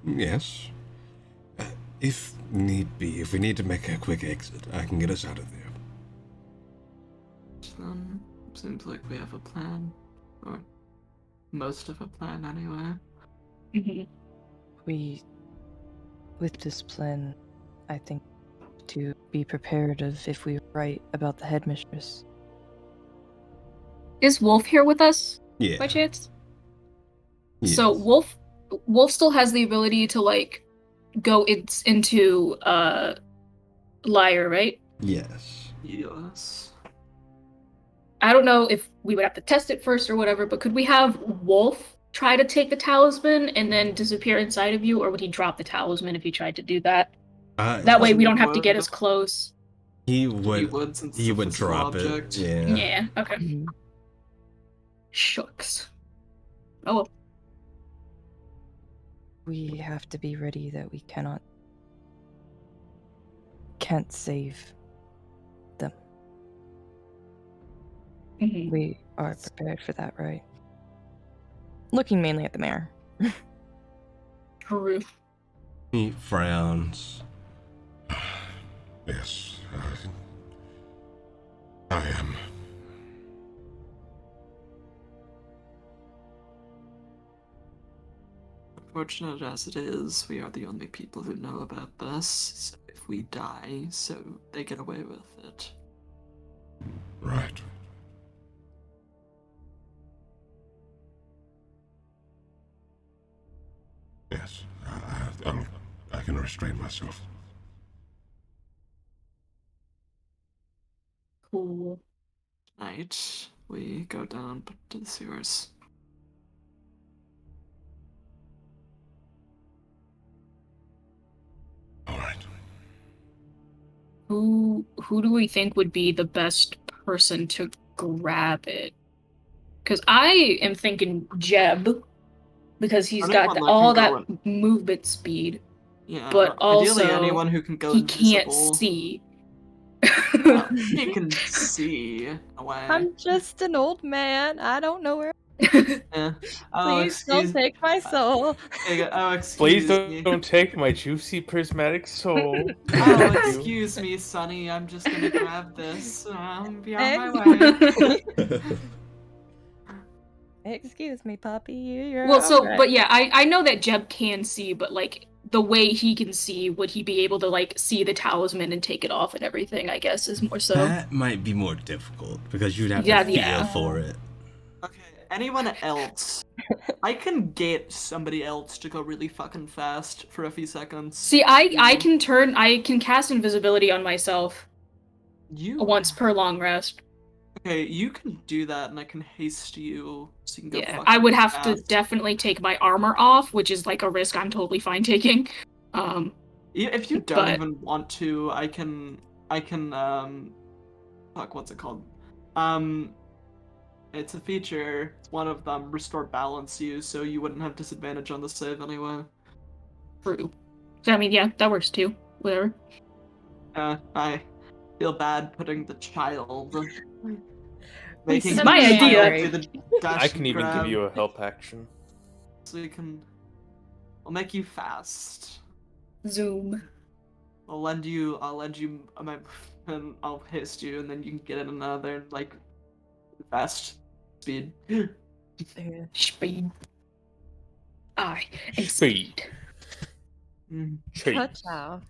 Yes. If need be, if we need to make a quick exit, I can get us out of there. Then, seems like we have a plan. Or most of a plan, anyway. Mm-hmm. With this plan, I think to be prepared of if we write about the headmistress. Is Wolf here with us? Yeah. By chance? Yes. So Wolf still has the ability to like go into Liar, right? Yes. Yes. I don't know if we would have to test it first or whatever, but could we have Wolf try to take the talisman and then disappear inside of you, or would he drop the talisman if he tried to do that? That way we don't have to get as close. He would since he it's a would physical drop object. it. Yeah, okay. Shucks. Oh well. We have to be ready that we can't save them. Mm-hmm. We are prepared for that, right? Looking mainly at the mayor. True. He frowns. Yes, I am. Unfortunate as it is, we are the only people who know about this. So if we die, so they get away with it. Right. Yes, I can restrain myself. Cool. Tonight, we go down to the sewers. All right. Who do we think would be the best person to grab it? Because I am thinking Jeb, because he's got Anyone that all can go that movement speed, Yeah, but ideally also anyone who can go he invisible. can't see. He can see away. I'm just an old man. I don't know where. Yeah. Oh, Please don't excuse. take my soul. Oh, excuse Please me. don't take my juicy prismatic soul. Oh, Thank you. excuse me, Sonny. I'm just gonna grab this. Be on my way. Excuse me, puppy. You're Well, so, alright. but yeah, I know that Jeb can see, but like the way he can see, would he be able to like see the talisman and take it off and everything? I guess is more so. That might be more difficult because you'd have Yeah, to feel yeah. for it. Okay, anyone else? I can get somebody else to go really fucking fast for a few seconds. See, I can cast invisibility on myself You once per long rest. Okay, you can do that, and I can haste you so you can go. Yeah, fucking I would have to fast. definitely take my armor off, which is like a risk I'm totally fine taking. If you don't but- even want to, I can fuck, what's it called? It's a feature. One of them, restore balance you, so you wouldn't have disadvantage on the save anyway. True. So I mean, yeah, that works too. Whatever. I feel bad putting the child. It's the my child idea. do the dash I can and even grab, give you a help action. so you can. I'll make you fast. Zoom. I'll lend you my, and I'll haste you, and then you can get in another like fast speed. Speed. I am Speed. Speed. Touch out.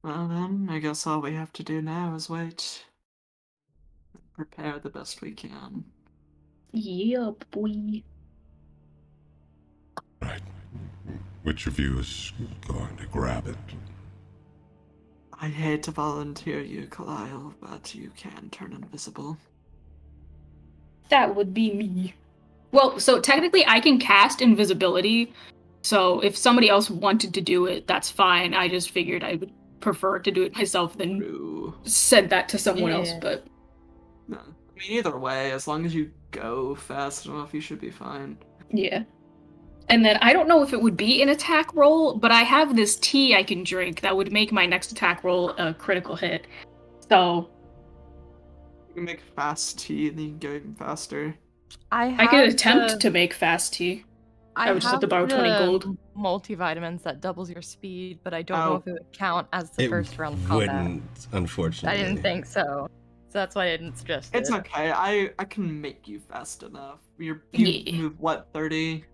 Well then, I guess all we have to do now is wait. Prepare the best we can. Yeah, boy. Right. Which of you is going to grab it? I hate to volunteer you, Khalil, but you can turn invisible. That would be me. Well, so technically I can cast invisibility So if somebody else wanted to do it, that's fine. I just figured I would prefer to do it myself than True. said that to someone else, Yeah. but No. I mean, either way, as long as you go fast enough, you should be fine. yeah. And then I don't know if it would be an attack roll, but I have this tea I can drink that would make my next attack roll a critical hit. So You can make fast tea, and then you can go even faster. I could attempt to make fast tea. I would just have to borrow 20 gold. Multivitamins that doubles your speed, but I don't know Oh. if it would count as the It first round of combat. wouldn't, unfortunately. I didn't think so. So that's why I didn't suggest It's it. okay. I can make you fast enough. You move what, 30?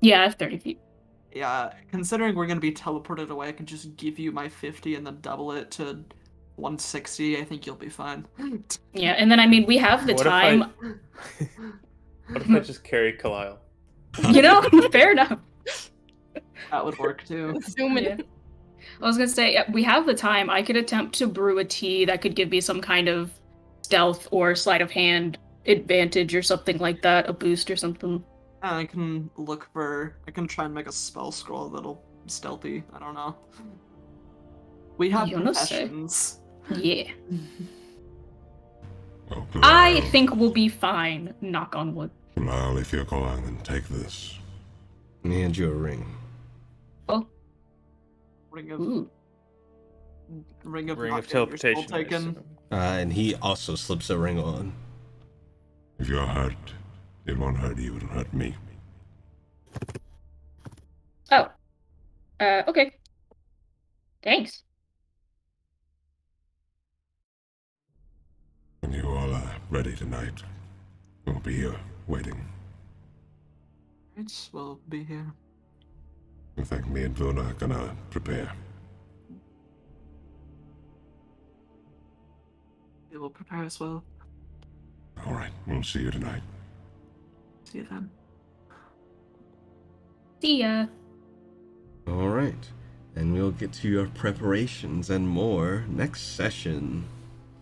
Yeah, I have 30 feet. Yeah, considering we're gonna be teleported away, I can just give you my 50 and then double it to 160. I think you'll be fine. Yeah, and then I mean we have the What time. What if I just carry Kalile? You know, fair enough. That would work too. Zooming. Yeah. I was gonna say we have the time. I could attempt to brew a tea that could give me some kind of stealth or sleight of hand advantage or something like that, a boost or something. And I can try and make a spell scroll that'll stealthy. I don't know. We have You know, say. professions. Yeah. Well, I Kalile, think we'll be fine, knock on wood. Kalile, if you're going, then take this. Let me hand you a ring. Ring of Ooh. ring of Ring of not getting your soul teleportation. I taken. assume. And he also slips a ring on. If you're hurt, it won't hurt you, it'll hurt me. Oh. Okay. Thanks. When you all are ready tonight, we'll be here waiting. Right, we'll be here. In fact, me and Vuna are gonna prepare. We will prepare as well. All right, we'll see you tonight. See you then. See ya. All right. And we'll get to your preparations and more next session.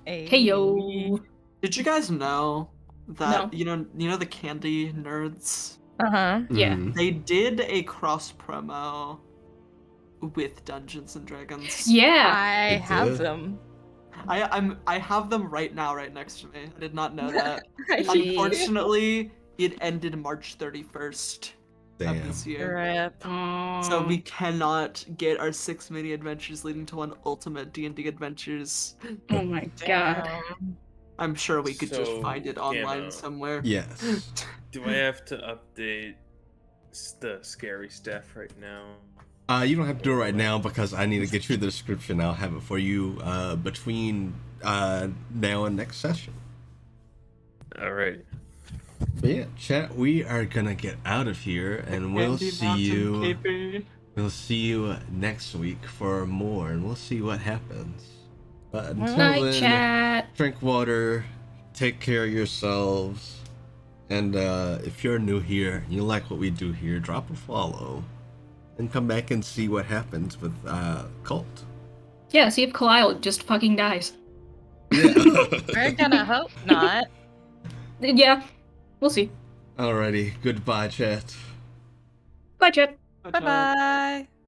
Hey yo. Did you guys know that No. you know the candy nerds? Uh-huh. Yeah. Mhm. They did a cross promo with Dungeons and Dragons. Yeah. I It have did. them. I have them right now, right next to me. I did not know that. Jeez. Unfortunately, it ended March 31st of Damn. this year. Rip. So we cannot get our 6 mini adventures leading to one ultimate D&D adventures. Oh my god. Damn. I'm sure we could just So, find it online Gamma. somewhere. Yes. Do I have to update the scary stuff right now? You don't have to do it right now because I need to get you the description. I'll have it for you between now and next session. Alright. But yeah, chat, we are gonna get out of here and we'll Candy see Mountain you. Caper. We'll see you next week for more, and we'll see what happens. But until Night then, chat. drink water, take care of yourselves, and if you're new here and you like what we do here, drop a follow, and come back and see what happens with Cult. Yeah, see if Kalile just fucking dies. Yeah. We're gonna hope not. Yeah, we'll see. Alrighty, goodbye, chat. Bye, chat. Bye-bye.